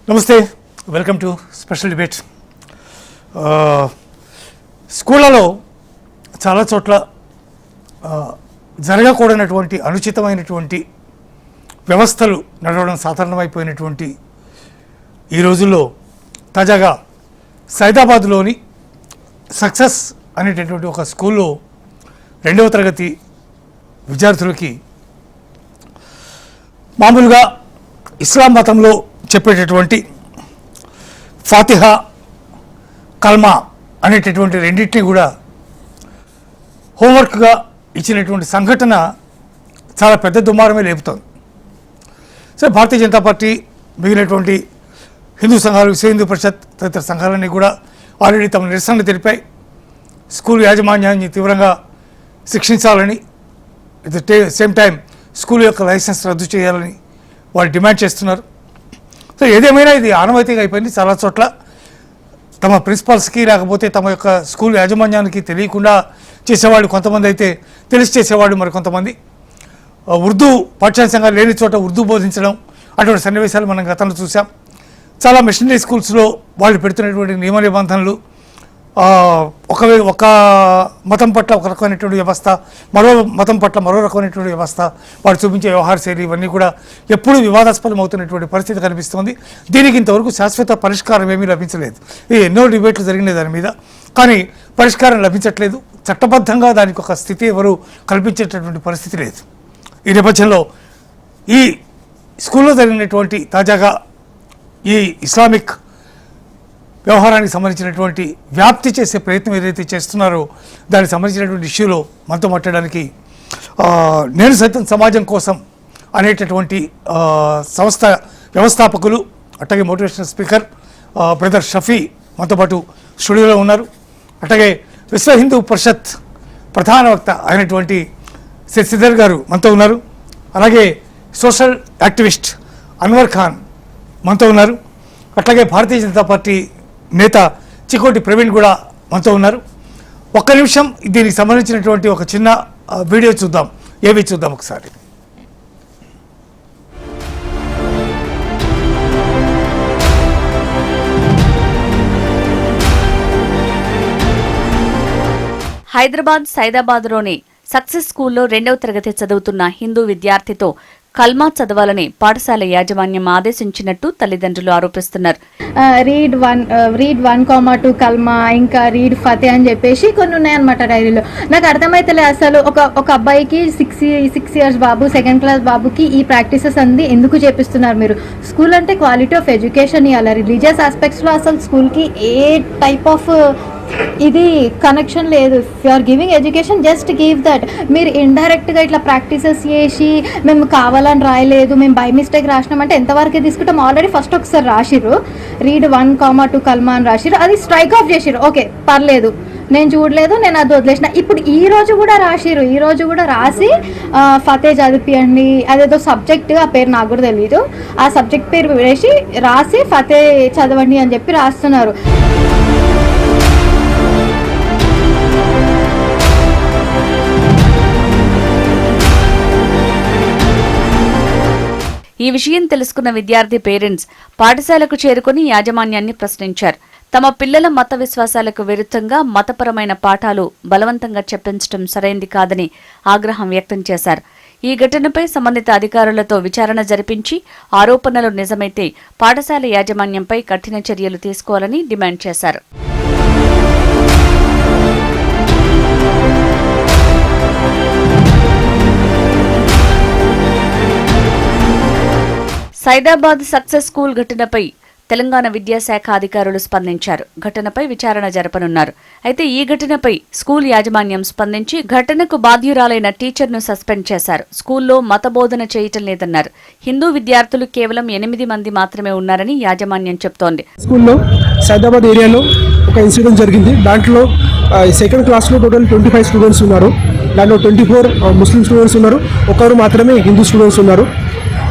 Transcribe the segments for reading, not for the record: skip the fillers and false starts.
నమస్తే, welcome to special debate. స్కూళ్ళలో చాలా చోట్ల జరగకూడనటువంటి అనుచితమైనటువంటి వ్యవస్థలు నడవడం సాధారణమైపోయినటువంటి ఈ రోజుల్లో తాజాగా సైదాబాద్లోని సక్సెస్ అనేటటువంటి ఒక స్కూల్లో 2వ తరగతి విద్యార్థులకి మామూలుగా ఇస్లాం మతంలో చెప్పేటటువంటి ఫాతిహా, కల్మా అనేటటువంటి రెండింటినీ కూడా హోంవర్క్గా ఇచ్చినటువంటి సంఘటన చాలా పెద్ద దుమారమే లేపుతోంది. సో భారతీయ జనతా పార్టీ, మిగిలినటువంటి హిందూ సంఘాలు, విశ్వ హిందూ పరిషత్ తదితర సంఘాలన్నీ కూడా ఆల్రెడీ తమ నిరసనలు తెలిపాయి. స్కూల్ యాజమాన్యాన్ని తీవ్రంగా శిక్షించాలని, at the same time school యొక్క లైసెన్స్ రద్దు చేయాలని వాళ్ళు డిమాండ్ చేస్తున్నారు. సో ఏదేమైనా ఇది ఆనవాయితీగా అయిపోయింది. చాలా చోట్ల తమ ప్రిన్సిపాల్స్కి లేకపోతే తమ యొక్క స్కూల్ యాజమాన్యానికి తెలియకుండా చేసేవాళ్ళు కొంతమంది, అయితే తెలిసి చేసేవాళ్ళు మరి కొంతమంది. ఉర్దూ పాఠ్యాంశంగా లేని చోట ఉర్దూ బోధించడం, అటువంటి సన్నివేశాలు మనం గతంలో చూసాం. చాలా మిషనరీ స్కూల్స్లో వాళ్ళు పెడుతున్నటువంటి నియమ నిబంధనలు, ఒక మతం పట్ల ఒక రకమైనటువంటి వ్యవస్థ, మరో మతం పట్ల మరో రకమైనటువంటి వ్యవస్థ, వాడు చూపించే వ్యవహార శైలి, ఇవన్నీ కూడా ఎప్పుడూ వివాదాస్పదం అవుతున్నటువంటి పరిస్థితి కనిపిస్తుంది. దీనికి ఇంతవరకు శాశ్వత పరిష్కారం ఏమీ లభించలేదు. ఇది ఎన్నో డిబేట్లు జరిగినాయి దాని మీద, కానీ పరిష్కారం లభించట్లేదు. చట్టబద్ధంగా దానికి ఒక స్థితి ఎవరు కల్పించేటటువంటి పరిస్థితి లేదు. ఈ నేపథ్యంలో ఈ స్కూల్లో జరిగినటువంటి తాజాగా ఈ ఇస్లామిక్ వ్యవహారానికి సంబంధించినటువంటి వ్యాప్తి చేసే ప్రయత్నం ఏదైతే చేస్తున్నారో దానికి సంబంధించినటువంటి ఇష్యూలో మనతో మాట్లాడడానికి నేను సైతం సమాజం కోసం అనేటటువంటి సంస్థ వ్యవస్థాపకులు, అట్లాగే మోటివేషనల్ స్పీకర్ బ్రదర్ షఫీ మనతో పాటు స్టూడియోలో ఉన్నారు. అట్లాగే విశ్వ హిందూ పరిషత్ ప్రధాన వక్త అయినటువంటి శశిధర్ గారు మనతో ఉన్నారు. అలాగే సోషల్ యాక్టివిస్ట్ అన్వర్ ఖాన్ మనతో ఉన్నారు. అట్లాగే భారతీయ జనతా పార్టీ నేత చికోటి ప్రవీణ్ కూడా మనతో ఉన్నారు. ఒక్క నిమిషం దీనికి సంబంధించినటువంటి ఒక చిన్న వీడియో చూద్దాం. ఏవి చూద్దాం ఒకసారి. హైదరాబాద్ సైదాబాద్లోని సక్సెస్ స్కూల్లో 2వ తరగతి చదువుతున్న హిందూ విద్యార్థితో కల్మా చదవాలని పాఠశాల యాజమాన్యం ఆదేశించినట్టు తల్లిదండ్రులు ఆరోపిస్తున్నారు. రీడ్ 1,2 కల్మా, ఇంకా రీడ్ ఫతే అని చెప్పేసి కొన్ని ఉన్నాయన్నమాట డైరీలో. నాకు అర్థమైతలే అసలు ఒక అబ్బాయికి 6 ఇయర్స్ బాబు, 2nd క్లాస్ బాబుకి ఈ ప్రాక్టీసెస్ అంది ఎందుకు చేపిస్తున్నారు మీరు? స్కూల్ అంటే క్వాలిటీ ఆఫ్ ఎడ్యుకేషన్ ఇవ్వాలి. రిలీజియస్ ఆస్పెక్ట్స్లో అసలు స్కూల్కి ఏ టైప్ ఆఫ్ ఇది కనెక్షన్ లేదు. If you are giving education, just give that. మీరు ఇండైరెక్ట్గా ఇట్లా ప్రాక్టీసెస్ చేసి మేము కావాలని రాయలేదు, మేము బై మిస్టేక్ రాసినామంటే ఎంతవరకు తీసుకుంటాం? ఆల్రెడీ ఫస్ట్ ఒకసారి రాసిర్రు, రీడ్ 1,2 కల్మా అని రాసిర్రు, అది స్ట్రైక్ ఆఫ్ చేసిర్రు. ఓకే, పర్లేదు, నేను చూడలేదు, నేను అది వదిలేసిన. ఇప్పుడు ఈ రోజు కూడా రాసిర్రు, ఈ రోజు కూడా రాసి ఫతే చదివియండి, అదేదో సబ్జెక్ట్, ఆ పేరు నాకు కూడా తెలియదు, ఆ సబ్జెక్ట్ పేరు వేసి రాసి ఫతే చదవండి అని చెప్పి రాస్తున్నారు. ఈ విషయం తెలుసుకున్న విద్యార్థి పేరెంట్స్ పాఠశాలకు చేరుకుని యాజమాన్యాన్ని ప్రశ్నించారు. తమ పిల్లల మత విశ్వాసాలకు విరుద్ధంగా మతపరమైన పాఠాలు బలవంతంగా చెప్పించడం సరైంది కాదని ఆగ్రహం వ్యక్తం చేశారు. ఈ ఘటనపై సంబంధిత అధికారులతో విచారణ జరిపించి ఆరోపణలు నిజమైతే పాఠశాల యాజమాన్యంపై కఠిన చర్యలు తీసుకోవాలని డిమాండ్ చేశారు. సైదాబాద్ సక్సెస్ స్కూల్ ఘటనపై తెలంగాణ విద్యాశాఖ అధికారులు స్పందించారు. ఘటనపై విచారణ జరపనున్నారు. అయితే ఈ ఘటనపై స్కూల్ యాజమాన్యం స్పందించి ఘటనకు బాధ్యురాలైన టీచర్ను సస్పెండ్ చేశారు. స్కూల్లో మత బోధన చేయటం లేదన్నారు. హిందూ విద్యార్థులు కేవలం 8 మంది మాత్రమే ఉన్నారని యాజమాన్యం చెప్తోంది. స్కూల్లో సైదాబాద్ ఏరియాలో ఒక ఇన్సిడెంట్ జరిగింది. దాంట్లో 2nd క్లాస్లో టోటల్ 25 స్టూడెంట్స్ ఉన్నారు. దాంట్లో 24 ముస్లిం స్టూడెంట్స్ ఉన్నారు, ఒకరు మాత్రమే హిందూ స్టూడెంట్స్ ఉన్నారు.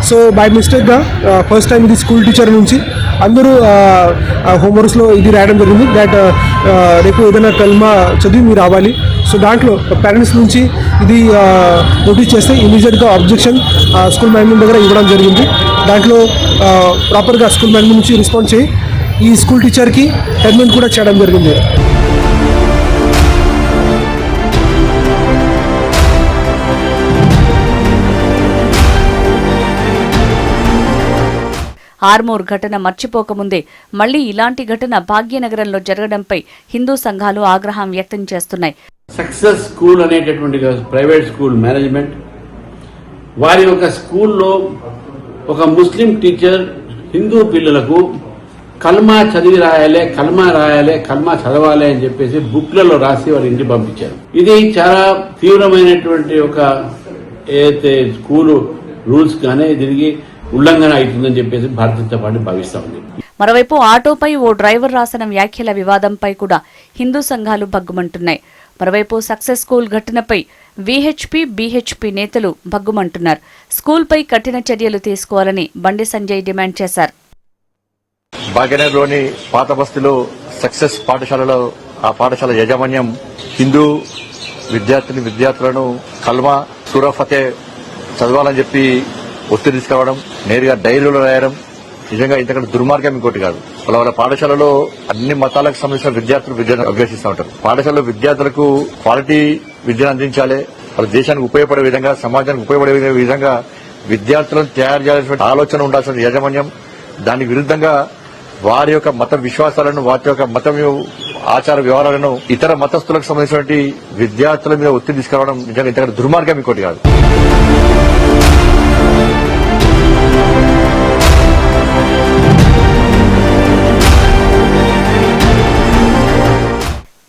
సో బై మిస్టేక్గా ఫస్ట్ టైం ఇది స్కూల్ టీచర్ నుంచి అందరూ హోంవర్క్స్లో ఇది రాయడం జరిగింది, దాట్ రేపు ఏదైనా కల్మా చదివి మీరు రావాలి. సో దాంట్లో పేరెంట్స్ నుంచి ఇది నోటీస్ చేస్తే ఇమీడియట్గా అబ్జెక్షన్ స్కూల్ మేనేజ్మెంట్ దగ్గర ఇవ్వడం జరిగింది. దాంట్లో ప్రాపర్గా స్కూల్ మేనేజ్మెంట్ నుంచి రెస్పాన్స్ చేయి ఈ స్కూల్ టీచర్కి టెర్మినేట్ కూడా చేయడం జరిగింది. ఆర్మూర్ ఘటన మర్చిపోకముందే మళ్లీ ఇలాంటి ఘటన భాగ్యనగరంలో జరగడంపై హిందూ సంఘాలు ఆగ్రహం వ్యక్తం చేస్తున్నాయి. సక్సెస్ స్కూల్ అనేటటువంటి ప్రైవేట్ స్కూల్ మేనేజ్మెంట్ వారి యొక్క స్కూల్లో ఒక ముస్లిం టీచర్ హిందూ పిల్లలకు కల్మా చదివి రాయాలి, కల్మా చదవాలి అని చెప్పేసి బుక్లలో రాసి వారి ఇంటికి పంపించారు. ఇది చాలా తీవ్రమైనటువంటి ఒక ఏదైతే స్కూలు రూల్స్ కానీ దీనికి ఉల్లంఘన అవుతుందని చెప్పేసి భారతీయ జనతా పార్టీ భావిస్తా ఉంది. మరోవైపు ఆటోపై ఓ డ్రైవర్ రాసిన వ్యాఖ్యల వివాదంపై కూడా హిందూ సంఘాలు భగ్గుమంటున్నాయి. మరోవైపు సక్సెస్ స్కూల్ ఘటనపై వీహెచ్పీ, బీహెచ్పీ నేతలు భగ్గుమంటున్నారు. స్కూల్పై కఠిన చర్యలు తీసుకోవాలని బండి సంజయ్ డిమాండ్ చేశారు. భాగ్యనగర్లోని పాత బస్తీలో సక్సెస్ పాఠశాలలో ఆ పాఠశాల యాజమాన్యం హిందూ విద్యార్థులను కల్మా సూరా ఫతే చదవాలని చెప్పి ఒత్తిడి తీసుకురావడం, నేరుగా డైరీలో రాయడం నిజంగా ఇంతకంటే దుర్మార్గం ఇంకోటి కాదు. వాళ్ళ పాఠశాలలో అన్ని మతాలకు సంబంధించిన విద్యార్థులు విద్యను అభ్యసిస్తూ ఉంటారు. పాఠశాలలో విద్యార్థులకు క్వాలిటీ విద్యను అందించాలి, వాళ్ళ దేశానికి ఉపయోగపడే విధంగా, సమాజానికి ఉపయోగపడే విధంగా విద్యార్థులను తయారు చేయాల్సిన ఆలోచన ఉండాల్సిన యాజమాన్యం దానికి విరుద్ధంగా వారి యొక్క మత విశ్వాసాలను, వారి యొక్క మతం ఆచార వ్యవహారాలను ఇతర మతస్థులకు సంబంధించినటువంటి విద్యార్థుల మీద ఒత్తిడి తీసుకురావడం నిజంగా ఇంతకంటే దుర్మార్గం ఇంకోటి కాదు.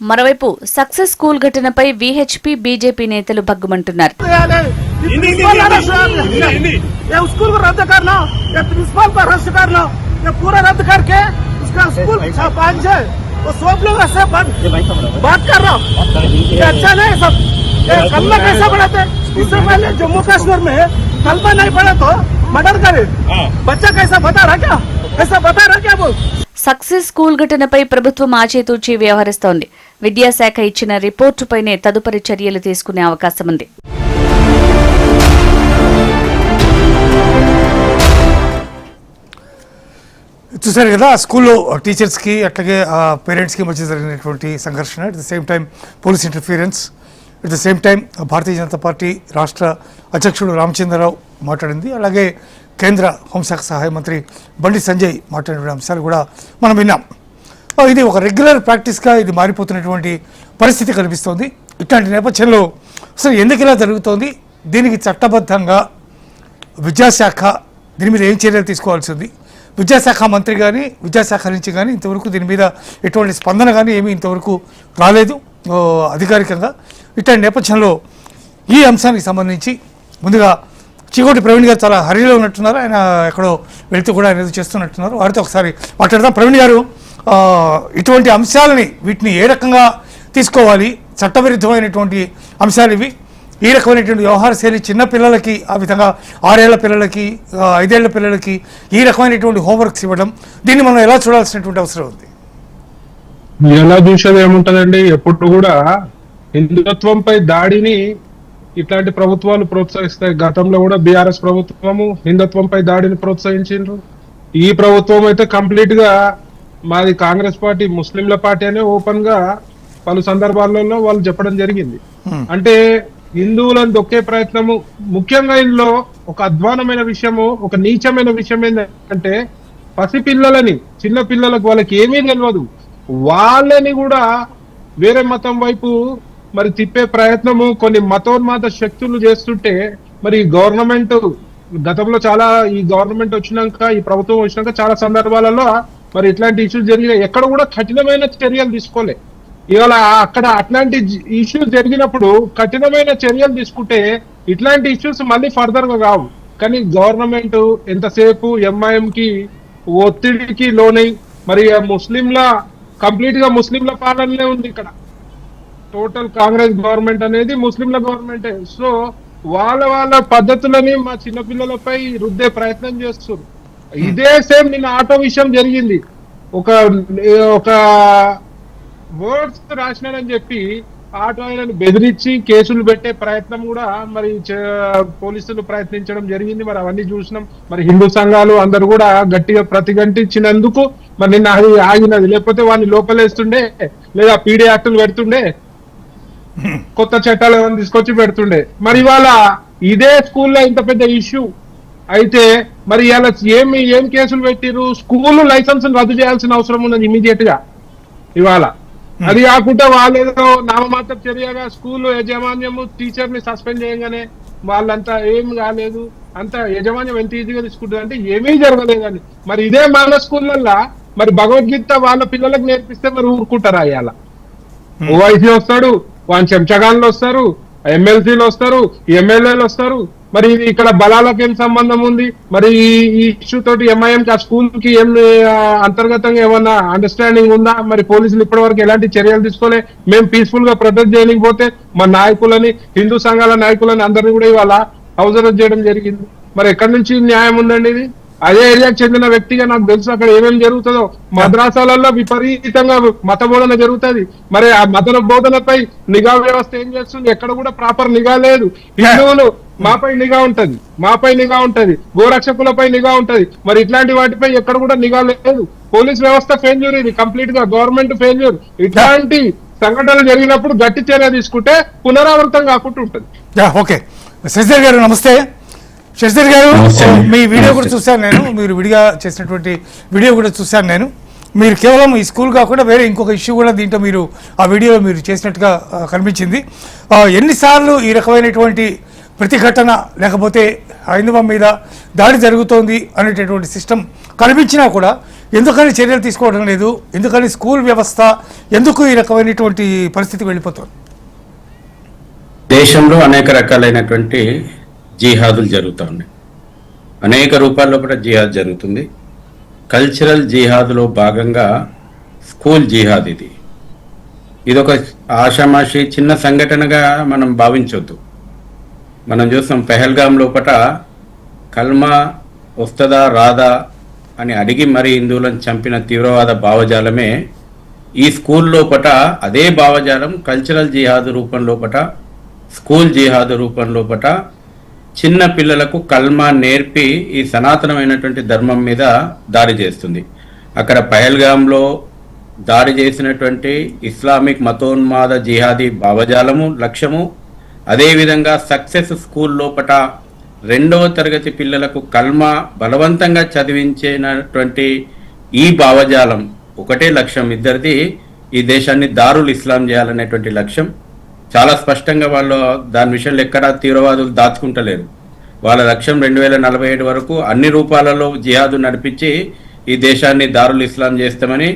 మరోవైపు సక్సెస్ స్కూల్ ఘటనపై వీహెచ్పీ, బీజేపీ నేతలు భగ్గుమంటున్నారు. जम्मू कश्मीर में कलमा नहीं पड़ा तो मर्डर करे बच्चा कैसा बता रहा क्या ऐसा बता रहा क्या बोल. సక్సెస్ స్కూల్ ఘటనపై ప్రభుత్వం ఆచితూచి వ్యవహరిస్తోంది. విద్యాశాఖ ఇచ్చిన రిపోర్టుపైనే తదుపరి చర్యలు తీసుకునే అవకాశం ఉంది. చూసారు కదా స్కూల్లో టీచర్స్కి అట్లాగే పేరెంట్స్కి మధ్య జరిగినటువంటి సంఘర్షణ, at the same time police interference, at the same time Bharatiya Janata party రాష్ట్ర అధ్యక్షుడు రామచంద్రరావు మాట్లాడింది, అలాగే కేంద్ర హోంశాఖ సహాయ మంత్రి బండి సంజయ్ మాట్లాడిన అంశాలు కూడా మనం విన్నాం. ఇది ఒక రెగ్యులర్ ప్రాక్టీస్గా ఇది మారిపోతున్నటువంటి పరిస్థితి కనిపిస్తోంది. ఇట్లాంటి నేపథ్యంలో అసలు ఎందుకు ఇలా జరుగుతోంది, దీనికి చట్టబద్ధంగా విద్యాశాఖ దీని మీద ఏం చర్యలు తీసుకోవాల్సి ఉంది, విద్యాశాఖ మంత్రి కానీ విద్యాశాఖ నుంచి కానీ ఇంతవరకు దీని మీద ఎటువంటి స్పందన కానీ ఏమీ ఇంతవరకు రాలేదు అధికారికంగా. ఇట్లాంటి నేపథ్యంలో ఈ అంశానికి సంబంధించి ముందుగా చిగోటి ప్రవీణ్ గారు చాలా హరిలో ఉన్నట్టున్నారు, ఆయన ఎక్కడో వెళుతూ కూడా ఆయన చేస్తున్నట్టున్నారు, వారితో ఒకసారి మాట్లాడదాం. ప్రవీణ్ గారు, ఇటువంటి అంశాలని వీటిని ఏ రకంగా తీసుకోవాలి, చట్టవిరుద్ధమైనటువంటి అంశాలు ఇవి, ఈ రకమైనటువంటి వ్యవహార శైలి చిన్నపిల్లలకి, ఆ విధంగా 6 ఏళ్ల పిల్లలకి 5 ఏళ్ల పిల్లలకి ఈ రకమైనటువంటి హోంవర్క్స్ ఇవ్వడం, దీన్ని మనం ఎలా చూడాల్సినటువంటి అవసరం ఉంది? ఎలా చూసేది ఏముంటదండి, ఎప్పుడు కూడా హిందుత్వంపై దాడిని ఇట్లాంటి ప్రభుత్వాలు ప్రోత్సహిస్తాయి. గతంలో కూడా బీఆర్ఎస్ ప్రభుత్వము హిందుత్వంపై దాడిని ప్రోత్సహించిండ్రు. ఈ ప్రభుత్వం అయితే కంప్లీట్ గా మాది కాంగ్రెస్ పార్టీ ముస్లింల పార్టీ అనే ఓపెన్ గా పలు సందర్భాలలో వాళ్ళు చెప్పడం జరిగింది. అంటే హిందువులను దొక్కే ప్రయత్నము, ముఖ్యంగా ఇందులో ఒక అధ్వానమైన విషయము, ఒక నీచమైన విషయం ఏంటంటే పసిపిల్లలని, చిన్న పిల్లలకు వాళ్ళకి ఏమీ తెలియదు, వాళ్ళని కూడా వేరే మతం వైపు మరి తిప్పే ప్రయత్నము కొన్ని మతోన్మాద శక్తులు చేస్తుంటే, మరి గవర్నమెంట్ గతంలో చాలా, ఈ గవర్నమెంట్ వచ్చినాక, ఈ ప్రభుత్వం వచ్చినాక చాలా సందర్భాలలో మరి ఇట్లాంటి ఇష్యూస్ జరిగినాయి. ఎక్కడ కూడా కఠినమైన చర్యలు తీసుకోలే. ఇవాళ అక్కడ అట్లాంటి ఇష్యూస్ జరిగినప్పుడు కఠినమైన చర్యలు తీసుకుంటే ఇట్లాంటి ఇష్యూస్ మళ్ళీ ఫర్దర్ గా కావు. కానీ గవర్నమెంట్ ఎంతసేపు ఎంఐఎం కి ఒత్తిడికి లోనై మరి ముస్లింల కంప్లీట్ గా ముస్లింల పాలనలే ఉంది ఇక్కడ. టోటల్ కాంగ్రెస్ గవర్నమెంట్ అనేది ముస్లింల గవర్నమెంటే. సో వాళ్ళ పద్ధతులని మా చిన్నపిల్లలపై రుద్దే ప్రయత్నం చేస్తారు. ఇదే సేమ్ నిన్న ఆటో విషయం జరిగింది. ఒక వర్డ్స్ రాసినాడని చెప్పి ఆటో ఆయనను బెదిరించి కేసులు పెట్టే ప్రయత్నం కూడా మరి పోలీసులు ప్రయత్నించడం జరిగింది. మరి అవన్నీ చూసినాం. మరి హిందూ సంఘాలు అందరు కూడా గట్టిగా ప్రతిఘటించినందుకు మరి నిన్న అది ఆగినది. లేకపోతే వాడిని లోపలేస్తుండే, లేదా పీడీ యాక్టులు పెడుతుండే, కొత్త చట్టాలు ఏమైనా తీసుకొచ్చి పెడుతుండే. మరి ఇవాళ ఇదే స్కూల్లో ఇంత పెద్ద ఇష్యూ అయితే మరి ఇలా ఏం కేసులు పెట్టిరు? స్కూల్ లైసెన్స్ రద్దు చేయాల్సిన అవసరం ఉన్నది ఇమీడియట్ గా ఇవాళ. అది కాకుండా వాళ్ళేదో నామమాత్ర చర్యగా స్కూల్ యాజమాన్యము టీచర్ ని సస్పెండ్ చేయగానే వాళ్ళంతా ఏం కాలేదు, అంత యజమాన్యం ఎంత ఈజీగా తీసుకుంటుంది అంటే ఏమీ జరగలేదని. మరి ఇదే మన స్కూళ్ళల్లో మరి భగవద్గీత వాళ్ళ పిల్లలకు నేర్పిస్తే మరి ఊరుకుంటారా? ఇవాళ ఓవైసీ వస్తాడు, వాళ్ళ చెంచగాన్లు వస్తారు, ఎమ్మెల్సీలు వస్తారు, ఎమ్మెల్యేలు వస్తారు. మరి ఇది ఇక్కడ బలాలకు ఏం సంబంధం ఉంది? మరి ఈ ఇష్యూ తోటి ఎంఐఎం కి ఆ స్కూల్ కి ఏం అంతర్గతంగా ఏమన్నా అండర్స్టాండింగ్ ఉందా? మరి పోలీసులు ఇప్పటి వరకు ఎలాంటి చర్యలు తీసుకోలే. మేము పీస్ఫుల్ గా ప్రొటెక్ట్ చేయలేకపోతే మా నాయకులని, హిందూ సంఘాల నాయకులని అందరినీ కూడా ఇవాళ హౌస్ అరెస్ట్ చేయడం జరిగింది. మరి ఎక్కడి నుంచి న్యాయం ఉందండి ఇది? అదే ఏరియాకి చెందిన వ్యక్తిగా నాకు తెలుసు అక్కడ ఏమేమి జరుగుతుందో. మద్రాసాలలో విపరీతంగా మత బోధన జరుగుతుంది. మరి ఆ మత బోధనపై నిఘా వ్యవస్థ ఏం చేస్తుంది? ఎక్కడ కూడా ప్రాపర్ నిఘా లేదు. హిందువులు మాపై నిఘా ఉంటది, గోరక్షకులపై నిఘా ఉంటది. మరి ఇట్లాంటి వాటిపై ఎక్కడ కూడా నిఘా లేదు. పోలీస్ వ్యవస్థ ఫెయిల్యూర్, ఇది కంప్లీట్ గా గవర్నమెంట్ ఫెయిల్యూర్. ఇట్లాంటి సంఘటనలు జరిగినప్పుడు గట్టి చర్య తీసుకుంటే పునరావృతం కాకుండా ఉంటుంది. ఓకే, శశిధర్ గారు నమస్తే. శశిధర్ గారు, మీ వీడియో కూడా చూశాను నేను, మీరు విడిగా చేసినటువంటి వీడియో కూడా చూశాను నేను. మీరు కేవలం ఈ స్కూల్ కాకుండా వేరే ఇంకొక ఇష్యూ కూడా దీంట్లో మీరు ఆ వీడియోలో మీరు చేసినట్టుగా కనిపించింది. ఎన్నిసార్లు ఈ రకమైనటువంటి ప్రతిఘటన లేకపోతే హైందవం మీద దాడి జరుగుతోంది అనేటటువంటి సిస్టమ్ కనిపించినా కూడా ఎందుకని చర్యలు తీసుకోవడం లేదు? ఎందుకని స్కూల్ వ్యవస్థ ఎందుకు ఈ రకమైనటువంటి పరిస్థితికి వెళ్ళిపోతుంది? దేశంలో అనేక రకాలైనటువంటి జిహాదులు జరుగుతూ ఉన్నాయి. అనేక రూపాల్లో కూడా జిహాద్ జరుగుతుంది. కల్చరల్ జిహాద్లో భాగంగా స్కూల్ జిహాద్ ఇది ఒక ఆషామాషి చిన్న సంఘటనగా మనం భావించవద్దు. మనం చూస్తాం పెహల్గాం లోపల కల్మా వస్తుందా రాదా అని అడిగి మరీ హిందువులను చంపిన తీవ్రవాద భావజాలమే ఈ స్కూల్ లోపల అదే భావజాలం కల్చరల్ జిహాద్ రూపం లోపల, స్కూల్ జిహాద్ రూపం లోపల చిన్న పిల్లలకు కల్మా నేర్పి ఈ సనాతనమైనటువంటి ధర్మం మీద దాడి చేస్తుంది. అక్కడ పహల్గాంలో దాడి చేసినటువంటి ఇస్లామిక్ మతోన్మాద జిహాదీ భావజాలము లక్ష్యము, అదేవిధంగా సక్సెస్ స్కూల్ లోపల 2వ తరగతి పిల్లలకు కల్మా బలవంతంగా చదివించినటువంటి ఈ భావజాలం ఒకటే లక్ష్యం ఇద్దరిది, ఈ దేశాన్ని దారుల్ ఇస్లాం చేయాలనేటువంటి లక్ష్యం. చాలా స్పష్టంగా వాళ్ళు దాని విషయంలో ఎక్కడా తీవ్రవాదులు దాచుకుంటలేరు. వాళ్ళ లక్ష్యం 2047 వరకు అన్ని రూపాలలో జిహాదు నడిపించి ఈ దేశాన్ని దారుల్ ఇస్లాం చేస్తామని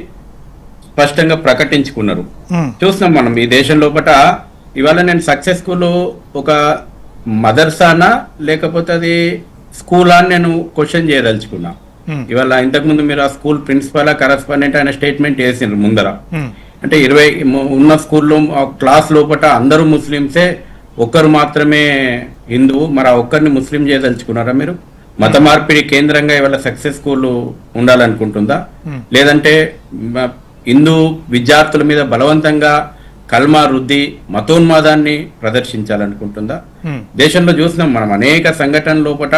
స్పష్టంగా ప్రకటించుకున్నారు. చూస్తున్నాం మనం ఈ దేశం లోపల. ఇవాళ నేను సక్సెస్ స్కూల్ ఒక మదర్సానా లేకపోతే అది స్కూలా అని నేను క్వశ్చన్ చేయదలుచుకున్నా. ఇవాళ ఇంతకుముందు మీరు ఆ స్కూల్ ప్రిన్సిపల్ కరస్పాండెంట్ ఆయన స్టేట్మెంట్ వేసిండ్రు ముందర. అంటే 20 ఉన్న స్కూల్లో క్లాస్ లోపల అందరూ ముస్లింసే, ఒక్కరు మాత్రమే హిందువు. మరి ఆ ఒక్కరిని ముస్లిం చేయదలుచుకున్నారా మీరు? మత మార్పిడి కేంద్రంగా ఇవాళ సక్సెస్ స్కూల్ ఉండాలనుకుంటుందా? లేదంటే హిందూ విద్యార్థుల మీద బలవంతంగా కల్మా రుద్ది మతోన్మాదాన్ని ప్రదర్శించాలనుకుంటుందా? దేశంలో చూసినాం మనం అనేక సంఘటనల లోపల,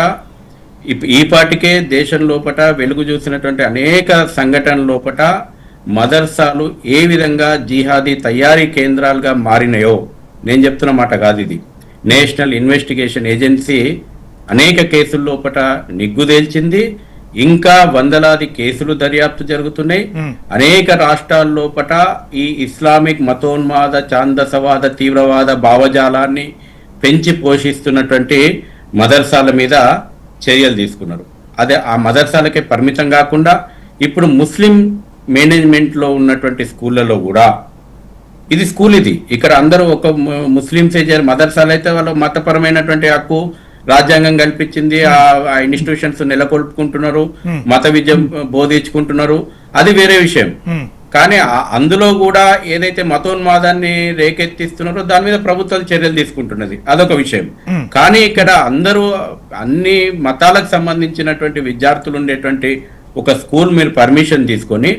ఈ పాటికే దేశం లోపల వెలుగు చూసినటువంటి అనేక సంఘటనల లోపల మదర్సాలు ఏ విధంగా జిహాదీ తయారీ కేంద్రాలుగా మారినాయో నేను చెప్తున్న మాట కాదు. ఇది నేషనల్ ఇన్వెస్టిగేషన్ ఏజెన్సీ అనేక కేసుల లోపల నిగ్గుదేల్చింది. ఇంకా వందలాది కేసులు దర్యాప్తు జరుగుతున్నాయి. అనేక రాష్ట్రాల లోపల ఈ ఇస్లామిక్ మతోన్మాద ఛాందసవాద తీవ్రవాద భావజాలాన్ని పెంచి పోషిస్తున్నటువంటి మదర్సాల మీద చర్యలు తీసుకున్నారు. అదే ఆ మదర్సాలకే పరిమితం కాకుండా ఇప్పుడు ముస్లిం మేనేజ్మెంట్ లో ఉన్నటువంటి స్కూళ్ళలో కూడా ఇది స్కూల్, ఇది ఇక్కడ అందరూ ఒక ముస్లింసే చేయాలి. మదర్సాలు అయితే వాళ్ళు మతపరమైనటువంటి హక్కు రాజ్యాంగం కల్పించింది, ఆ ఇన్స్టిట్యూషన్స్ నెలకొల్పుకుంటున్నారు, మత విద్య బోధించుకుంటున్నారు, అది వేరే విషయం. కానీ అందులో కూడా ఏదైతే మతోన్మాదాన్ని రేకెత్తిస్తున్నారో దాని మీద ప్రభుత్వాలు చర్యలు తీసుకుంటున్నది, అదొక విషయం. కానీ ఇక్కడ అందరూ అన్ని మతాలకు సంబంధించినటువంటి విద్యార్థులు ఉండేటువంటి ఒక స్కూల్ మీరు పర్మిషన్ తీసుకొని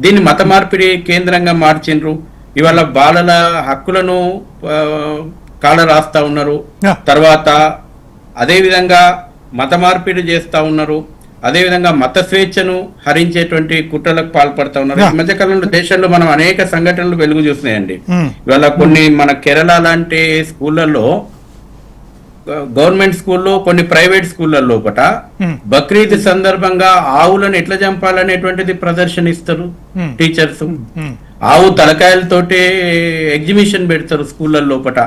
దీన్ని మత మార్పిడి కేంద్రంగా మార్చిండ్రు. ఇవాళ బాలల హక్కులను కాల రాస్తా ఉన్నారు. Yeah. తర్వాత అదేవిధంగా మత మార్పిడి చేస్తా ఉన్నారు. అదేవిధంగా మత స్వేచ్ఛను హరించేటువంటి కుట్రలకు పాల్పడతా ఉన్నారు. Yeah. ఈ మధ్య కాలంలో దేశంలో మనం అనేక సంఘటనలు వెలుగు చూస్తున్నాయండి. Hmm. ఇవాళ కొన్ని మన కేరళ లాంటి స్కూళ్ళల్లో, గవర్నమెంట్ స్కూల్లో, కొన్ని ప్రైవేట్ స్కూళ్ళ లోపట బక్రీద్ సందర్భంగా ఆవులను ఎట్లా చంపాలనేటువంటిది ప్రదర్శనిస్తారు టీచర్స్. ఆవు తలకాయలతోటి ఎగ్జిబిషన్ పెడతారు స్కూళ్ళ లోపట.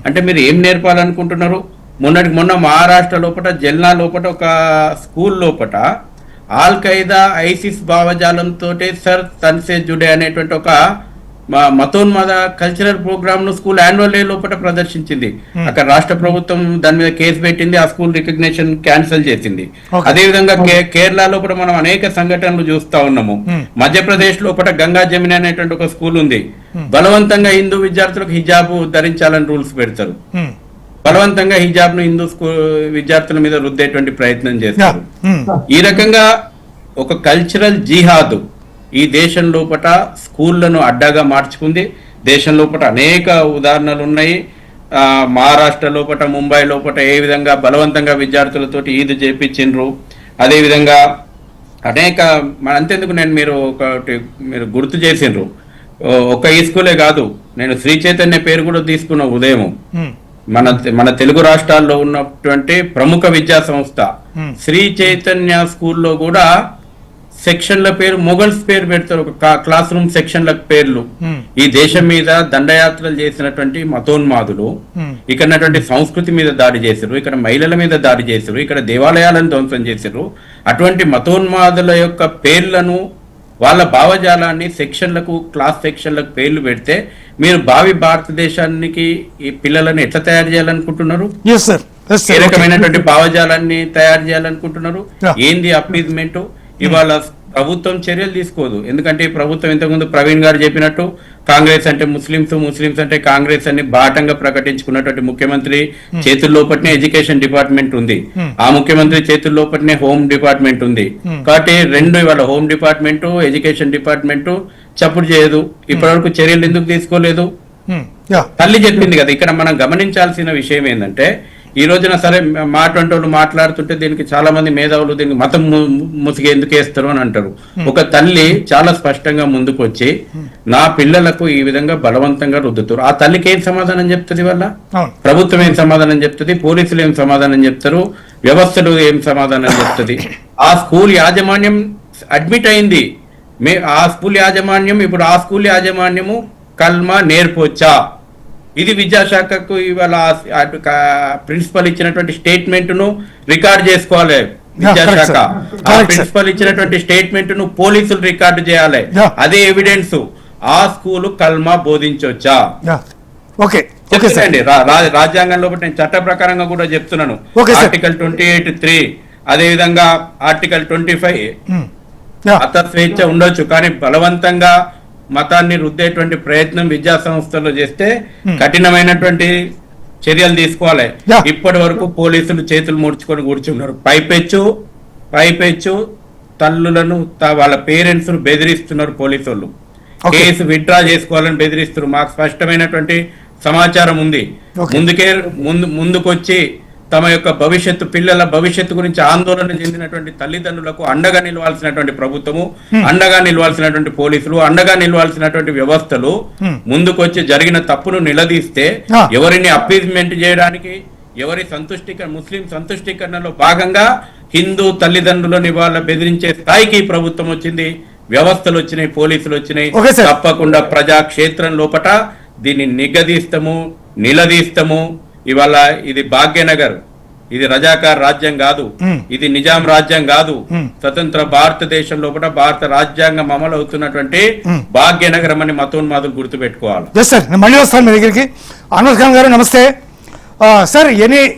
అంటే మీరు ఏం నేర్పాలనుకుంటున్నారు? మొన్న మహారాష్ట్ర లోపట జల్నా లోపట ఒక స్కూల్ లోపట ఆల్ ఖైదా ఐసిస్ భావజాలంతో సర్ తన్సే జుడే అనేటువంటి ఒక మతోన్మాద కల్చరల్ ప్రోగ్రామ్ ను స్కూల్ యాన్యువల్ డే లోపల ప్రదర్శించింది. అక్కడ రాష్ట్ర ప్రభుత్వం దాని మీద కేసు పెట్టింది, ఆ స్కూల్ రికగ్నిషన్ క్యాన్సిల్ చేసింది. అదేవిధంగా కేరళ లోపల మనం అనేక సంఘటనలు చూస్తా ఉన్నాము. మధ్యప్రదేశ్ లోపల గంగా జమిని అనేటువంటి ఒక స్కూల్ ఉంది. బలవంతంగా హిందూ విద్యార్థులకు హిజాబ్ ధరించాలని రూల్స్ పెడతారు. బలవంతంగా హిజాబ్ ను హిందూ విద్యార్థుల మీద రుద్దేటువంటి ప్రయత్నం చేస్తారు. ఈ రకంగా ఒక కల్చరల్ జిహాద్ ఈ దేశం లోపట స్కూళ్లను అడ్డాగా మార్చుకుంది. దేశం లోపట అనేక ఉదాహరణలు ఉన్నాయి. మహారాష్ట్ర లోపట, ముంబై లోపట ఏ విధంగా బలవంతంగా విద్యార్థులతోటి ఈద్ చేపించిండ్రు. అదేవిధంగా అనేక అంతేందుకు నేను మీరు గుర్తు చేసిండ్రు. ఒక ఈ స్కూలే కాదు, నేను శ్రీ చైతన్య పేరు కూడా తీసుకున్న ఉదయం. మన తెలుగు రాష్ట్రాల్లో ఉన్నటువంటి ప్రముఖ విద్యా సంస్థ శ్రీ చైతన్య స్కూల్లో కూడా సెక్షన్ల పేరు మొఘల్స్ పేరు పెడతారు, ఒక క్లాస్ రూమ్ సెక్షన్ల పేర్లు. ఈ దేశం మీద దండయాత్రలు చేసినటువంటి మతోన్మాదులు ఇక్కడ సంస్కృతి మీద దాడి చేశారు, ఇక్కడ మహిళల మీద దాడి చేశారు, ఇక్కడ దేవాలయాలను ధ్వంసం చేశారు. అటువంటి మతోన్మాదుల యొక్క పేర్లను, వాళ్ళ భావజాలాన్ని సెక్షన్లకు, క్లాస్ సెక్షన్లకు పేర్లు పెడితే మీరు భావి భారతదేశానికి ఈ పిల్లలను ఎట్లా తయారు చేయాలనుకుంటున్నారు? ఏ రకమైనటువంటి భావజాలాన్ని తయారు చేయాలనుకుంటున్నారు? ఏంది అప్లీజ్మెంట్? ఇవాళ ప్రభుత్వం చర్యలు తీసుకోదు. ఎందుకంటే ఈ ప్రభుత్వం ఇంతకుముందు ప్రవీణ్ గారు చెప్పినట్టు కాంగ్రెస్ అంటే ముస్లింస్, ముస్లింస్ అంటే కాంగ్రెస్ అని బాటంగా ప్రకటించుకున్నటువంటి ముఖ్యమంత్రి చేతుల్లోపట్నే ఎడ్యుకేషన్ డిపార్ట్మెంట్ ఉంది. ఆ ముఖ్యమంత్రి చేతుల్లోపట్నే హోమ్ డిపార్ట్మెంట్ ఉంది. కాబట్టి రెండు ఇవాళ హోమ్ డిపార్ట్మెంట్, ఎడ్యుకేషన్ డిపార్ట్మెంట్ చప్పుడు చేయదు. ఇప్పటివరకు చర్యలు ఎందుకు తీసుకోలేదు? తల్లి చెప్పింది కదా. ఇక్కడ మనం గమనించాల్సిన విషయం ఏంటంటే, ఈ రోజున సరే మాట్లాడే వాళ్ళు మాట్లాడుతుంటే దీనికి చాలా మంది మేధావులు దీనికి మతం ముసుగు ఎందుకు వేస్తారు అని అంటారు. ఒక తల్లి చాలా స్పష్టంగా ముందుకు వచ్చి నా పిల్లలకు ఈ విధంగా బలవంతంగా రుద్దుతారు. ఆ తల్లికి ఏం సమాధానం చెప్తుంది? వల్ల ప్రభుత్వం ఏం సమాధానం చెప్తుంది? పోలీసులు ఏం సమాధానం చెప్తారు? వ్యవస్థలు ఏం సమాధానం చెప్తుంది? ఆ స్కూల్ యాజమాన్యం అడ్మిట్ అయింది. ఆ స్కూల్ యాజమాన్యం ఇప్పుడు ఆ స్కూల్ యాజమాన్యము కల్మా నేర్పొచ్చా? ఇది విద్యాశాఖకు ఇవాళ ప్రిన్సిపల్ ఇచ్చినటువంటి స్టేట్మెంట్ ను రికార్డ్ చేసుకోవాలి. విద్యాశాఖ ప్రిన్సిపల్ ఇచ్చినటువంటి స్టేట్మెంట్ ను పోలీసులు రికార్డు చేయాలి. అదే ఎవిడెన్స్. ఆ స్కూల్ కల్మా బోధించొచ్చా? రాజ్యాంగంలో నేను చట్ట ప్రకారంగా కూడా చెప్తున్నాను. ఆర్టికల్ 28(3), అదే విధంగా ఆర్టికల్ 25 మత స్వేచ్ఛ ఉండొచ్చు, కానీ బలవంతంగా మతాన్ని రుద్దేటువంటి ప్రయత్నం విద్యా సంస్థల్లో చేస్తే కఠినమైనటువంటి చర్యలు తీసుకోవాలి. ఇప్పటి వరకు పోలీసులు చేతులు ముడుచుకొని కూర్చున్నారు. పైపెచ్చు తల్లులను, వాళ్ళ పేరెంట్స్ ను బెదిరిస్తున్నారు పోలీసు వాళ్ళు. కేసు విత్డ్రా చేసుకోవాలని బెదిరిస్తున్నారు. మాకు స్పష్టమైనటువంటి సమాచారం ఉంది. ముందుకొచ్చి తమ యొక్క పిల్లల భవిష్యత్తు గురించి ఆందోళన చెందినటువంటి తల్లిదండ్రులకు అండగా నిలవాల్సినటువంటి ప్రభుత్వము, అండగా నిలవాల్సినటువంటి పోలీసులు, అండగా నిలవాల్సినటువంటి వ్యవస్థలు ముందుకొచ్చి జరిగిన తప్పును నిలదీస్తే ఎవరిని అప్పీజ్మెంట్ చేయడానికి, ఎవరి ముస్లిం సంతుష్టీకరణలో భాగంగా హిందూ తల్లిదండ్రులను ఇవాళ బెదిరించే స్థాయికి ప్రభుత్వం వచ్చింది, వ్యవస్థలు వచ్చినాయి, పోలీసులు వచ్చినాయి. తప్పకుండా ప్రజాక్షేత్రం లోపట దీన్ని నిలదీస్తాము. ఇవాళ ఇది భాగ్యనగర్, ఇది రజాకార్ రాజ్యం కాదు, ఇది నిజాం రాజ్యం కాదు. స్వతంత్ర భారతదేశం లోపల భారత రాజ్యాంగం అమలు అవుతున్నటువంటి భాగ్యనగరం అని మతోన్మాదులు గుర్తు పెట్టుకోవాలి. మళ్ళీ వస్తాను మీ దగ్గరికి. అనూర్ ఖాన్ గారు నమస్తే సార్.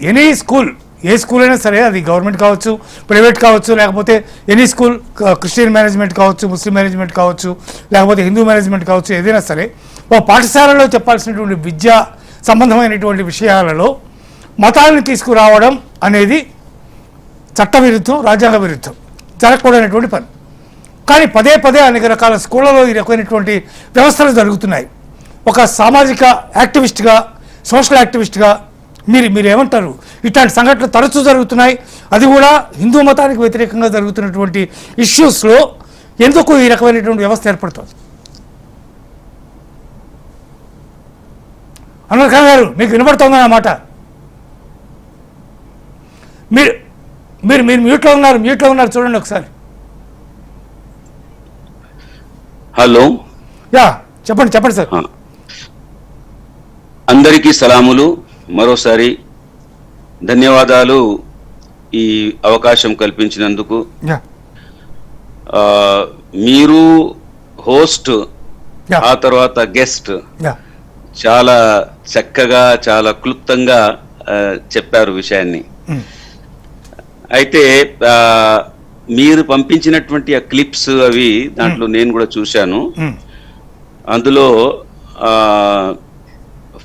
ఎనీ స్కూల్, ఏ స్కూల్ అయినా సరే, అది గవర్నమెంట్ కావచ్చు, ప్రైవేట్ కావచ్చు, లేకపోతే ఎనీ స్కూల్, క్రిస్టియన్ మేనేజ్మెంట్ కావచ్చు, ముస్లిం మేనేజ్మెంట్ కావచ్చు, లేకపోతే హిందూ మేనేజ్మెంట్ కావచ్చు, ఏదైనా సరే పాఠశాలలో చెప్పాల్సినటువంటి విద్యా సంబంధమైనటువంటి విషయాలలో మతాన్ని తీసుకురావడం అనేది చట్టవిరుద్ధం, రాజ్యాంగ విరుద్ధం, జరగకూడనటువంటి పని. కానీ పదే అనేక రకాల స్కూళ్ళలో ఈ రకమైనటువంటి వ్యవస్థలు జరుగుతున్నాయి. ఒక సామాజిక యాక్టివిస్ట్గా, సోషల్ యాక్టివిస్ట్గా మీరు ఏమంటారు? ఇట్లాంటి సంఘటనలు తరచూ జరుగుతున్నాయి, అది కూడా హిందూ మతానికి వ్యతిరేకంగా జరుగుతున్నటువంటి ఇష్యూస్లో ఎందుకు ఈ రకమైనటువంటి వ్యవస్థ ఏర్పడుతుంది? అన్వర్ ఖాన్ గారు, మీకు వినపడుతుందా ఆ మాట? మీరు మీరు మీరు మ్యూట్లో ఉన్నారు చూడండి ఒకసారి. హలో, చెప్పండి సార్. అందరికీ సలాములు. మరోసారి ధన్యవాదాలు ఈ అవకాశం కల్పించినందుకు. మీరు హోస్ట్, ఆ తర్వాత గెస్ట్ చాలా చక్కగా, చాలా క్లుప్తంగా చెప్పారు విషయాన్ని. అయితే మీరు పంపించినటువంటి ఆ క్లిప్స్ అవి దాంట్లో నేను కూడా చూశాను. అందులో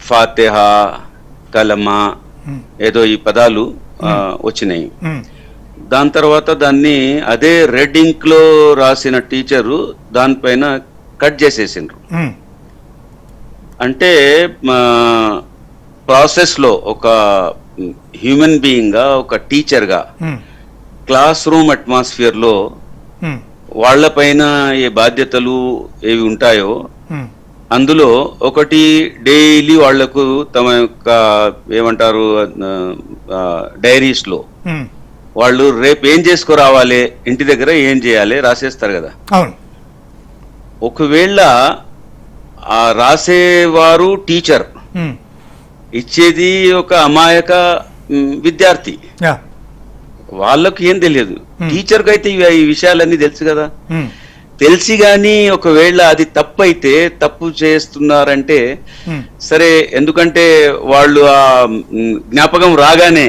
ఫాతిహా, కలమా ఏదో ఈ పదాలు వచ్చినాయి. దాని తర్వాత దాన్ని అదే రెడ్ ఇంక్ లో రాసిన టీచరు దానిపైన కట్ చేసేసిండ్రు. అంటే ప్రాసెస్ లో ఒక హ్యూమన్ బీయింగ్ గా, ఒక టీచర్ గా క్లాస్ రూమ్ అట్మాస్ఫియర్ లో వాళ్లపైన ఏ బాధ్యతలు ఏవి ఉంటాయో అందులో ఒకటి డైలీ వాళ్లకు తమ యొక్క ఏమంటారు డైరీస్ లో వాళ్ళు రేపు ఏం చేసుకురావాలి, ఇంటి దగ్గర ఏం చేయాలి రాసేస్తారు కదా. ఒకవేళ ఆ రాసేవారు టీచర్, ఇచ్చేది ఒక అమాయక విద్యార్థి, వాళ్ళకు ఏం తెలియదు. టీచర్కి అయితే ఈ విషయాలన్నీ తెలుసు కదా. తెలిసి గాని ఒకవేళ అది తప్పు అయితే, తప్పు చేస్తున్నారంటే సరే, ఎందుకంటే వాళ్ళు ఆ జ్ఞాపకం రాగానే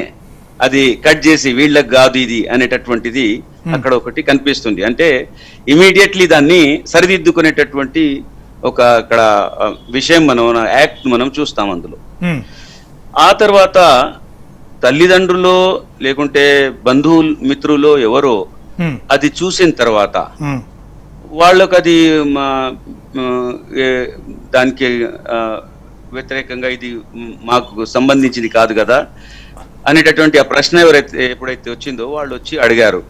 అది కట్ చేసి వీళ్ళకి కాదు ఇది అనేటటువంటిది అక్కడ ఒకటి కనిపిస్తుంది. అంటే ఇమీడియట్లీ దాన్ని సరిదిద్దుకునేటటువంటి ఒక అక్కడ విషయం యాక్ట్ మనం చూస్తాం అందులో. ఆ తర్వాత తల్లిదండ్రులు లేకుంటే బంధువులు, మిత్రులు ఎవరో అది చూసిన తర్వాత వాళ్ళకు అది దానికి వ్యతిరేకంగా ఇది మాకు సంబంధించింది కాదు కదా అనేటటువంటి ఆ ప్రశ్న ఎప్పుడైతే వచ్చిందో వాళ్ళు వచ్చి అడిగారు.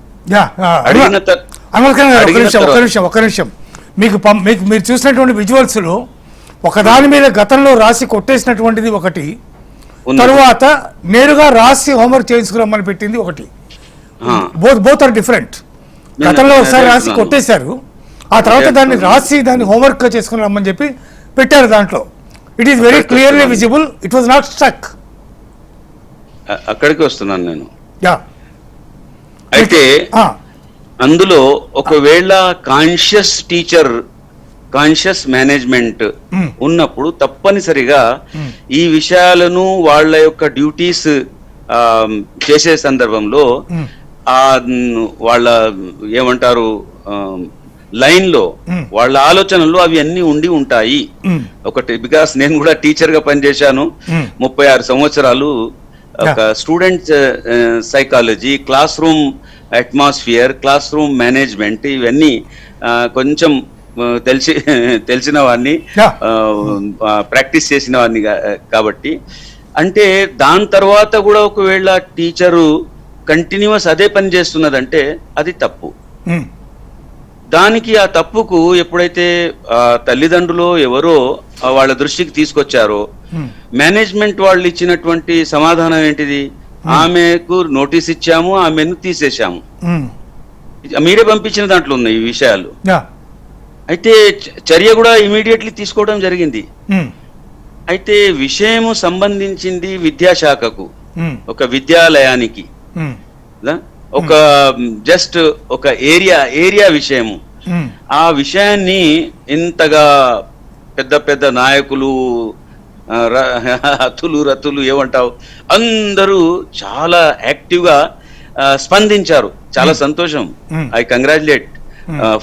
ఒక నిమిషం, మీరు చూసినటువంటి విజువల్స్ లో ఒకదాని మీద గతంలో రాసి కొట్టేసినటువంటిది ఒకటి, తరువాత నేరుగా రాసి హోంవర్క్ చేయించుకురమ్మని పెట్టింది ఒకటి. Both are different. గతంలో ఒకసారి రాసి కొట్టేశారు, ఆ తర్వాత దాన్ని రాసి దాన్ని హోంవర్క్ చేసుకుని రమ్మని చెప్పి పెట్టారు. దాంట్లో it is very clearly visible, it was not struck. అక్కడికి వస్తున్నాను నేను. అయితే అందులో ఒకవేళ కాన్షియస్ టీచర్, కాన్షియస్ మేనేజ్మెంట్ ఉన్నప్పుడు తప్పనిసరిగా ఈ విషయాలను వాళ్ళ యొక్క డ్యూటీస్ చేసే సందర్భంలో ఆ వాళ్ళ ఏమంటారు లైన్ లో వాళ్ళ ఆలోచనలు అవి అన్ని ఉండి ఉంటాయి. ఒకటి, బికాస్ నేను కూడా టీచర్ గా పనిచేశాను 36 సంవత్సరాలు. ఒక student psychology, class room atmosphere, class room management ఇవన్నీ కొంచెం తెలిసిన వాడిని, ప్రాక్టీస్ చేసిన వాడిని కాబట్టి. అంటే దాని తర్వాత కూడా ఒకవేళ టీచరు కంటిన్యూస్ అదే పని చేస్తున్నదంటే అది తప్పు. దానికి ఆ తప్పుకు ఎప్పుడైతే తల్లిదండ్రులు ఎవరో వాళ్ళ దృష్టికి తీసుకొచ్చారో, మేనేజ్మెంట్ వాళ్ళు ఇచ్చినటువంటి సమాధానం ఏంటిది? ఆమెకు నోటీస్ ఇచ్చాము, ఆమెను తీసేశాము. మీరే పంపించిన దాంట్లో ఉన్నాయి ఈ విషయాలు. అయితే చర్య కూడా ఇమీడియట్లీ తీసుకోవడం జరిగింది. అయితే విషయము సంబంధించింది విద్యాశాఖకు, ఒక విద్యాలయానికి, ఒక జస్ట్ ఒక ఏరియా విషయము. ఆ విషయాన్ని ఇంతగా పెద్ద పెద్ద నాయకులు, రతులు ఏమంటావు, అందరూ చాలా యాక్టివ్ గా స్పందించారు. చాలా సంతోషం. I congratulate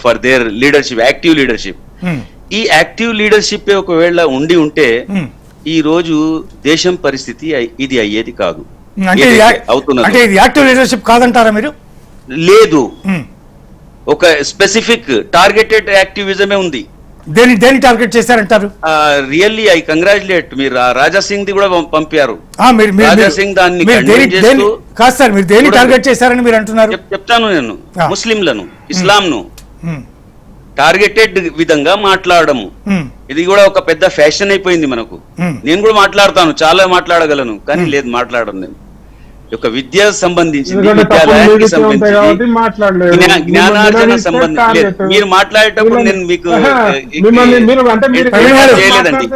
for their leadership, active leadership. ఈ యాక్టివ్ లీడర్షిప్ ఒకవేళ ఉండి ఉంటే ఈ రోజు దేశం పరిస్థితి ఇది అయ్యేది కాదు. అంటే ఇది యాక్టివ్ లీడర్షిప్ కాదంటారా మీరు? లేదు, ఒక స్పెసిఫిక్ టార్గెటెడ్ యాక్టివిజమే ఉంది. దేని టార్గెట్ చేశారంటారు? Really I congratulate. మీరు రాజా సింగ్ ది కూడా పంపారు. రాజా సింగ్ దాన్ని కాదు సార్, మీరు దేని టార్గెట్ చేశారని మీరు అంటున్నారు? చెప్తాను నేను. ముస్లింలను, ఇస్లాంను టార్గెటెడ్ విధంగా మాట్లాడము, ఇది కూడా ఒక పెద్ద ఫ్యాషన్ అయిపోయింది మనకు. నేను కూడా మాట్లాడతాను, చాలా మాట్లాడగలను, కానీ లేదు మాట్లాడను నేను. ఒక విద్య సంబంధించింది, విద్యాలయానికి సంబంధించి, జ్ఞానార్జన సంబంధించి మీరు మాట్లాడేటప్పుడు నేను మీకు చేయలేదండి.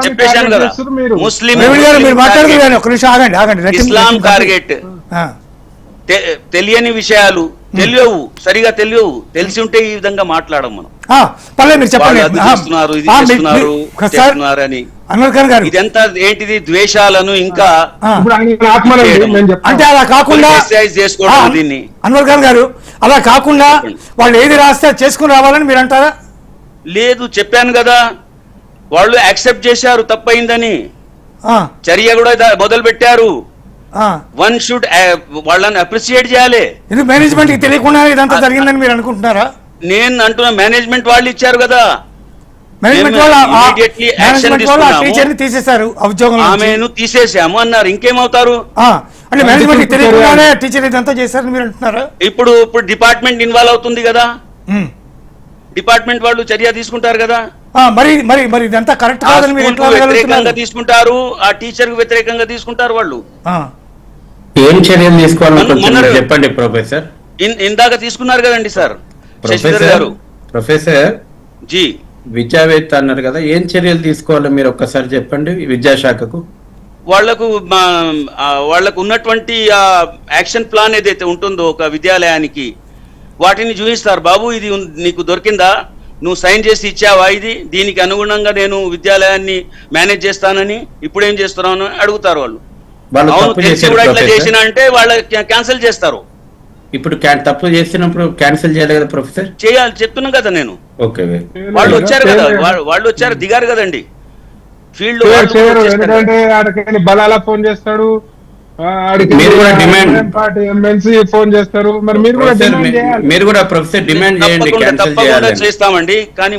చెప్పేశాను కదా, ముస్లిం ఇస్లాం టార్గెట్. తెలియని విషయాలు తెలియవు, సరిగా తెలియవు, తెలిసి ఉంటే ఈ విధంగా మాట్లాడము మనం. ఇదంతా ఏంటిది? ద్వేషాలను ఇంకా అంటే అలా కాకుండా చేసుకోవడం దీన్ని. అన్వర్ ఖాన్ గారు, అలా కాకుండా వాళ్ళు ఏది రాస్తే చేసుకుని రావాలని మీరు అంటారా? లేదు, చెప్పాను కదా, వాళ్ళు యాక్సెప్ట్ చేశారు తప్పైందని, చర్య కూడా మొదలు పెట్టారు. వన్ షుడ్ వాళ్ళని అప్రిషియేట్ చేయాలి. ఇది మేనేజ్మెంట్ కి తెలియకుండా ఇదంతా జరిగిందని మీరు అనుకుంటున్నారా? నేను అంటున్నా, మేనేజ్మెంట్ వాళ్ళు ఇచ్చారు కదా, టీచర్ ని తీసేశారు, ఆమెను తీసేసాము అన్నారు, ఇంకేమవుతారు? అంటే మేనేజ్మెంట్ కి తెలియకుండానే టీచర్ ఇదంతా చేశారని మీరు అంటున్నారా? ఇప్పుడు డిపార్ట్మెంట్ ఇన్వాల్వ్ అవుతుంది కదా, డిపార్ట్మెంట్ వాళ్ళు చర్య తీసుకుంటారు కదా. మరి ఇదంతా కరెక్ట్ కాదని మీరు వ్యతిరేకంగా తీసుకుంటారు, ఆ టీచర్ కు వ్యతిరేకంగా తీసుకుంటారు వాళ్ళు. ఏం చర్యలు తీసుకోవాలనుకుంటున్నారు చెప్పండి ప్రొఫెసర్. ఇందాక తీసుకున్నారు కదండి సార్ శశిధర్ గారు. ప్రొఫెసర్ జీ, విద్యావేత్త అన్నారు కదా, ఏం చర్యలు తీసుకోవాలో మీరు ఒక్కసారి చెప్పండి విద్యాశాఖకు. వాళ్లకు ఉన్నటువంటి యాక్షన్ ప్లాన్ ఏదైతే ఉంటుందో ఒక విద్యాలయానికి, వాటిని చూపిస్తారు. బాబు, ఇది నీకు దొరికిందా, నువ్వు సైన్ చేసి ఇచ్చావా, ఇది దీనికి అనుగుణంగా నేను విద్యాలయాన్ని మేనేజ్ చేస్తానని, ఇప్పుడేం చేస్తున్నావు అని అడుగుతారు వాళ్ళు. అవును, తెలిసి కూడా ఇట్లా చేసిన అంటే వాళ్ళ క్యాన్సిల్ చేస్తారు. ఇప్పుడు తప్పు చేసినప్పుడు క్యాన్సిల్ చేయాలి కదా ప్రొఫెసర్? చేయాలి, చెప్తున్నాం కదా నేను. ఓకే, వాళ్ళు వచ్చారు కదా, వాళ్ళు వచ్చారు, దిగారు కదండి ఫీల్డ్. బలాలా ఫోన్ చేస్తాడు, ఫోన్ చేస్తారు, మరి మీరు కూడా ప్రొఫెసర్ డిమాండ్ చేయండి. తప్పకుండా చేస్తామండి, కానీ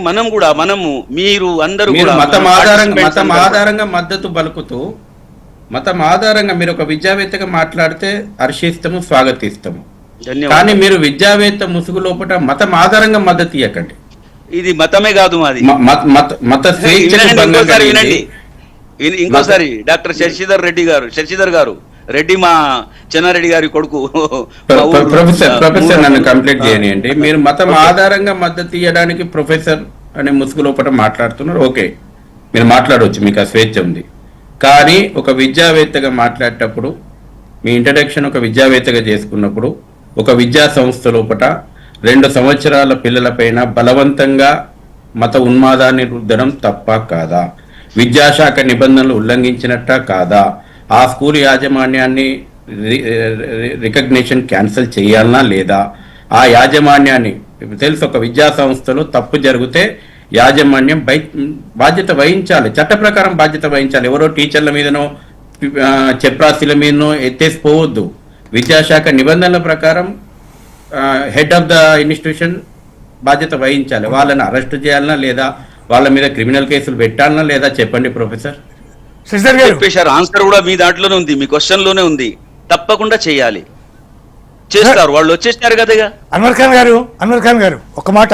మనము మీరు అందరూ మతం ఆధారంగా మద్దతు పలుకుతూ, మతం ఆధారంగా మీరు ఒక విద్యావేత్తగా మాట్లాడితే హర్షిస్తాము, స్వాగతిస్తాము. కానీ మీరు విద్యావేత్త ముసుగు లోపల మతం ఆధారంగా మద్దతు ఇవ్వకండి. ఇది మతమే కాదు, మాది మత స్వేచ్ఛ. ఇంకోసారి డాక్టర్ శశిధర్ గారు రెడ్డి, మా చెన్నారెడ్డి గారి కొడుకు. ప్రొఫెసర్ నన్ను కంప్లీట్ చేయనియండి. మీరు మతం ఆధారంగా మద్దతు ఇవ్వడానికి ప్రొఫెసర్ అనే ముసుగు లోపల మాట్లాడుతున్నారు, ఓకే, మీరు మాట్లాడవచ్చు, మీకు ఆ స్వేచ్ఛ ఉంది. కానీ ఒక విద్యావేత్తగా మాట్లాడేటప్పుడు, మీ ఇంట్రడక్షన్ ఒక విద్యావేత్తగా చేసుకున్నప్పుడు, ఒక విద్యా సంస్థ లోపల 2 సంవత్సరాల పిల్లలపైన బలవంతంగా మత ఉన్మాదాన్ని రుద్దడం తప్ప కాదా? విద్యాశాఖ నిబంధనలు ఉల్లంఘించినట్ట కాదా? ఆ స్కూల్ యాజమాన్యాన్ని రికగ్నిషన్ క్యాన్సిల్ చేయాలనా లేదా? ఆ యాజమాన్యాన్ని తెలుసు, ఒక విద్యా సంస్థలో తప్పు జరిగితే యాజమాన్యం బాధ్యత వహించాలి, చట్ట ప్రకారం బాధ్యత వహించాలి. ఎవరో టీచర్ల మీదనో చెప్రాసీల మీదనో ఎత్తేసిపోవద్దు. విద్యాశాఖ నిబంధనల ప్రకారం హెడ్ ఆఫ్ ద ఇన్స్టిట్యూషన్ బాధ్యత వహించాలి. వాళ్ళని అరెస్ట్ చేయాలనా లేదా, వాళ్ళ మీద క్రిమినల్ కేసులు పెట్టాలనా లేదా చెప్పండి ప్రొఫెసర్. చెప్పేశారు, ఆన్సర్ కూడా మీ దాంట్లోనే ఉంది, మీ క్వశ్చన్ లోనే ఉంది. తప్పకుండా చేయాలి, చేస్తారు, వాళ్ళు వచ్చేసారు కదా. అన్వర్ ఖాన్ గారు ఒక మాట,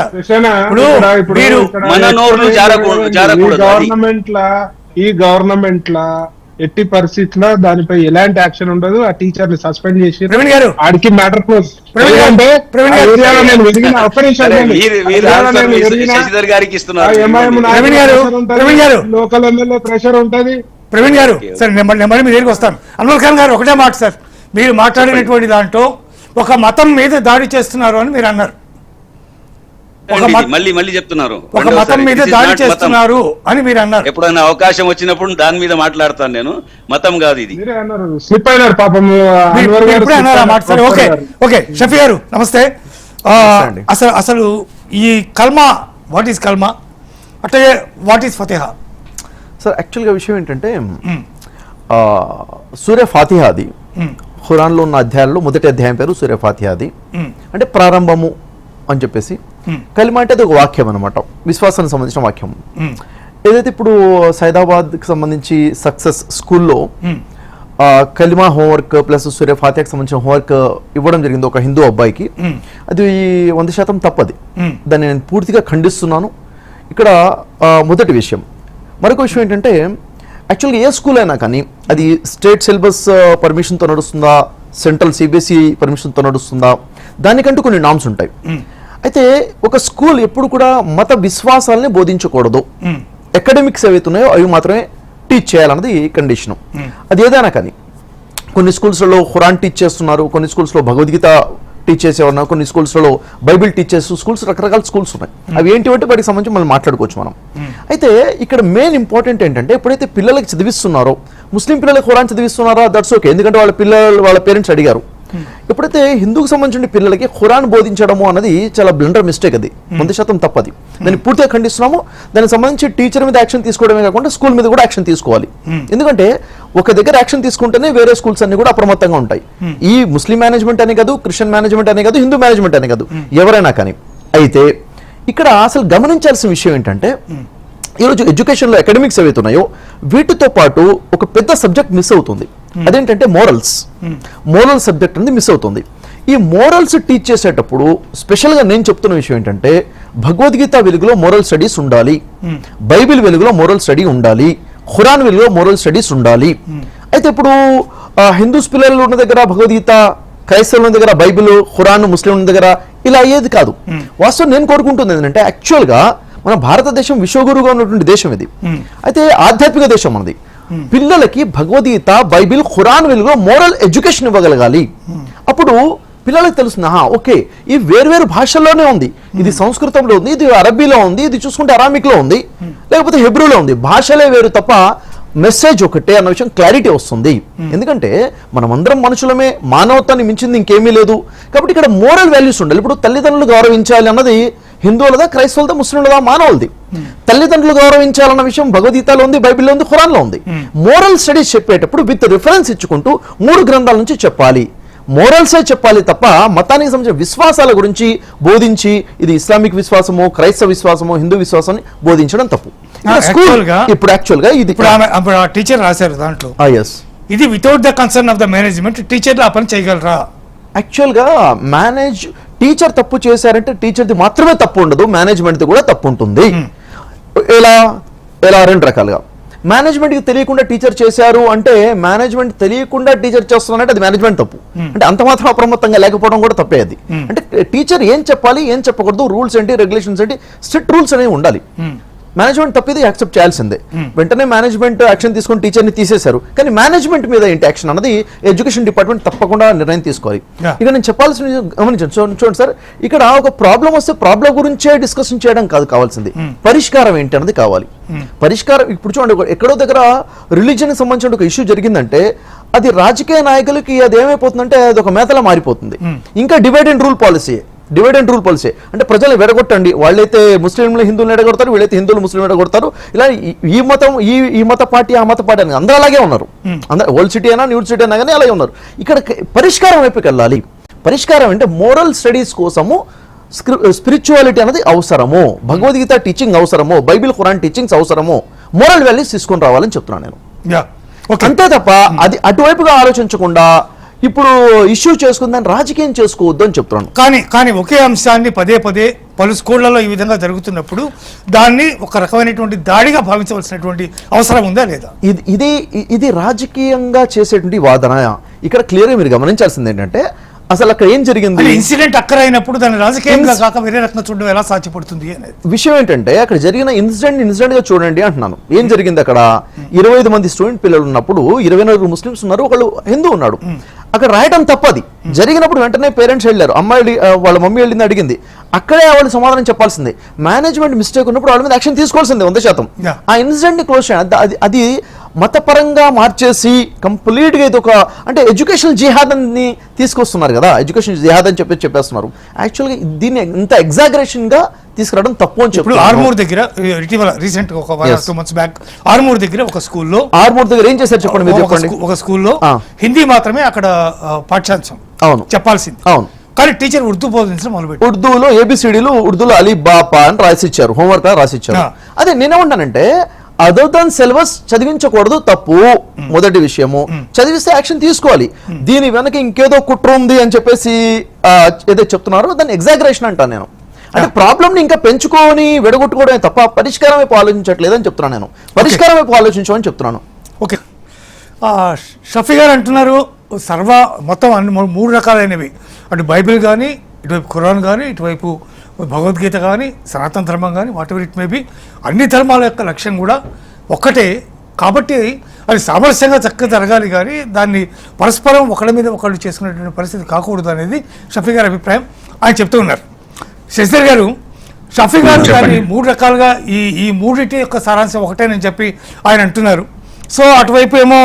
మన నోర్లు జారకూడదు. ఈ గవర్నమెంట్ లా ఎట్టి పరిస్థితుల్లో దానిపై ఎలాంటి యాక్షన్ ఉండదు. ఆ టీచర్ ని సస్పెండ్ చేసి ఆడికి matter close. Local MLA pressure ఉంటది. ప్రవీణ్ గారు, సార్ నేను మీ దగ్గరికి వస్తాను. అన్వర్ ఖాన్ గారు ఒకటే మాట సార్, మీరు మాట్లాడినటువంటి దాంట్లో ఒక మతం మీద దాడి చేస్తున్నారు అని మీరు అన్నారు. మళ్ళీ చెప్తున్నారు, ఒక మతం మీద దాడి చేస్తున్నారు అని మీరు అన్నారు. ఎప్పుడైనా అవకాశం వచ్చినప్పుడు దాని మీద మాట్లాడతాను నేను. మతం కాదు ఇది. స్లిప్ అయినారు పాపం. ఓకే, షఫీ గారు నమస్తే. అసలు ఈ కల్మా, వాట్ ఈస్ కల్మా, అట్లాగే వాట్ ఈస్ ఫతిహా? సార్ యాక్చువల్గా విషయం ఏంటంటే సూర్య ఫాతిహా అది ఖురాన్లో ఉన్న అధ్యాయాల్లో మొదటి అధ్యాయం పేరు సూరా ఫాతిహా. అది అంటే ప్రారంభము అని చెప్పేసి. కలిమా అంటే అది ఒక వాక్యం అనమాట, విశ్వాసానికి సంబంధించిన వాక్యం. ఏదైతే ఇప్పుడు సైదాబాద్కి సంబంధించి సక్సెస్ స్కూల్లో కలిమా హోంవర్క్ ప్లస్ సూర్య ఫాతిహాకి సంబంధించిన హోంవర్క్ ఇవ్వడం జరిగింది ఒక హిందూ అబ్బాయికి. అది 100% తప్పది, దాన్ని నేను పూర్తిగా ఖండిస్తున్నాను. ఇక్కడ మొదటి విషయం. మరొక విషయం ఏంటంటే, యాక్చువల్గా ఏ స్కూల్ అయినా కానీ అది స్టేట్ సిలబస్ పర్మిషన్తో నడుస్తుందా, సెంట్రల్ సిబిఎస్ఈ పర్మిషన్తో నడుస్తుందా, దానికంటూ కొన్ని నామ్స్ ఉంటాయి. అయితే ఒక స్కూల్ ఎప్పుడు కూడా మత విశ్వాసాలని బోధించకూడదు, అకాడమిక్స్ ఏవైతున్నాయో అవి మాత్రమే టీచ్ చేయాలన్నది కండిషను. అది ఏదైనా కానీ కొన్ని స్కూల్స్లో ఖురాన్ టీచ్ చేస్తున్నారు, కొన్ని స్కూల్స్లో భగవద్గీత టీచ్ చేసేవారు, కొన్ని స్కూల్స్లో బైబిల్ టీచ్ చేస్తూ స్కూల్స్ రకరకాల స్కూల్స్ ఉన్నాయి. అవి ఏంటి అంటే వాటికి సంబంధించి మనం మాట్లాడుకోవచ్చు మనం. అయితే ఇక్కడ మెయిన్ ఇంపార్టెంట్ ఏంటంటే, ఎప్పుడైతే పిల్లలకి చదివిస్తున్నారో, ముస్లిం పిల్లలకి ఖురాన్ చదివిస్తున్నారా దట్స్ ఓకే, ఎందుకంటే వాళ్ళ పేరెంట్స్ అడిగారు. ఎప్పుడైతే హిందూకి సంబంధించిన పిల్లలకి ఖురాన్ బోధించడము అన్నది చాలా బ్లండర్ మిస్టేక్, అది 100% తప్పది. దాన్ని పూర్తిగా ఖండిస్తున్నాము. దానికి సంబంధించి టీచర్ మీద యాక్షన్ తీసుకోవడమే కాకుండా స్కూల్ మీద కూడా యాక్షన్ తీసుకోవాలి. ఎందుకంటే ఒక దగ్గర యాక్షన్ తీసుకుంటేనే వేరే స్కూల్స్ అన్ని కూడా అప్రమత్తంగా ఉంటాయి. ఈ ముస్లిం మేనేజ్మెంట్ అనే కాదు, క్రిస్టియన్ మేనేజ్మెంట్ అనే కాదు, హిందూ మేనేజ్మెంట్ అనే కాదు, ఎవరైనా కానీ. అయితే ఇక్కడ అసలు గమనించాల్సిన విషయం ఏంటంటే, ఈరోజు ఎడ్యుకేషన్లో అకాడమిక్స్ ఏవైతే ఉన్నాయో వీటితో పాటు ఒక పెద్ద సబ్జెక్ట్ మిస్ అవుతుంది. అదేంటంటే మోరల్ సబ్జెక్ట్ అనేది మిస్ అవుతుంది. ఈ మోరల్స్ టీచ్ చేసేటప్పుడు స్పెషల్గా నేను చెప్తున్న విషయం ఏంటంటే, భగవద్గీత వెలుగులో మోరల్ స్టడీస్ ఉండాలి, బైబిల్ వెలుగులో మోరల్ స్టడీ ఉండాలి, ఖురాన్ వెలుగులో మోరల్ స్టడీస్ ఉండాలి. అయితే ఇప్పుడు హిందూస్ పిల్లలు ఉన్న దగ్గర భగవద్గీత, క్రైస్తవుల దగ్గర బైబిల్, ఖురాన్ ముస్లిం దగ్గర ఇలా అయ్యేది కాదు. వాస్తవం నేను కోరుకుంటుంది ఏంటంటే, యాక్చువల్గా మన భారతదేశం విశ్వగురుగా ఉన్నటువంటి దేశం ఇది. అయితే ఆధ్యాత్మిక దేశం మనది. పిల్లలకి భగవద్గీత, బైబిల్, ఖురాన్ వెలుగులో మోరల్ ఎడ్యుకేషన్ ఇవ్వగలగాలి. అప్పుడు పిల్లలకు తెలుస్తుంది, ఓకే ఈ వేర్వేరు భాషల్లోనే ఉంది, ఇది సంస్కృతంలో ఉంది, ఇది అరబీలో ఉంది, ఇది చూసుకుంటే అరామిక్లో ఉంది, లేకపోతే హెబ్రూలో ఉంది, భాషలే వేరు తప్ప మెసేజ్ ఒకటే అన్న విషయం క్లారిటీ వస్తుంది. ఎందుకంటే మనమందరం మనుషులమే, మానవత్వాన్ని మించింది ఇంకేమీ లేదు. కాబట్టి ఇక్కడ మోరల్ వాల్యూస్ ఉండాలి. ఇప్పుడు తల్లిదండ్రులు గౌరవించాలి అన్నది హిందువులదా, క్రైస్తవులదా, ముస్లింలదా, మానవులది. తల్లిదండ్రులు గౌరవించాలన్న విషయం భగవద్గీతలో ఉంది, బైబిల్లో ఉంది, ఖురాన్లో ఉంది. మోరల్ స్టడీస్ చెప్పేటప్పుడు విత్ రిఫరెన్స్ ఇచ్చుకుంటూ 3 గ్రంథాల నుంచి చెప్పాలి, మోరల్సే చెప్పాలి తప్ప మతానికి సంబంధించిన విశ్వాసాల గురించి బోధించి ఇది ఇస్లామిక్ విశ్వాసమో, క్రైస్తవ విశ్వాసమో, హిందూ విశ్వాసాన్ని బోధించడం తప్పు. ఇప్పుడు యాక్చువల్గా ఇది టీచర్ రాశారు దాంట్లో, ఇది without the concern of the management టీచర్లు ఆ పని చేయగలరా? యాక్చువల్గా టీచర్ తప్పు చేశారంటే టీచర్ది మాత్రమే తప్పు ఉండదు, మేనేజ్మెంట్ది కూడా తప్పు ఉంటుంది. ఎలా 2 రకాలుగా. మేనేజ్మెంట్కి తెలియకుండా టీచర్ చేశారు అంటే, మేనేజ్మెంట్ తెలియకుండా టీచర్ చేస్తున్నారంటే అది మేనేజ్మెంట్ తప్పు. అంటే అంత మాత్రం అప్రమత్తంగా లేకపోవడం కూడా తప్పే అది. అంటే టీచర్ ఏం చెప్పాలి, ఏం చెప్పకూడదు, రూల్స్ ఏంటి, రెగ్యులేషన్స్ ఏంటి, స్ట్రిక్ట్ రూల్స్ అనేవి ఉండాలి. మేనేజ్మెంట్ తప్పిది యాక్సెప్ట్ చేయాల్సిందే. వెంటనే మేనేజ్మెంట్ యాక్షన్ తీసుకొని టీచర్ని తీసేశారు, కానీ మేనేజ్మెంట్ మీద ఏంటి యాక్షన్ అన్నది ఎడ్యుకేషన్ డిపార్ట్మెంట్ తప్పకుండా నిర్ణయం తీసుకోవాలి. ఇక నేను చెప్పాల్సిన గమనించండి, చూడండి సార్, ఇక్కడ ఒక ప్రాబ్లం వస్తే ప్రాబ్లం గురించే డిస్కషన్ చేయడం కాదు కావాల్సింది, పరిష్కారం ఏంటి అన్నది కావాలి. పరిష్కారం ఇప్పుడు చూడండి, ఎక్కడో దగ్గర రిలీజియన్కి సంబంధించిన ఒక ఇష్యూ జరిగిందంటే అది రాజకీయ నాయకులకి అది ఏమైపోతుందంటే అది ఒక మేతలా మారిపోతుంది. ఇంకా డివైడ్ అండ్ రూల్ పాలసీ అంటే ప్రజలు విడగొట్టండి, వాళ్ళైతే ముస్లింలు హిందువులు ఎడగొడతారు, వీళ్ళైతే హిందువులు ముస్లింలు ఎడగొడతారు, ఇలా ఈ మత పార్టీ ఆ మత పార్టీ అని అందరూ అలాగే ఉన్నారు. అందరూ ఓల్డ్ సిటీ అయినా న్యూ సిటీ అయినా కానీ అలాగే ఉన్నారు. ఇక్కడ పరిష్కారం వైపుకి వెళ్ళాలి. పరిష్కారం అంటే మోరల్ స్టడీస్ కోసము స్పిరిచువాలిటీ అనేది అవసరము, భగవద్గీత టీచింగ్ అవసరము, బైబిల్ ఖురాన్ టీచింగ్స్ అవసరము, మోరల్ వాల్యూస్ తీసుకొని రావాలని చెప్తున్నాను నేను. అంతే తప్ప అది అటువైపుగా ఆలోచించకుండా ఇప్పుడు ఇష్యూ చేసుకుందని రాజకీయం చేసుకోవద్దు అని చెప్తున్నాను. కానీ ఒకే అంశాన్ని పదే పలు స్కూళ్లలో ఈ విధంగా జరుగుతున్నప్పుడు దాన్ని ఒక రకమైనటువంటి దాడిగా భావించవలసినటువంటి అవసరం ఉందా లేదా? ఇది రాజకీయంగా చేసేటువంటి వాదన. ఇక్కడ క్లియర్గా మీరు గమనించాల్సింది ఏంటంటే, అసలు అక్కడ ఏం జరిగింది, ఇన్సిడెంట్ అక్కరైనప్పుడు దాన్ని రాజకీయంగా కాక వేరే రకంగా చూడడం ఎలా సాధ్యపడుతుంది అనేది విషయం ఏంటంటే, అక్కడ జరిగిన ఇన్సిడెంట్ గా చూడండి అంటున్నాను. ఏం జరిగింది అక్కడ, 25 మంది స్టూడెంట్ పిల్లలు ఉన్నప్పుడు 24 ముస్లిమ్స్ ఉన్నారు, ఒకళ్ళు హిందూ ఉన్నాడు. అక్కడ రాయడం తప్పది. జరిగినప్పుడు వెంటనే పేరెంట్స్ వెళ్ళారు, అమ్మాయి వాళ్ళ మమ్మీ వెళ్ళింది అడిగింది, అక్కడే వాళ్ళు సమాధానం చెప్పాల్సిందే. మేనేజ్మెంట్ మిస్టేక్ ఉన్నప్పుడు వాళ్ళ మీద యాక్షన్ తీసుకోవాల్సిందే 100%. ఆ ఇన్సిడెంట్ ని క్లోజ్ చేయాలి. అది మతపరంగా మార్చేసి కంప్లీట్గా ఇది ఒక అంటే ఎడ్యుకేషనల్ జిహాద్ అని తీసుకొస్తున్నారు కదా, ఎడ్యుకేషన్ జిహాద్ అని చెప్పేస్తున్నారు. యాక్చువల్గా దీన్ని ఇంత ఎగ్జాగరేషన్గా తీసుకురావడం తప్పు అని ఇప్పుడు ఆర్మూర్ దగ్గర ఇటీవల రీసెంట్ ఒక 2 months బ్యాక్ ఆర్మూర్ దగ్గర ఒక స్కూల్లో ఏం చేశారు చెప్పండి మీరు చెప్పండి. ఒక స్కూల్లో హిందీ మాత్రమే అక్కడ పాఠ్యాంశం అవును చెప్పాల్సింది, అవును, కానీ టీచర్ ఉర్దూ బోధించడం మొదలుపెట్టి ఉర్దూలో ఏబిసిడీలు ఉర్దూలో అలీ బాపా అని రాసిచ్చారు, హోంవర్క్ రాసిచ్చారు. అదే నేనేమంటానంటే అదర్ దాన్ సిలబస్ చదివించకూడదు, తప్పు. మొదటి విషయము చదివిస్తే యాక్షన్ తీసుకోవాలి. దీని వెనక ఇంకేదో కుట్ర ఉంది అని చెప్పేసి ఏదో చెప్తున్నారో దాన్ని ఎగ్జాగరేషన్ అంటాను నేను. అంటే ప్రాబ్లమ్ ని ఇంకా పెంచుకొని విడగొట్టుకోవడమే తప్ప పరిష్కారం వైపు ఆలోచించట్లేదని చెప్తున్నాను నేను. పరిష్కారం వైపు ఆలోచించమని చెప్తున్నాను. ఓకే, షఫీ గారు అంటున్నారు మొత్తం 3 రకాలైనవి, అటు బైబిల్ కానీ, ఇటువైపు ఖురాన్ కానీ, ఇటువైపు భగవద్గీత కానీ, సనాతన ధర్మం కానీ, what ever it may be, అన్ని ధర్మాల యొక్క లక్ష్యం కూడా ఒక్కటే. కాబట్టి అది సామరస్యంగా చక్కగా జరగాలి కానీ దాన్ని పరస్పరం ఒకళ్ళ మీద ఒకళ్ళు చేసుకునేటువంటి పరిస్థితి కాకూడదు అనేది షఫీ గారి అభిప్రాయం. ఆయన చెప్తూ ఉన్నారు. శశిధర్ గారు, షఫీ గారు దాన్ని 3 రకాలుగా ఈ మూడింటి యొక్క సారాంశం ఒకటేనని చెప్పి ఆయన అంటున్నారు. సో అటువైపు ఏమో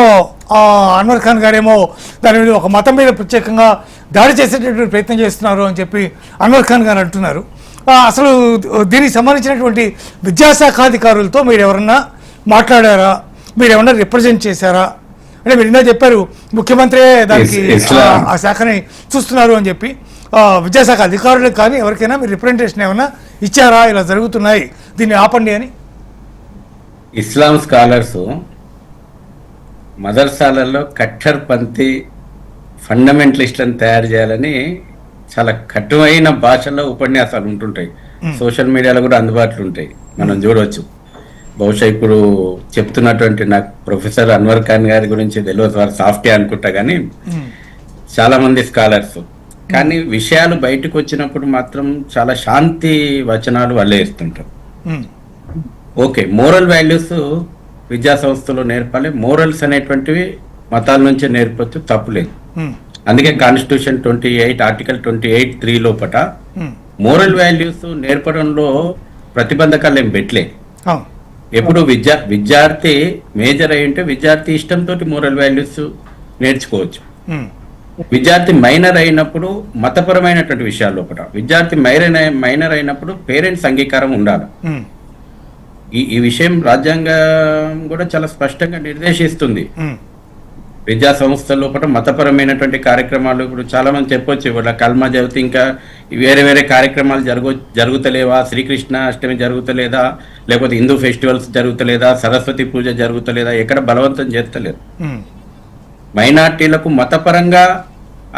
అన్వర్ ఖాన్ గారేమో దాని మీద ఒక మతం మీద ప్రత్యేకంగా దాడి చేసేటటువంటి ప్రయత్నం చేస్తున్నారు అని చెప్పి అన్వర్ ఖాన్ గారు అంటున్నారు. అసలు దీనికి సంబంధించినటువంటి విద్యాశాఖాధికారులతో మీరు ఎవరన్నా మాట్లాడారా, మీరు ఏమన్నా రిప్రజెంట్ చేశారా? అంటే మీరు ఇందా చెప్పారు ముఖ్యమంత్రి దానికి ఆ శాఖని చూస్తున్నారు అని చెప్పి, విద్యాశాఖ అధికారులకు కానీ ఎవరికైనా మీరు రిప్రజెంటేషన్ ఏమైనా ఇచ్చారా, ఇలా జరుగుతున్నాయి దీన్ని ఆపండి అని? ఇస్లాం స్కాలర్స్ మదర్సాలలో కట్టర్పంథీ ఫండమెంటలిస్టులను తయారు చేయాలని చాలా కఠినమైన భాషలో ఉపన్యాసాలు ఉంటుంటాయి. సోషల్ మీడియాలో కూడా అందుబాటులో ఉంటాయి, మనం చూడవచ్చు. బహుశా ఇప్పుడు చెప్తున్నటువంటి నాకు ప్రొఫెసర్ అన్వర్ ఖాన్ గారి గురించి తెలియదు, వారు సాఫ్ట్వేర్ అనుకుంటా, కానీ చాలా మంది స్కాలర్స్. కానీ విషయాలు బయటకు వచ్చినప్పుడు మాత్రం చాలా శాంతి వచనాలు వల్లేస్తుంటారు. ఓకే, మోరల్ వాల్యూస్ విద్యా సంస్థలో నేర్పాలి, మోరల్స్ అనేటువంటివి మతాల నుంచే నేర్పచ్చు, తప్పులేదు. అందుకే కాన్స్టిట్యూషన్ 28 ఆర్టికల్ 28(3) లోపట మోరల్ వాల్యూస్ నేర్పడంలో ప్రతిబంధకాలు ఏం పెట్టలే. ఎప్పుడు విద్యార్థి మేజర్ అయి ఉంటే విద్యార్థి ఇష్టంతో మోరల్ వాల్యూస్ నేర్చుకోవచ్చు. విద్యార్థి మైనర్ అయినప్పుడు మతపరమైనటువంటి విషయాల లోపల, విద్యార్థి మైనర్ అయినప్పుడు పేరెంట్స్ అంగీకారం ఉండాలి. ఈ విషయం రాజ్యాంగం కూడా చాలా స్పష్టంగా నిర్దేశిస్తుంది. విద్యా సంస్థల లోపల మతపరమైనటువంటి కార్యక్రమాలు ఇప్పుడు చాలా మంది చెప్పొచ్చు, ఇవాళ కల్మా చదివితే ఇంకా వేరే వేరే కార్యక్రమాలు జరుగుతలేవా, శ్రీకృష్ణ అష్టమి జరుగుతలేదా, లేకపోతే హిందూ ఫెస్టివల్స్ జరుగుతలేదా, సరస్వతి పూజ జరుగుతలేదా, ఎక్కడ బలవంతం చేస్తలేదు. మైనార్టీలకు మతపరంగా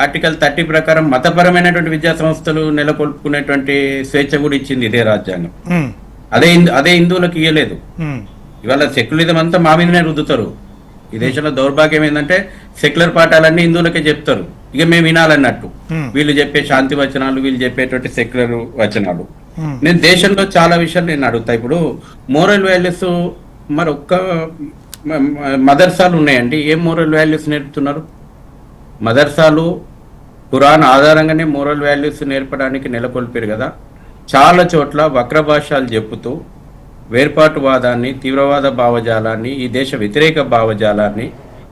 ఆర్టికల్ 30 ప్రకారం మతపరమైనటువంటి విద్యా సంస్థలు నెలకొల్పుకునేటువంటి స్వేచ్ఛ కూడా ఇచ్చింది ఇదే రాజ్యాంగం. అదే హిందువులకు ఇయ్యలేదు. ఇవాళ సెక్యులరిజం అంతా మా మీదనే రుద్దుతారు. ఈ దేశంలో దౌర్భాగ్యం ఏంటంటే సెక్యులర్ పాఠాలన్నీ హిందువులకే చెప్తారు, ఇక మేము వినాలన్నట్టు. వీళ్ళు చెప్పే శాంతి వచనాలు, వీళ్ళు చెప్పేటువంటి సెక్యులర్ వచనాలు. నేను దేశంలో చాలా విషయాలు నేను అడుగుతా. ఇప్పుడు మోరల్ వాల్యూస్ మరి ఒక్క మదర్సాలు ఉన్నాయండి, ఏం మోరల్ వాల్యూస్ నేర్పుతున్నారు? మదర్సాలు ఖురాన్ ఆధారంగానే మోరల్ వాల్యూస్ నేర్పడానికి నెలకొల్పారు కదా. చాలా చోట్ల వక్రభాషాలు చెప్పుతూ వేర్పాటువాదాన్ని, తీవ్రవాద భావజాలాన్ని, ఈ దేశ వ్యతిరేక భావజాలాన్ని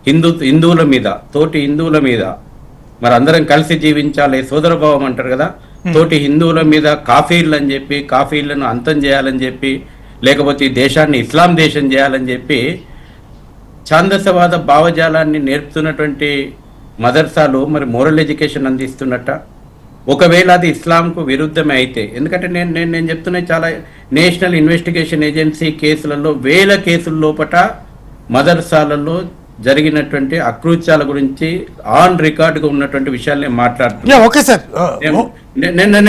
హిందువుల మీద, తోటి హిందువుల మీద, మరి అందరం కలిసి జీవించాలి, సోదరభావం అంటారు కదా, తోటి హిందువుల మీద కాఫీర్లు అని చెప్పి, కాఫీర్లను అంతం చేయాలని చెప్పి, లేకపోతే ఈ దేశాన్ని ఇస్లాం దేశం చేయాలని చెప్పి ఛాందసవాద భావజాలాన్ని నేర్పుతున్నటువంటి మదర్సాలు మరి మోరల్ ఎడ్యుకేషన్ అందిస్తున్నట్ట? ఒకవేళ అది ఇస్లాంకు విరుద్ధమే అయితే, ఎందుకంటే నేను చెప్తున్నా, చాలా నేషనల్ ఇన్వెస్టిగేషన్ ఏజెన్సీ కేసులలో 1000 కేసుల లోపట మదర్సాలలో జరిగినటువంటి అకృత్యాల గురించి ఆన్ రికార్డుగా ఉన్నటువంటి విషయాలు నేను మాట్లాడుతున్నాను.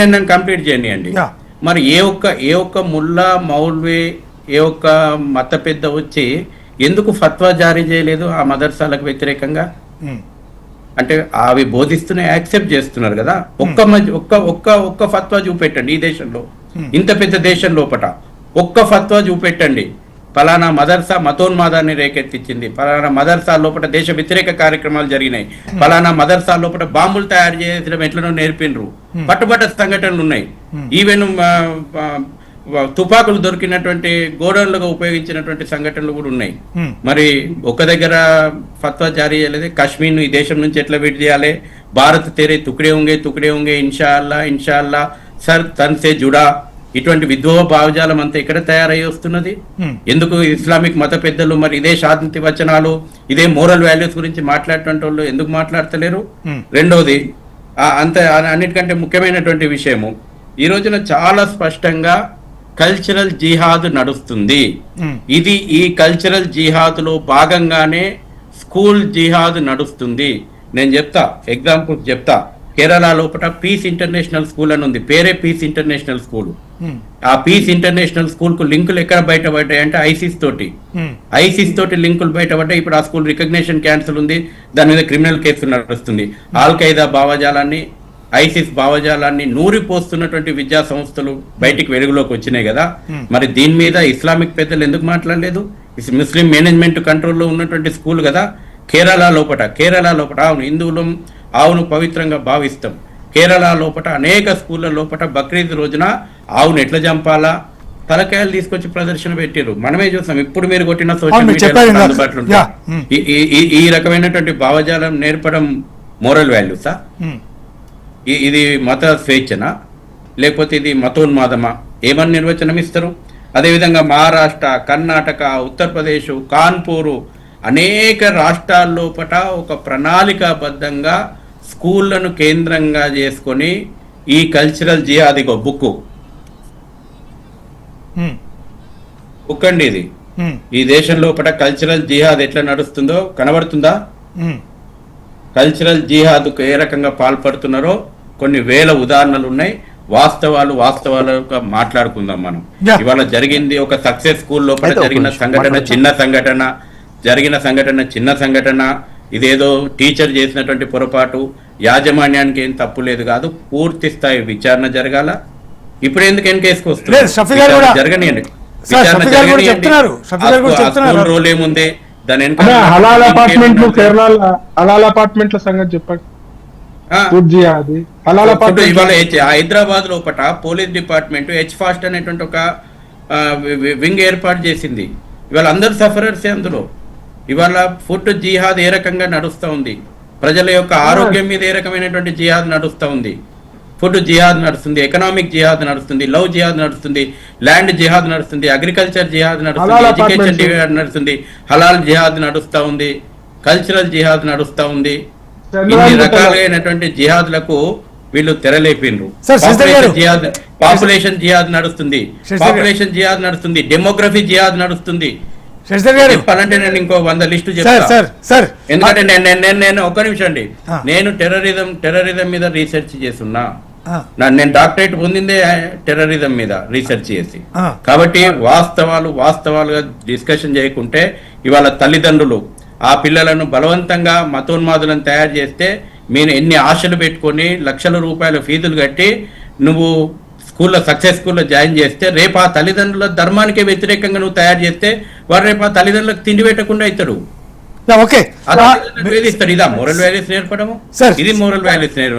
నేను కంప్లీట్ చేయనియండి. మరి ఏ ఒక్క ముల్లా, మౌల్వీ, ఏ ఒక్క మత పెద్ద వచ్చి ఎందుకు ఫత్వా జారీ చేయలేదు ఆ మదర్సాలకు వ్యతిరేకంగా? అంటే అవి బోధిస్తూనే యాక్సెప్ట్ చేస్తున్నారు కదా. ఒక్క ఫత్వా చూపెట్టండి ఈ దేశంలో, ఇంత పెద్ద దేశం లోపట ఒక్క ఫత్వా చూపెట్టండి. ఫలానా మదర్సా మతోన్మాదాన్ని రేకెత్తించింది, ఫలానా మదర్సా లోపల దేశ వ్యతిరేక కార్యక్రమాలు జరిగినాయి, ఫలానా మదర్సా లోపల బాంబులు తయారు చేయడం ఎట్లనో నేర్పినరు, పట్టుబట్ట సంఘటనలు ఉన్నాయి. ఈవెన్ తుపాకులు దొరికినటువంటి గోడౌన్లుగా ఉపయోగించినటువంటి సంఘటనలు కూడా ఉన్నాయి. మరి ఒక దగ్గర ఫత్వా జారీ చేయలేదు, కాశ్మీర్ ఈ దేశం నుంచి ఎట్లా విడిచేయాలి, భారత్ తేరే తుకడే ఉంగే ఇన్షాల్లా సర్ తన్ సే జుడా, ఇటువంటి విద్రోహ భావజాలం అంతా ఇక్కడ తయారై వస్తున్నది. ఎందుకు ఇస్లామిక్ మత పెద్దలు మరి ఇదే శాంతి వచనాలు, ఇదే మోరల్ వాల్యూస్ గురించి మాట్లాడేటువంటి వాళ్ళు ఎందుకు మాట్లాడతలేరు? రెండవది అన్నిటికంటే ముఖ్యమైనటువంటి విషయము, ఈ రోజున చాలా స్పష్టంగా కల్చరల్ జిహాద్ నడుస్తుంది. ఇది ఈ కల్చరల్ జిహాద్ లో భాగంగానే స్కూల్ జిహాద్ నడుస్తుంది. నేను చెప్తా, ఎగ్జాంపుల్ చెప్తా. కేరళ లోపల పీస్ ఇంటర్నేషనల్ స్కూల్ అని ఉంది, పేరే పీస్ ఇంటర్నేషనల్ స్కూల్. ఆ పీస్ ఇంటర్నేషనల్ స్కూల్ కు లింకులు ఎక్కడ బయటపడ్డాయి అంటే ఐసిస్ తోటి లింకులు బయటపడ్డాయి. ఇప్పుడు ఆ స్కూల్ రికగ్నిషన్ క్యాన్సిల్ ఉంది, దాని మీద క్రిమినల్ కేసు నడుస్తుంది. ఆల్ ఖైదా భావజాలాన్ని, ఐసిస్ భావజాలాన్ని నూరిపోస్తున్నటువంటి విద్యా సంస్థలు బయటికి వెలుగులోకి వచ్చినాయి కదా. మరి దీని మీద ఇస్లామిక్ పెద్దలు ఎందుకు మాట్లాడలేదు? ముస్లిం మేనేజ్మెంట్ కంట్రోల్లో ఉన్నటువంటి స్కూల్ కదా. కేరళ లోపల అవును హిందువులు ఆవును పవిత్రంగా భావిస్తాం. కేరళ లోపల అనేక స్కూళ్ళ లోపల బక్రీద్ రోజున ఆవును ఎట్లా చంపాలా తలకాయలు తీసుకొచ్చి ప్రదర్శన పెట్టారు. మనమే చూస్తాం. ఇప్పుడు మీరు కొట్టిన సోషల్ మీడియాలో అందుబాటులో ఉంటాయి. ఈ రకమైనటువంటి భావజాలం నేర్పడం మోరల్ వాల్యూసా? ఇది మత స్వేచ్ఛనా లేకపోతే ఇది మతోన్మాదమా? ఏమని నిర్వచనం ఇస్తారు? అదేవిధంగా మహారాష్ట్ర, కర్ణాటక, ఉత్తరప్రదేశ్, కాన్పూరు అనేక రాష్ట్రాల్లోపట ఒక ప్రణాళికాబద్ధంగా స్కూళ్లను కేంద్రంగా చేసుకొని ఈ కల్చరల్ జిహాద్ బుక్ అండి ఇది. ఈ దేశం లోపల కల్చరల్ జిహాద్ ఎట్లా నడుస్తుందో కనబడుతుందా? కల్చరల్ జిహాద్ ఏ రకంగా పాల్పడుతున్నారో కొన్ని వేల ఉదాహరణలు ఉన్నాయి. వాస్తవాలుగా మాట్లాడుకుందాం మనం. ఇవాళ జరిగింది ఒక సక్సెస్ స్కూల్ లోపల జరిగిన చిన్న సంఘటన. ఇదేదో టీచర్ చేసినటువంటి పొరపాటు, యాజమాన్యానికి ఏం తప్పు లేదు కాదు, పూర్తి స్థాయి విచారణ జరగాల. ఇప్పుడు ఎందుకు ఎన్కేసుకొస్తుంది? జరగనియండి, రోల్ ఏముంది దాని హలాల్ అపార్ట్మెంట్ల సంగతి చెప్పండి. ఇవాళ హైదరాబాద్ లోపల పోలీస్ డిపార్ట్మెంట్ హెచ్-ఫాస్ట్ అనేటువంటి ఒక వింగ్ ఏర్పాటు చేసింది. ఇవాళ అందరు సఫరర్సే అందులో. ఇవాళ ఫుడ్ జిహాద్ ఏ రకంగా నడుస్తూ ఉంది, ప్రజల యొక్క ఆరోగ్యం మీద ఏ రకమైనటువంటి జిహాద్ నడుస్తూ ఉంది. ఫుడ్ జిహాద్ నడుస్తుంది, ఎకనామిక్ జిహాద్ నడుస్తుంది, లవ్ జిహాద్ నడుస్తుంది, ల్యాండ్ జిహాద్ నడుస్తుంది, అగ్రికల్చర్ జిహాద్ నడుస్తుంది, ఎడ్యుకేషన్ జిహాద్ నడుస్తుంది, హలాల్ జిహాద్ నడుస్తూ ఉంది, కల్చరల్ జిహాద్ నడుస్తూ ఉంది. ఇన్ని రకాలైనటువంటి జిహాద్లకు వీళ్ళు తెరలేపిండ్రు. పాపులేషన్ జిహాద్ నడుస్తుంది, డెమోగ్రఫీ జిహాద్ నడుస్తుంది. చెప్పాలంటే నేను ఇంకో 100 లిస్టు చెప్తాను. ఎందుకంటే నేను ఒక్క నిమిషం అండి, నేను టెర్రరిజం మీద రీసెర్చ్ చేస్తున్నా. నేను డాక్టరేట్ పొందిందే టెర్రరిజం మీద రీసెర్చ్ చేసి. కాబట్టి వాస్తవాలుగా డిస్కషన్ చేయకుంటే ఇవాళ తల్లిదండ్రులు ఆ పిల్లలను బలవంతంగా మతోన్మాదులను తయారు చేస్తే మీరు ఎన్ని ఆశలు పెట్టుకొని లక్షల రూపాయల ఫీజులు కట్టి నువ్వు సక్సెస్ స్కూల్లో జాయిన్ చేస్తే రేపు ఆ తల్లిదండ్రుల ధర్మానికి వ్యతిరేకంగా నువ్వు తయారు చేస్తే వాడు రేపు ఆ తల్లిదండ్రులకు తిండి పెట్టకుండా అవుతాడు. ఇదా మోరల్ వాల్యూస్ నేర్పడము? ఇది మోరల్ వాల్యూస్ నేను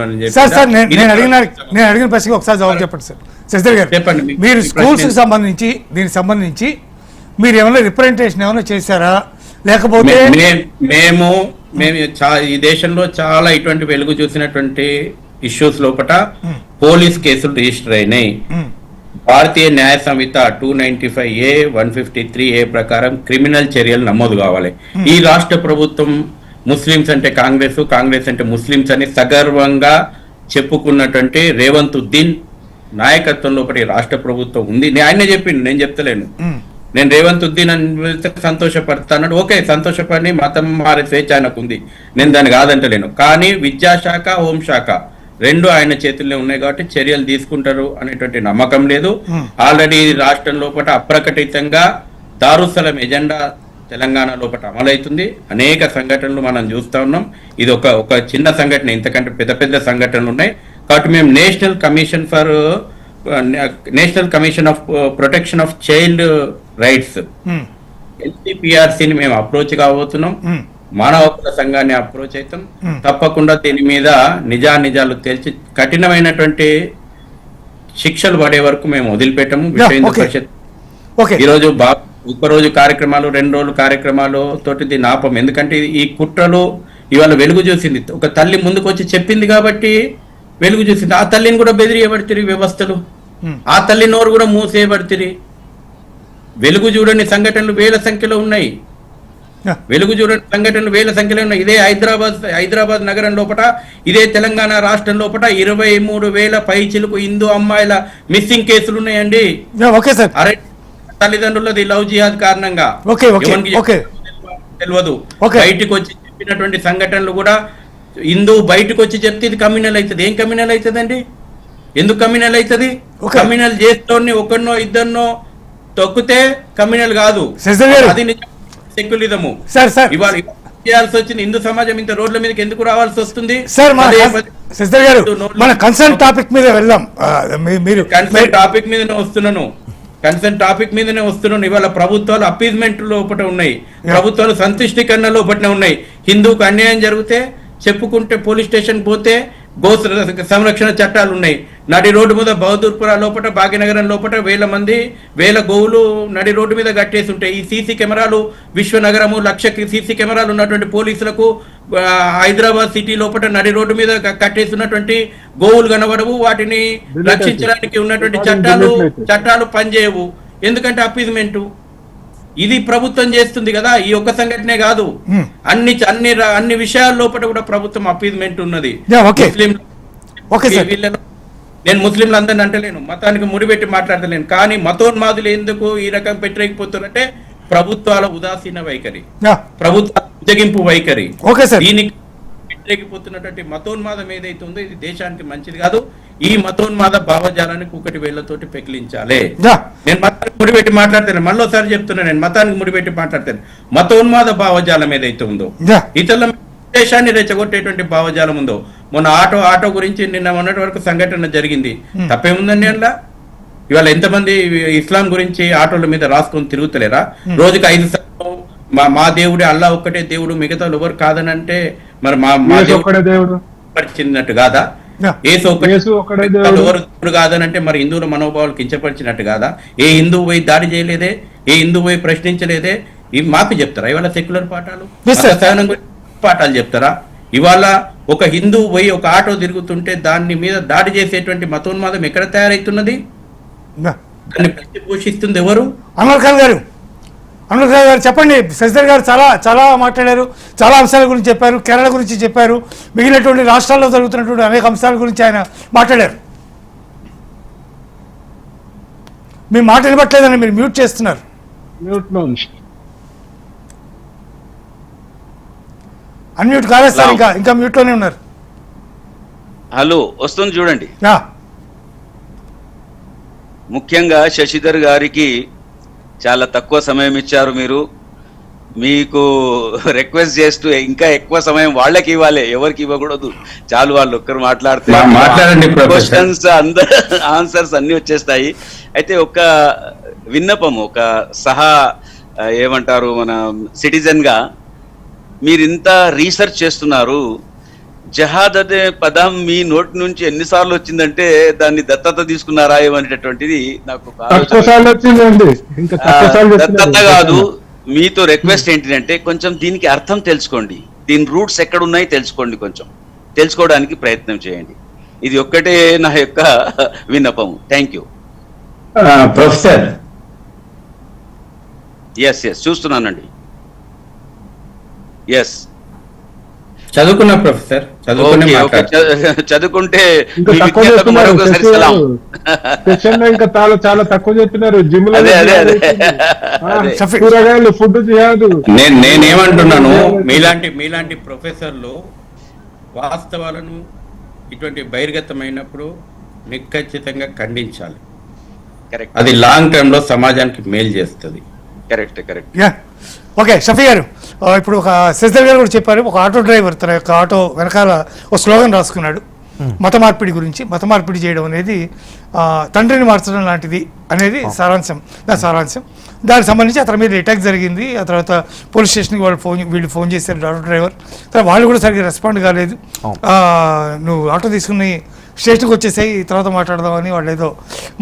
అడిగిన ప్రశ్నకి ఒకసారి జవాబు చెప్పండి సార్. శశిధర్ గారు చెప్పండి, మీరు స్కూల్స్ సంబంధించి దీనికి సంబంధించి మీరు ఏమైనా రిప్రజెంటేషన్ ఏమైనా చేశారా? లేకపోతే మేము ఈ దేశంలో చాలా ఇటువంటి వెలుగు చూసినటువంటి ఇష్యూస్ లోపల పోలీస్ కేసులు రిజిస్టర్ అయినాయి. భారతీయ న్యాయ సంహిత 295A 153A ప్రకారం క్రిమినల్ చర్యలు నమోదు కావాలి. ఈ రాష్ట్ర ప్రభుత్వం ముస్లింస్ అంటే కాంగ్రెస్ అంటే ముస్లింస్ అని సగర్వంగా చెప్పుకున్నటువంటి రేవంత్ ఉద్దీన్ నాయకత్వం లోపల రాష్ట్ర ప్రభుత్వం ఉంది. ఆయనే చెప్పిండు, నేను చెప్తలేను. నేను రేవంత్ ఉద్దీన్ అని సంతోషపడతాను. ఓకే, సంతోషపడి మతం మారే స్వేచ్ఛ ఆయనకు ఉంది, నేను దాన్ని కాదంటలేను. కానీ విద్యాశాఖ, హోంశాఖ రెండు ఆయన చేతుల్లో ఉన్నాయి కాబట్టి చర్యలు తీసుకుంటారు అనేటువంటి నమ్మకం లేదు. ఆల్రెడీ రాష్ట్రం లోపల అప్రకటితంగా దారుసలం ఎజెండా తెలంగాణ లోపల అమలవుతుంది. అనేక సంఘటనలు మనం చూస్తా ఉన్నాం. ఇది ఒక చిన్న సంఘటన, ఇంతకంటే పెద్ద సంఘటనలు ఉన్నాయి. కాబట్టి మేము national commission of protection of child rights NCPRCని మేము అప్రోచ్ కాబోతున్నాం. మానవ హక్కుల సంఘాన్ని అప్రోచ్ అవుతాం. తప్పకుండా దీని మీద నిజాలు తెలిసి కఠినమైనటువంటి శిక్షలు పడే వరకు మేము వదిలిపెట్టము. Yeah, విశ్వ హిందూ okay. పరిషత్ ఓకే ఈరోజు ఒక్కరోజు కార్యక్రమాలు 2 రోజులు కార్యక్రమాలు తోటి దీన్ని ఆపం. ఎందుకంటే ఈ కుట్రలు ఇవాళ వెలుగు చూసింది. ఒక తల్లి ముందుకు వచ్చి చెప్పింది కాబట్టి వెలుగు చూసింది. ఆ తల్లిని కూడా బెదిరియబడితిరి వ్యవస్థలు, ఆ తల్లి నోరు కూడా మూసేయబడితిరి. వెలుగు చూడని సంఘటనలు వేల సంఖ్యలో ఉన్నాయి. వెలుగు చూడని సంఘటనలు వేల సంఖ్యలో ఉన్నాయి. ఇదే హైదరాబాద్ నగరం లోపల, ఇదే తెలంగాణ రాష్ట్రం లోపల 23,000 పైచిలకు హిందూ అమ్మాయిల మిస్సింగ్ కేసులు ఉన్నాయండి. Okay sir. అరే తల్లిదండ్రులది లవ్ జిహాద్ కారణంగా తెలియదు. బయటకు వచ్చి చెప్పినటువంటి సంఘటనలు కూడా హిందూ బయటకు వచ్చి చెప్తే ఇది కమ్యూనల్ అవుతుంది. ఏం కమ్యూనల్ అవుతుందండి? ఎందుకు కమ్యూనల్ అవుతుంది? కమ్యూనల్ చేస్తోని ఒకరినో ఇద్దరినో తొక్కితే కమ్యూనల్ కాదు, అది సెక్యులరిజము. ఇవాళ చేయాల్సి వచ్చింది. హిందూ సమాజం ఇంత రోడ్ల మీదకి ఎందుకు రావాల్సి వస్తుంది? మన కన్సర్న్ టాపిక్ మీద వెళ్దాం. మీరు కన్సర్న్ టాపిక్ మీదనే వస్తున్నాను. ఇవాళ ప్రభుత్వాలు అపీజ్మెంట్ లోపల ఉన్నాయి, ప్రభుత్వాలు సంతుష్టీకరణ లోపల ఉన్నాయి. హిందూకు అన్యాయం జరిగితే చెప్పుకుంటే పోలీస్ స్టేషన్ పోతే గో సంరక్షణ చట్టాలు ఉన్నాయి. నడి రోడ్డు మీద బహదూర్పుర లోపల, భాగ్యనగరం లోపల వేల గోవులు నడి రోడ్డు మీద కట్టేసి ఉంటాయి. ఈ సీసీ కెమెరాలు విశ్వనగరము 1,00,000 సీసీ కెమెరాలు ఉన్నటువంటి పోలీసులకు హైదరాబాద్ సిటీ లోపల నడి రోడ్డు మీద కట్టేస్తున్నటువంటి గోవులు కనబడవు. వాటిని రక్షించడానికి ఉన్నటువంటి చట్టాలు పనిచేయవు. ఎందుకంటే అపీజ్మెంటు ఇది ప్రభుత్వం చేస్తుంది కదా. ఈ ఒక్క సంఘటనే కాదు, అన్ని విషయాల లోపల కూడా ప్రభుత్వం అపీజ్మెంట్ ఉన్నది. నేను ముస్లింలు అందరిని అంటలేను, మతానికి ముడిపెట్టి మాట్లాడలేను. కానీ మతోన్మాదులు ఎందుకు ఈ రకం వ్యతిరేకిపోతున్నట్టే ప్రభుత్వాల ఉదాసీన వైఖరి, ప్రభుత్వాల ఉద్యోగింపు వైఖరి, దీనికి వ్యతిరేకిపోతున్నటువంటి మతోన్మాదం ఏదైతే ఉందో ఇది దేశానికి మంచిది కాదు. ఈ మతోన్మాద భావజాలానికి ఒకటి వేళ్లతోటి పెకిలించాలి. నేను మతానికి ముడిపెట్టి మాట్లాడతాను, మళ్ళీసారి చెప్తున్నా, నేను మతానికి ముడిపెట్టి మాట్లాడతాను. మతోన్మాద భావజాలం ఏదైతే ఉందో, ఇతరుల దేశాన్ని రెచ్చగొట్టేటువంటి భావజాలం ఉందో, మొన్న ఆటో గురించి నిన్న మొన్నటి వరకు సంఘటన జరిగింది. తప్పేముందండి అందులో? ఇవాళ ఎంతమంది ఇస్లాం గురించి ఆటోల మీద రాసుకొని తిరుగుతలేరా? రోజుకి 5 సార్లు మా దేవుడు అల్లా ఒక్కటే దేవుడు, మిగతా ఎవరు కాదని అంటే మరి మా దేవుడు పరిచినట్టు కాదా? ఏసు ఎవరు కాదనంటే మరి హిందువుల మనోభావాలు కించపరిచినట్టు కాదా? ఏ హిందువు పోయి దాడి చేయలేదే, ఏ హిందువు పోయి ప్రశ్నించలేదే. ఇవి మాకు చెప్తారా ఇవాళ సెక్యులర్ పాఠాలు చెప్తారా? ఇవాళ ఒక హిందువు పోయి ఒక ఆటో తిరుగుతుంటే దాని మీద దాడి చేసేటువంటి మతోన్మాదం ఎక్కడ తయారైతున్నది? దాన్ని పోషిస్తుంది ఎవరు? అమర్ ఖాన్ గారు చెప్పండి. శశిధర్ గారు చాలా మాట్లాడారు, చాలా అంశాల గురించి చెప్పారు, కేరళ గురించి చెప్పారు, మిగిలినటువంటి రాష్ట్రాల్లో జరుగుతున్నటువంటి అనేక అంశాల గురించి ఆయన మాట్లాడారు. మీ మాట వినబట్లేదని మీరు మ్యూట్ చేస్తున్నారు. అన్మ్యూట్ కాలేదు సార్, ఇంకా మ్యూట్ లోనే ఉన్నారు. హలో, వస్తుంది చూడండి. ముఖ్యంగా శశిధర్ గారికి చాలా తక్కువ సమయం ఇచ్చారు మీరు. మీకు రిక్వెస్ట్ చేస్తూ ఇంకా ఎక్కువ సమయం వాళ్ళకి ఇవ్వాలి, ఎవరికి ఇవ్వకూడదు. చాలు, వాళ్ళు ఒక్కరు మాట్లాడితే క్వశ్చన్స్ ఆన్సర్స్ అన్ని వచ్చేస్తాయి. అయితే ఒక విన్నపం, ఒక ఏమంటారు మన సిటిజన్ గా మీరు ఇంత రీసెర్చ్ చేస్తున్నారు. జహాద్ అనే పదం మీ నోటి నుంచి ఎన్నిసార్లు వచ్చిందంటే దాన్ని దత్తత తీసుకున్నారా ఏమనేటటువంటిది నాకు దత్తత కాదు. మీతో రిక్వెస్ట్ ఏంటంటే కొంచెం దీనికి అర్థం తెలుసుకోండి, దీని రూట్స్ ఎక్కడ ఉన్నాయి తెలుసుకోండి, కొంచెం తెలుసుకోవడానికి ప్రయత్నం చేయండి. ఇది ఒక్కటే నా యొక్క విన్నపము. Thank you professor. ఎస్ చూస్తున్నానండి. ఎస్ చదువుకున్న ప్రొఫెసర్, చదువుకుంటే ఇంకా చాలా తక్కువ చెప్తున్నారు. నేనేమంటున్నాను, మీలాంటి ప్రొఫెసర్లు వాస్తవాలను ఇటువంటి బహిర్గతమైనప్పుడు నిఖచ్చితంగా ఖండించాలి. అది లాంగ్ టర్మ్ లో సమాజానికి మేలు చేస్తుంది. కరెక్ట్. ఓకే షఫీ గారు, ఇప్పుడు ఒక శశిధర్ గారు కూడా చెప్పారు, ఒక ఆటో డ్రైవర్ తన యొక్క ఆటో వెనకాల ఒక స్లోగన్ రాసుకున్నాడు మత మార్పిడి గురించి. మత మార్పిడి చేయడం అనేది తండ్రిని మార్చడం లాంటిది అనేది సారాంశం. దానికి సంబంధించి అతని మీద అటాక్ జరిగింది. ఆ తర్వాత పోలీస్ స్టేషన్కి వీళ్ళు ఫోన్ చేశారు ఆటో డ్రైవర్. తర్వాత వాళ్ళు కూడా సరిగ్గా రెస్పాండ్ కాలేదు. నువ్వు ఆటో తీసుకుని స్టేషన్కి వచ్చేసాయి తర్వాత మాట్లాడదామని వాళ్ళు ఏదో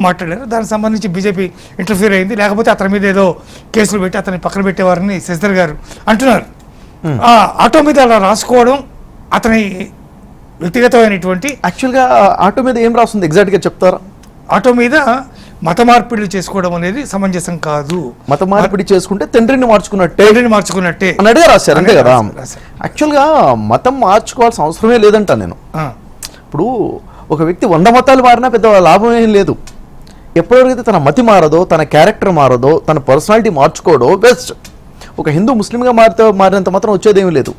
మాట్లాడారు. దానికి సంబంధించి బీజేపీ ఇంటర్ఫీర్ అయింది, లేకపోతే అతని మీద ఏదో కేసులు పెట్టి అతన్ని పక్కన పెట్టేవారని శశిధర్ గారు అంటున్నారు. ఆటో మీద అలా రాసుకోవడం అతని వ్యక్తిగతమైనటువంటి. యాక్చువల్గా ఆటో మీద ఏం రాస్తుంది ఎగ్జాక్ట్గా చెప్తారా? ఆటో మీద మత మార్పిడులు చేసుకోవడం అనేది సమంజసం కాదు. మత మార్పిడి చేసుకుంటే తండ్రిని మార్చుకున్నట్టే అన్నట్టుగా రాశారు, అంతే కదా. యాక్చువల్గా మతం మార్చుకోవాల్సిన అవసరమే లేదంట నేను. ఇప్పుడు ఒక వ్యక్తి 100 మతాలు మారినా పెద్ద లాభం ఏం లేదు. ఎప్పటివరైతే తన మతి మారదో, తన క్యారెక్టర్ మారదో, తన పర్సనాలిటీ మార్చుకోవడో బెస్ట్. ఒక హిందూ ముస్లింగా మారినంత మాత్రం వచ్చేదేమీ లేదు.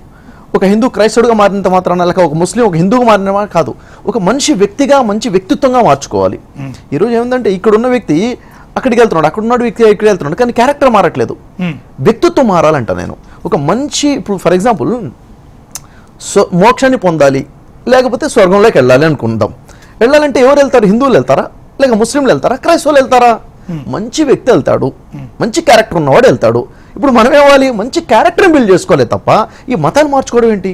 ఒక హిందూ క్రైస్తవుడిగా మారినంత మాత్రాన, లేక ఒక ముస్లిం ఒక హిందూగా మారిన కాదు. ఒక మనిషి వ్యక్తిగా మంచి వ్యక్తిత్వంగా మార్చుకోవాలి. ఈరోజు ఏమిటంటే ఇక్కడున్న వ్యక్తి అక్కడికి వెళ్తున్నాడు, అక్కడున్నాడు వ్యక్తి ఇక్కడికి వెళ్తున్నాడు, కానీ క్యారెక్టర్ మారట్లేదు, వ్యక్తిత్వం మారాలంట నేను. ఒక మంచి, ఇప్పుడు ఫర్ ఎగ్జాంపుల్ మోక్షాన్ని పొందాలి లేకపోతే స్వర్గంలోకి వెళ్ళాలి అనుకుందాం. వెళ్ళాలంటే ఎవరు వెళ్తారు? హిందువులు వెళ్తారా, లేక ముస్లింలు వెళ్తారా, క్రైస్తవులు వెళ్తారా? మంచి వ్యక్తి వెళ్తాడు, మంచి క్యారెక్టర్ ఉన్నవాడు వెళ్తాడు. ఇప్పుడు మనం ఏవాలి? మంచి క్యారెక్టర్ని బిల్డ్ చేసుకోవాలి తప్ప ఈ మతాన్ని మార్చుకోవడం ఏంటి?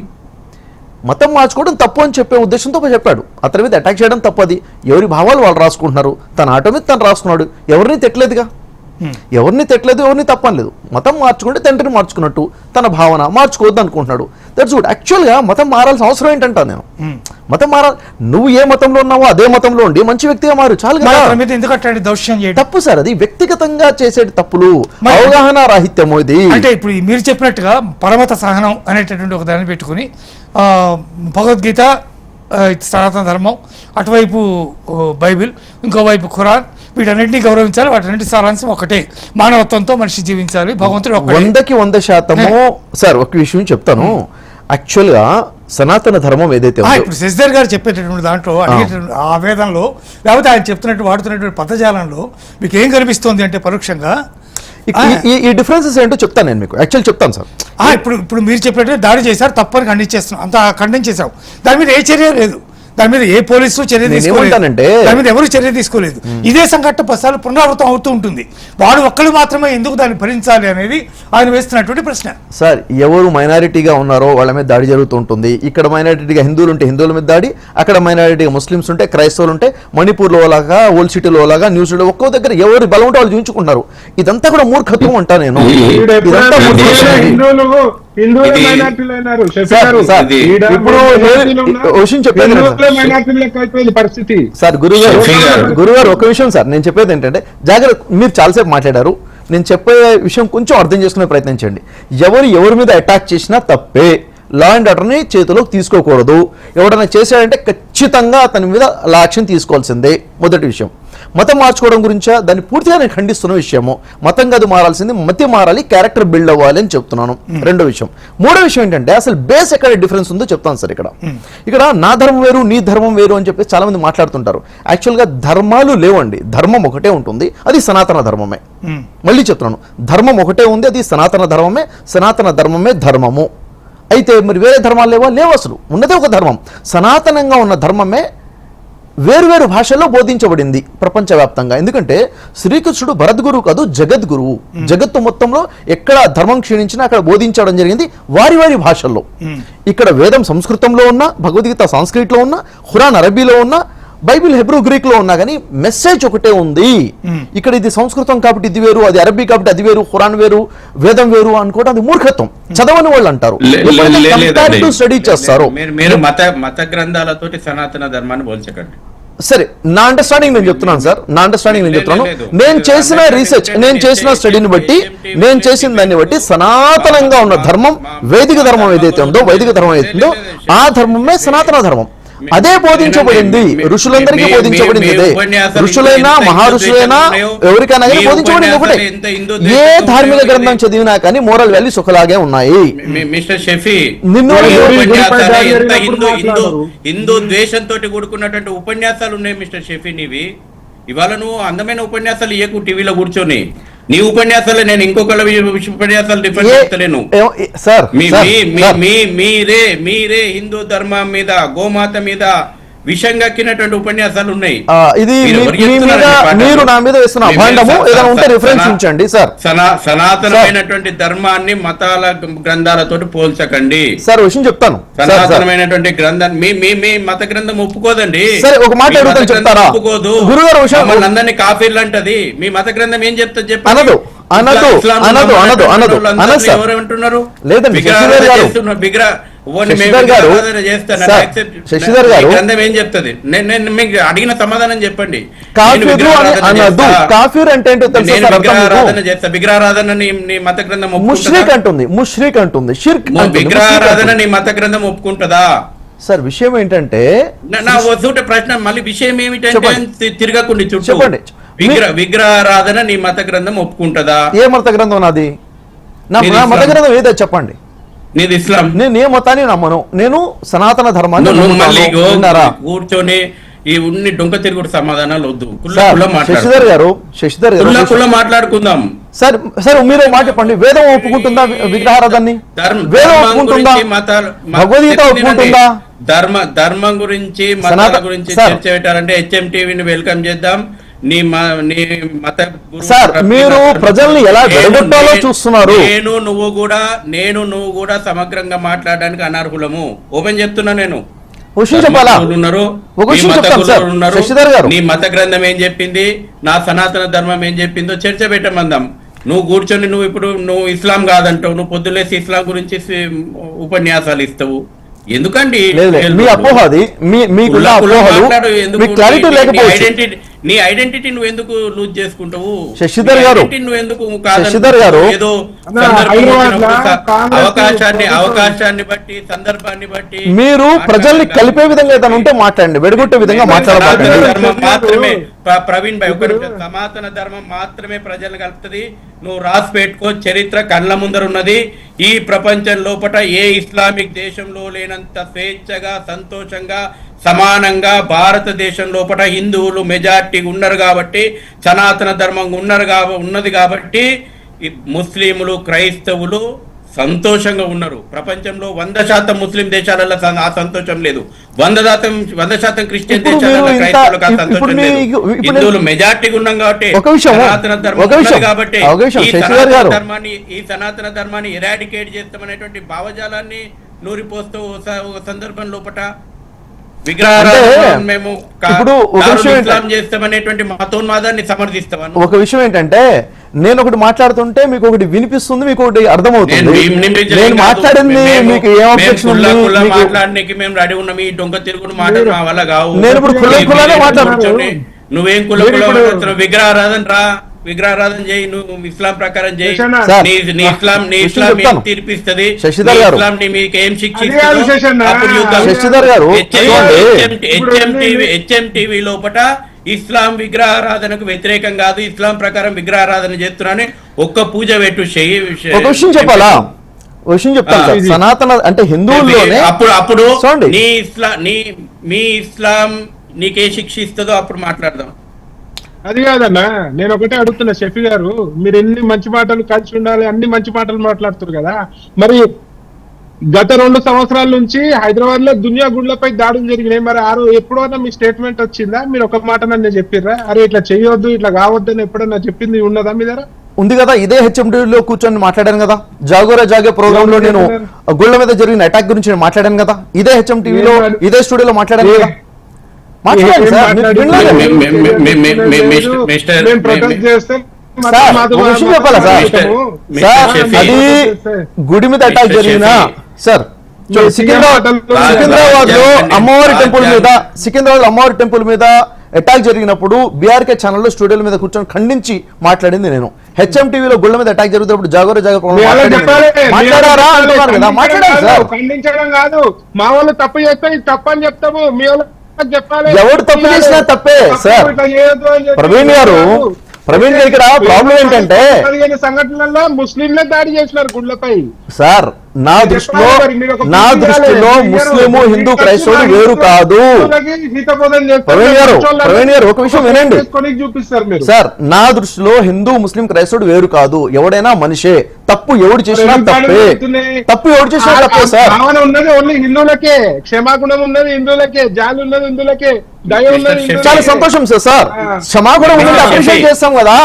మతం మార్చుకోవడం తప్పు అని చెప్పే ఉద్దేశంతో చెప్పాడు. అతని మీద అటాక్ చేయడం తప్పది. ఎవరి భావాలు వాళ్ళు రాసుకుంటున్నారు, తన ఆటో మీద తను రాసుకున్నాడు, ఎవరిని తిట్టలేదుగా, ఎవరిని తిట్టలేదు, ఎవరిని తప్పనలేదు. మతం మార్చుకుంటే తండ్రిని మార్చుకున్నట్టు తన భావన మార్చుకోవద్దు అనుకుంటున్నాడు. That's good. యాక్చువల్గా మతం మారాల్సిన అవసరం ఏంటంటా నేను. మతం మారాలి, నువ్వు ఏ మతంలో ఉన్నావో అదే మతంలో ఉండి మంచి వ్యక్తిగా మారు, చాలు కదా. తప్పు సార్, అది వ్యక్తిగతంగా చేసే తప్పులు, అవగాహన రాహిత్యము ఇది. అంటే ఇప్పుడు మీరు చెప్పినట్టుగా పరమత సహనం అనేటటువంటి ఒక దాన్ని పెట్టుకుని భగవద్గీత, సనాతన ధర్మం, అటువైపు బైబిల్, ఇంకోవైపు ఖురాన్, వీటన్నింటినీ గౌరవించాలి. వాటన్నింటి సారాంశం ఒకటే, మానవత్వంతో మనిషి జీవించాలి, భగవంతుడు 100కి 100% సార్. ఒక విషయం చెప్తాను. యాక్చువల్గా సనాతన ధర్మం ఏదైతే ఇప్పుడు శశిధర్ గారు చెప్పేటటువంటి దాంట్లో ఆ వేదంలో, లేకపోతే ఆయన చెప్తున్నట్టు వాడుతున్నటువంటి పదజాలంలో మీకు ఏం కనిపిస్తుంది అంటే పరోక్షంగా ఈ డిఫరెన్సెస్ ఏంటో చెప్తాను నేను మీకు. యాక్చువల్ చెప్తాను సార్. ఇప్పుడు మీరు చెప్పినట్టు దాడి చేశారు, తప్పని ఖండించేస్తున్నాం, అంత ఖండించేశాం. దాని మీద ఏ చర్య లేదు, దాని మీద ఏ పోలీసు చర్య తీసుకోలేదు, దాని మీద ఎవరు చర్య తీసుకోలేదు. ఇదే సంఘటన పసాలు పునరావృతం అవుతూ ఉంటుంది. వాడు ఒక్కళ్ళు మాత్రమే ఎందుకు దాన్ని భరించాలి అనేది ఆయన వేస్తున్నటువంటి ప్రశ్న. సార్, ఎవరు మైనారిటీగా ఉన్నారో వాళ్ళ మీద దాడి జరుగుతూ ఉంటుంది. ఇక్కడ మైనారిటీగా హిందువులు ఉంటే హిందువుల మీద దాడి, అక్కడ మైనారిటీగా ముస్లిమ్స్ ఉంటే, క్రైస్తవులు ఉంటే, మణిపూర్లో లాగా, ఓల్డ్ సిటీలో లాగా, న్యూజిలాండ్ ఒక్కో దగ్గర ఎవరి బలం ఉంటే వాళ్ళు చూపించుకుంటున్నారు. ఇదంతా కూడా మూర్ఖత్వం అంటా నేను. సార్ గురుగారు ఒక విషయం సార్, నేను చెప్పేది ఏంటంటే జాగ్రత్త. మీరు చాలాసేపు మాట్లాడారు, నేను చెప్పే విషయం కొంచెం అర్థం చేసుకునే ప్రయత్నించండి. ఎవరి మీద అటాక్ చేసినా తప్పే. లా అండ్ ఆర్డర్ని చేతిలోకి తీసుకోకూడదు. ఎవడన్నా చేశాడంటే ఖచ్చితంగా అతని మీద యాక్షన్ తీసుకోవాల్సిందే. మొదటి విషయం. మతం మార్చుకోవడం గురించా, దాన్ని పూర్తిగా నేను ఖండిస్తున్న విషయము. మతం కాదు మారాల్సింది, మతి మారాలి, క్యారెక్టర్ బిల్డ్ అవ్వాలి అని చెప్తున్నాను. రెండో విషయం. మూడో విషయం ఏంటంటే అసలు బేస్ ఎక్కడ డిఫరెన్స్ ఉందో చెప్తాను సార్. ఇక్కడ నా ధర్మం వేరు, నీ ధర్మం వేరు అని చెప్పి చాలా మంది మాట్లాడుతుంటారు. యాక్చువల్గా ధర్మాలు లేవండి, ధర్మం ఒకటే ఉంటుంది, అది సనాతన ధర్మమే. మళ్ళీ చెప్తున్నాను, ధర్మం ఒకటే ఉంది, అది సనాతన ధర్మమే. సనాతన ధర్మమే ధర్మము. అయితే మరి వేరే ధర్మాలు లేవా? లేవు. అసలు ఉన్నదే ఒక ధర్మం. సనాతనంగా ఉన్న ధర్మమే వేరువేరు భాషల్లో బోధించబడింది ప్రపంచవ్యాప్తంగా. ఎందుకంటే శ్రీకృష్ణుడు భరద్గురువు కాదు, జగద్గురువు. జగత్తు మొత్తంలో ఎక్కడ ధర్మం క్షీణించినా అక్కడ బోధించడం జరిగింది వారి వారి భాషల్లో. ఇక్కడ వేదం సంస్కృతంలో ఉన్నా, భగవద్గీత సంస్కృతిలో ఉన్నా, ఖురాన్ అరబీలో ఉన్నా, బైబిల్ హెబ్రూ గ్రీక్ లో ఉన్నా కానీ మెసేజ్ ఒకటే ఉంది. ఇక్కడ ఇది సంస్కృతం కాబట్టి ఇది వేరు, అది అరబీ కాబట్టి అది వేరు, ఖురాన్ వేరు, వేదం వేరు అనుకోవడం అది మూర్ఖత్వం. చదవని వాళ్ళు అంటారు, స్టడీ చేస్తారు. మీరు మత గ్రంథాలతోటి సనాతన ధర్మాన్ని పోల్చకండి. సరే, నా అండర్స్టాండింగ్ నేను చెప్తున్నాను సార్. నా అండర్స్టాండింగ్ నేను చెప్తున్నాను. నేను చేసిన రీసెర్చ్, నేను చేసిన స్టడీని బట్టి, నేను చేసిన దాన్ని బట్టి సనాతనంగా ఉన్న ధర్మం, వేదిక ధర్మం ఏదైతే ఉందో, వైదిక ధర్మం ఏదైతుందో ఆ ధర్మమే సనాతన ధర్మం. అదే బోధించబడింది, ఋషులందరికీ బోధించబడింది. అదే ఋషులైనా మహారుషులైనా ఎవరికైనా కానీ బోధించబడింది ఒకటే. ఏ ధార్మిక గ్రంథం చదివినా కానీ మోరల్ వాల్యూస్ ఒకలాగే ఉన్నాయి. మిస్టర్ షఫీ, హిందూ ద్వేషంతో కూడుకున్నటువంటి ఉపన్యాసాలు ఉన్నాయి మిస్టర్ షఫీ. నీవి ఇవాళ నువ్వు అందమైన ఉపన్యాసాలు ఇయ్యకు టీవీలో కూర్చొని. నీ ఉపన్యాసాలు నేను ఇంకొకళ్ళ ఉపన్యాసాలు డిఫరెంట్ చేస్తలేను. మీరే హిందూ ధర్మం మీద, గోమాత మీద విషం కక్కినటువంటి ఉపన్యాసాలు ఉన్నాయి. ఇది మీరు ఎవరు మీ మీద చెప్తున్నారండి పాఠాలు? మీరు నా మీద వేస్తున్న అభాండము ఏదైనా ఉంటే రిఫరెన్స్ ఉంచండి సార్. సనాతనమైనటువంటి ధర్మాన్ని మతాల గ్రంథాలతో పోల్చకండి సార్ విషయం చెప్తాను. సనాతనమైనటువంటి గ్రంథం మీ మత గ్రంథం ఒప్పుకోదండి. సరే ఒక మాట మీ మత అడుగుతాను గ్రంథం చెప్తారా? ఒప్పుకోదు. గురుగారు విషయం మమ్మల్ని అందరినీ కాఫీర్లు అంటది. మీ మత గ్రంథం ఏం చెప్తుంది చెప్పండి. అనదు అనదు ఇస్లాం అనదు అనదు అనదు అనదు సార్. ఎవరు అంటున్నారు? లేదండి శశిధర్ గారు, శశిధర్ గారు గ్రంథం ఏం చెప్తుంది? నేను మీకు అడిగిన సమాధానం చెప్పండి. కాఫీర్ అంటే ఏంటో తెలుసా సార్? విగ్రహారాధన చేస్తా. విగ్రహారాధన నీ మత గ్రంథం ముష్రిక్ అంటుంది, ముష్రిక్ అంటుంది, షిర్క్. విగ్రహారాధన నీ మత గ్రంథం ఒప్పుకుంటుందా సార్? విషయం ఏంటంటే నా వద్దుంటే ప్రశ్న మళ్ళీ విషయం ఏమిటంటే తిరగకుండా చుట్టూ చెప్పండి. విగ్రహారాధన నీ మత గ్రంథం ఒప్పుకుంటుందా? ఏ మత గ్రంథం నాది? నా మత గ్రంథం ఏదో చెప్పండి. నీది ఇస్లాం. నేను ఏ మతాన్ని నమ్మను, నేను సనాతన ధర్మాన్ని కూర్చొని ఈ ఉన్ని డొంక తిరుగుడు సమాధానాలు వద్దు. శశిధర్ గారు, శశిధర్ గారు మాట్లాడుకుందాం సార్. సరే మీరు మాట చెప్పండి. వేదం ఒప్పుకుంటుందా విగ్రహారాధనని? వేదం ఒప్పుకుంటుందా? భగవద్గీత ఒప్పుకుంటుందా? ధర్మం గురించి మతాల గురించి చర్చ పెట్టాలంటే HM టీవీని వెల్కమ్ చేద్దాం. సార్ మీరు ప్రజల్ని ఎలా వెడగొట్టాలో చూస్తున్నారు. నేను నువ్వు కూడా సమగ్రంగా మాట్లాడడానికి అనర్హులము. ఓపెన్ చెప్తున్నా. నేను చెప్పాలా? నీ మత గ్రంథం ఏం చెప్పింది, నా సనాతన ధర్మం ఏం చెప్పిందో చర్చ పెట్టమందాం. నువ్వు కూర్చొని నువ్వు ఇస్లాం కాదంటావు, నువ్వు పొద్దులేసి ఇస్లాం గురించి ఉపన్యాసాలు ఇస్తావు. ఎందుకండి మీ అపోహది? మీకు క్లారిటీ లేకపోతే నీ ఐడెంటిటీ నువ్వు ఎందుకు లూజ్ చేసుకుంటావు? శశిధర్ గారు, శశిధర్ గారు ఏదో అవకాశాన్ని బట్టి సందర్భాన్ని బట్టి మీరు ప్రజల్ని కలిపే విధంగా ఏదైనా ఉంటే మాట్లాడండి, వెడగొట్టే విధంగా మాట్లాడబాకండి. మాత్రమే ప్రవీణ్ భాయ్ సనాతన ధర్మం మాత్రమే ప్రజలను కలుపుతుంది. నువ్వు రాసి పెట్టుకో. చరిత్ర కళ్ళ ముందర ఉన్నది. ఈ ప్రపంచం లోపల ఏ ఇస్లామిక్ దేశంలో లేనంత స్వేచ్ఛగా సంతోషంగా సమానంగా భారతదేశం లోపల హిందువులు మెజార్టీ ఉన్నారు కాబట్టి, సనాతన ధర్మం ఉన్నది కాబట్టి ముస్లింలు క్రైస్తవులు సంతోషంగా ఉన్నారు. ప్రపంచంలో 100% ముస్లిం దేశాలలో ఆ సంతోషం లేదు. 100% క్రిస్టియన్ దేశాలలో క్రైస్తవులకు ఆ సంతోషం లేదు. హిందువులు మెజార్టీగా ఉన్నాం కాబట్టి సనాతన ధర్మం కాబట్టి ఈ సనాతన ధర్మాన్ని ఎరాడికేట్ చేస్తామనేటువంటి భావజాలాన్ని నూరిపోస్తూ సందర్భం లోపల మేము చేస్తామనేటువంటి మతోన్మాదాన్ని సమర్థిస్తామని. ఒక విషయం ఏంటంటే నేను ఒకటి మాట్లాడుతుంటే మీకు ఒకటి వినిపిస్తుంది, మీకు ఒకటి అర్థమవుతుంది. నేను మాట్లాడింది మీకు ఏం ఆబ్జెక్షన్ ఉంది? మాట్లాడడానికి మేము రెడీ ఉన్నాం. ఈ డొంక తిరుగుడు మాట మా వల్ల కావు. నేను ఇప్పుడు కులానే మాట్లాడుతున్నాను. నువ్వేం విగ్రహారాధన రా, విగ్రహారాధన చేయి, నువ్వు ఇస్లాం ప్రకారం చేయి. నీ ఇస్లాం తీర్పిస్తుంది. ఇస్లాం మీకు ఏం శిక్షిస్తుంది? శశిధర్ గారు, HM టీవీ లోపల ఇస్లాం విగ్రహారాధనకు వ్యతిరేకం కాదు, ఇస్లాం ప్రకారం విగ్రహారాధన చేస్తున్నాను. ఒక్క పూజ పెట్టు. ఒక విషయం చెప్పాలా? ఒక విషయం చెప్తాను. సనాతన అంటే హిందువుల్లోనే అప్పుడు మీ ఇస్లాం నీకే శిక్షిస్తుందో అప్పుడు మాట్లాడదాం. అది కాదన్నా, నేను ఒకటే అడుగుతున్నా షఫీ గారు, మీరు ఎన్ని మంచి మాటలు కలిసి ఉండాలి, అన్ని మంచి మాటలు మాట్లాడుతున్నారు కదా. మరి గత 2 సంవత్సరాల నుంచి హైదరాబాద్ లో దునియా గుండ్లపై దాడులు జరిగినాయి. మరి ఎప్పుడైనా మీ స్టేట్మెంట్ వచ్చిందా? మీరు ఒక మాట నన్ను చెప్పిర్రా, అరే ఇట్లా చేయొద్దు, ఇట్లా కావద్దని ఎప్పుడన్నా చెప్పింది ఉన్నదా మీ దగ్గర? ఉంది కదా. ఇదే HMDలో కూర్చొని మాట్లాడాను కదా. జాగోరా జాగే ప్రోగ్రామ్ లో నేను గుళ్ళ మీద జరిగిన అటాక్ గురించి నేను మాట్లాడాను కదా. ఇదే HM టీవీలో ఇదే స్టూడియోలో మాట్లాడాను కదా. అది గుడి మీద అటాక్ జరిగిన సార్ సికింద్రాబాద్ లో అమ్మవారి టెంపుల్ మీద అటాక్ జరిగినప్పుడు బీఆర్కే ఛానల్లో స్టూడియోల మీద కూర్చొని ఖండించి మాట్లాడింది నేను. HM టీవీలో గుళ్ళ మీద అటాక్ జరుగుతున్నప్పుడు జాగోరా జాగ మాట్లాడారా అంటున్నారు కదా. మాట్లాడారు సార్. ఖండించడం కాదు, మా వాళ్ళు తప్పు చేస్తే తప్పని చెప్తాము, మీ వాళ్ళు ఎవరు తప్పు చేసినా తప్పే సార్. ప్రవీణ్ గారు ఇక్కడ ప్రాబ్లం ఏంటంటే 15 సంఘటనల్లో ముస్లింలే దాడి చేసినారు గుళ్ళపై సార్. నా దృష్టిలో ముస్లిము హిందూ క్రైస్తవుడు వేరు కాదు. ప్రవీణ్ గారు ఒక విషయం వినండి సార్, నా దృష్టిలో హిందూ ముస్లిం క్రైస్తవుడు వేరు కాదు. ఎవడైనా మనిషే, తప్పు ఎవడు చేసినా తప్పే, తప్పు ఎవడు చేసినా తప్పే సార్. ఉన్నది ఓన్లీ హిందువులకే, క్షమాగుణం ఉన్నది హిందువులకే, జాలి ఉన్నది హిందువులకే, దయ ఉన్నది. చాలా సంతోషం సార్, క్షమాగుణం ఉన్నది అప్రిషియేట్ చేస్తాం కదా.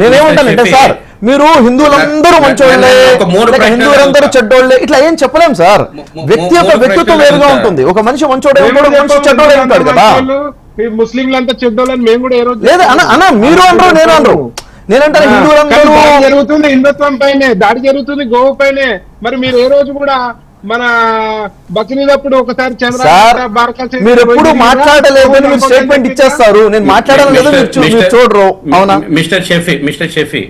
నేనేమంటానంటే సార్, మీరు హిందువులందరూ మంచోళ్ళే, హిందువులందరూ చెడ్డోళ్ళే ఇట్లా ఏం చెప్పలేం సార్. వ్యక్తి యొక్క వ్యక్తిత్వం వేరుగా ఉంటుంది. ఒక మనిషి మంచోడే ఉంటాడు, ఒక మనిషి చెడ్డోడే ఉంటాడు కదా. ముస్లింలంతా చెడ్డోళ్ళని మేము కూడా ఏ రోజు లేదా అన్న మీరు అనరు, నేను అనరు. నేనంటాను హిందువులందరూ జరుగుతుంది, హిందుత్వం పైనే దాడి జరుగుతుంది, గోవు పైనే. మరి మీరు ఏ రోజు కూడా మన బక్రీదప్పుడు ఒకసారి మీరు ఎప్పుడు మాట్లాడలేదు, మీరు స్టేట్మెంట్ ఇచ్చేస్తారు. నేను మాట్లాడలేదు, మీరు చూడరు. అవునా మిస్టర్ షఫీ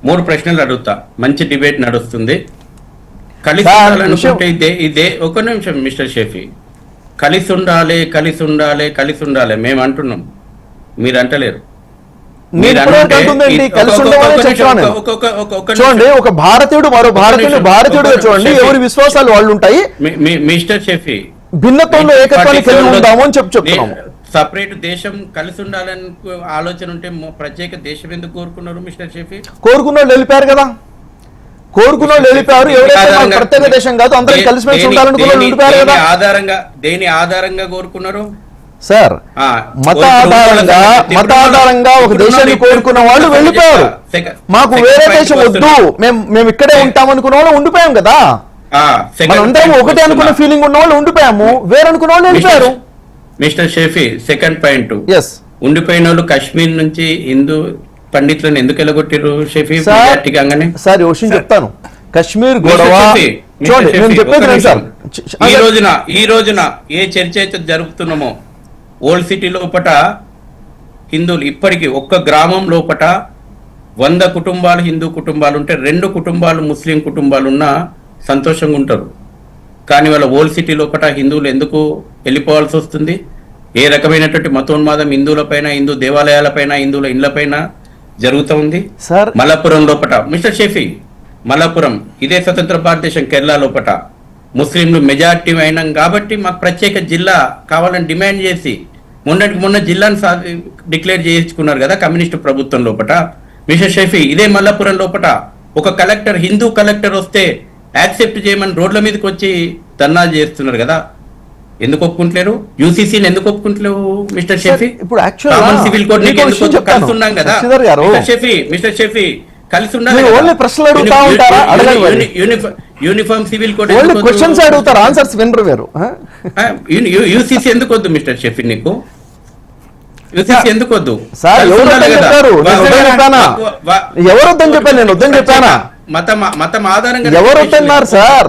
3 ప్రశ్నలు అడుగుతా. మంచి డిబేట్ నడుస్తుంది. కలిసి ఉండాలనుకుంటే ఇదే ఒక నిమిషం మిస్టర్ షఫీ, కలిసి ఉండాలి కలిసి ఉండాలి కలిసి ఉండాలి మేము అంటున్నాం, మీరు అంటలేరు. చూడండి, ఒక భారతీయుడు మరో భారతీయుడు చూడండి, ఎవరి విశ్వాసాలు వాళ్ళు ఉంటాయి. మిస్టర్ షఫీ, భిన్నత్వంలో ఏకత్వాన్ని కలిగి ఉంటాము అని చెప్తున్నాము. సపరేట్ దేశం కలిసి ఉండాలని ఆలోచన ఉంటే ప్రత్యేక దేశం ఎందుకు కోరుకున్నారు మిస్టర్ షఫీ? కోరుకున్నోళ్ళు వెళ్ళిపోయారు కదా, కోరుకున్నోళ్ళు వెళ్ళిపారు. ఎవరైతే ప్రత్యేక దేశం కాదు, అందరం కలిసిమెలిసి ఉండాలనుకున్న వెళ్ళిపోయారు కదా. దేని ఆధారంగా కోరుకున్నారు సార్? మత ఆధారంగా ఒక దేశాన్ని కోరుకున్న వాళ్ళు వెళ్ళిపోయారు. మాకు వేరే దేశం వద్దు, మేము ఇక్కడే ఉంటాం అనుకున్న వాళ్ళు ఉండిపోయాం కదా. మనందరం ఒకటే అనుకున్న ఫీలింగ్ ఉన్న వాళ్ళు ఉండిపోయాము, వేరనుకున్న వాళ్ళు వెళ్ళిపోయారు. మిస్టర్ షఫీ, సెకండ్ పాయింట్, ఉండిపోయిన వాళ్ళు కాశ్మీర్ నుంచి హిందూ పండితులను ఎందుకు వెళ్ళగొట్టారు షఫీ? సార్ విషయం చెప్తాను. కశ్మీర్ గొడవ నేను చెప్పేది సార్, ఈ రోజున ఏ చర్చ అయితే జరుపుతున్నామో, ఓల్డ్ సిటీ లోపట హిందువులు ఇప్పటికీ ఒక్క గ్రామం లోపట 100 కుటుంబాలు హిందూ కుటుంబాలు ఉంటే 2 కుటుంబాలు ముస్లిం కుటుంబాలు ఉన్నా సంతోషంగా ఉంటారు. కానీ వాళ్ళ ఓల్డ్ సిటీ లోపట హిందువులు ఎందుకు వెళ్ళిపోవాల్సి వస్తుంది? ఏ రకమైనటువంటి మతోన్మాదం హిందువుల పైన, హిందూ దేవాలయాల పైన, హిందువుల ఇళ్ల పైన జరుగుతూ ఉంది. మలప్పురం లోపట మిస్టర్ షఫీ, మలప్పురం ఇదే స్వతంత్ర భారతదేశం కేరళ లోపట ముస్లింలు మెజార్టీ అయినాం కాబట్టి మాకు ప్రత్యేక జిల్లా కావాలని డిమాండ్ చేసి మొన్న జిల్లాను డిక్లేర్ చేయించుకున్నారు కదా కమ్యూనిస్టు ప్రభుత్వం లోపట. మిస్టర్ షఫీ, ఇదే మల్లపురం లోపట ఒక కలెక్టర్, హిందూ కలెక్టర్ వస్తే యాక్సెప్ట్ చేయమని రోడ్ల మీదకి వచ్చి ధర్నాలు చేస్తున్నారు కదా. ఎందుకు ఒప్పుకుంటలేరు? యూసీసీని ఎందుకు ఒప్పుకుంటలేవు మిస్టర్ షఫీ? ఇప్పుడు కామన్ సివిల్ కోడ్ కలిసి ఉన్నాం కదా మిస్టర్ షఫీ, కలిసి యూనిఫామ్ సివిల్ కోడ్ అడుగుతారు, ఆన్సర్స్ వినరు వేరు. యూసీసీ ఎందుకు వద్దు మిస్టర్ షఫీ? నీకు యూసీసీ ఎందుకు వద్దు? ఎవరొద్దని చెప్పాను, నేను వద్దని చెప్పానా? మతం ఆధారంగా ఎవరొద్దన్నారు సార్?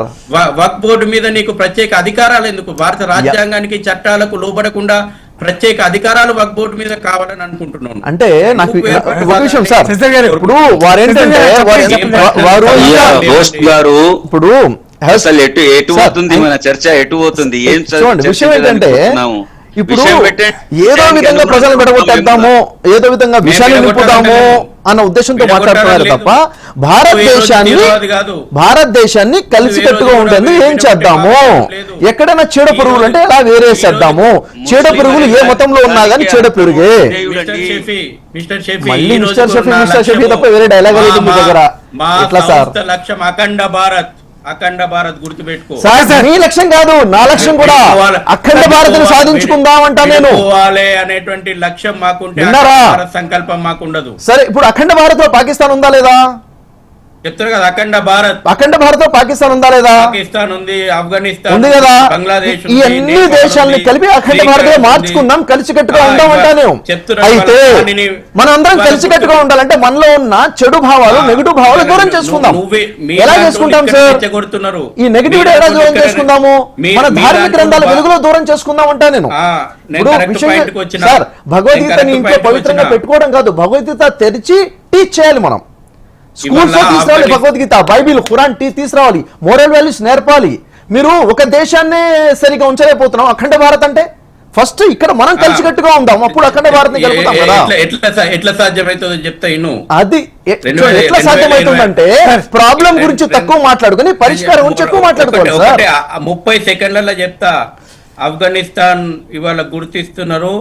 వక్ఫ్ బోర్డు మీద నీకు ప్రత్యేక అధికారాలు ఎందుకు? భారత రాజ్యాంగానికి చట్టాలకు లోబడకుండా ప్రత్యేక అధికారాలు వక్ఫ్ బోర్డు మీద కావాలని అనుకుంటున్నాను. అంటే నాకు ఒక విషయం సార్, ఇప్పుడు వారేంటంటే ఇప్పుడు అసలు ఎటు పోతుంది మన చర్చ, ఎటు పోతుంది? ఏం విషయం ఏంటంటే, ఇప్పుడు ఏదో విధంగా ప్రజలను విడగొట్టేద్దాము, ఏదో విధంగా విషయాన్ని నింపుదాము అన్న ఉద్దేశంతో మాట్లాడుతున్నారు తప్ప భారతదేశాన్ని కలిసికట్టుగా ఉండేందుకు ఏం చేద్దాము? ఎక్కడైనా చీడ పురుగులు అంటే ఎలా వేరే చేద్దాము? చీడ పురుగులు ఏ మతంలో ఉన్నా గానీ చీడ పురుగే. మళ్ళీ మిస్టర్ షఫీ తప్ప వేరే డైలాగ్ లేదు మీ దగ్గర. ఎట్లా సార్? లక్ష్యం అఖండ భారత్, అఖండ భారత్ గుర్తుపెట్టుకో. మీ లక్ష్యం కాదు, నా లక్ష్యం కూడా అఖండ భారత్ సాధించుకుందాం అంటా నేను అనేటువంటి లక్ష్యం మాకుంటే సంకల్పం మాకుండదు. సరే, ఇప్పుడు అఖండ భారత్ లో పాకిస్తాన్ ఉందా లేదా? చెప్తారు కదా అఖండ భారత్ లో పాకిస్తాన్ ఉందా లేదా? పాకిస్తాన్ ఉంది, ఆఫ్ఘనిస్తాన్ ఉంది కదా. బంగ్లాదేశ్, ఈ అన్ని దేశాలని కలిపి అఖండ భారత్ లో మార్చుకుందాం, కలిసికట్టుగా ఉంటామంటాను. అయితే మనం అందరం కలిసికట్టుగా ఉండాలంటే మనలో ఉన్న చెడు భావాలు, నెగిటివ్ భావాలు దూరం చేసుకుందాం. ఎలా చేసుకుంటాం సార్? ఈ నెగిటివిటీ ఎలా దూరం చేసుకుందాము? మన ధార్మిక గ్రంథాల వెలుగులో దూరం చేసుకుందాం అంటా నేను. సార్, భగవద్గీతని ఇంట్లో పవిత్రంగా పెట్టుకోవడం కాదు, భగవద్గీత తెరిచి టీచ్ చేయాలి. మనం స్కూల్స్ లో తీసుకురావాలి భగవద్గీత, బైబిల్, ఖురాన్ తీసుకురావాలి, మోరల్ వాల్యూస్ నేర్పాలి. మీరు ఒక దేశాన్నే సరిగా ఉంచలేకపోతున్నాం. అఖండ భారత్ అంటే ఫస్ట్ ఇక్కడ మనం కలిసికట్టుగా ఉందాం, అప్పుడు అఖండ భారత్ని గెలుపుతాం కదా. ఎట్లా సాధ్యమవుతుందో చెప్తా ఇను. అది ఎట్లా సాధ్యమవుతుందంటే ప్రాబ్లం గురించి తక్కువ మాట్లాడుకుని పరిష్కారం గురించి ఎక్కువ మాట్లాడుకోవాలి సార్. 30 సెకండ్లలో చెప్తా. ఆఫ్ఘనిస్తాన్ ఇవాళ గుర్తిస్తున్నారు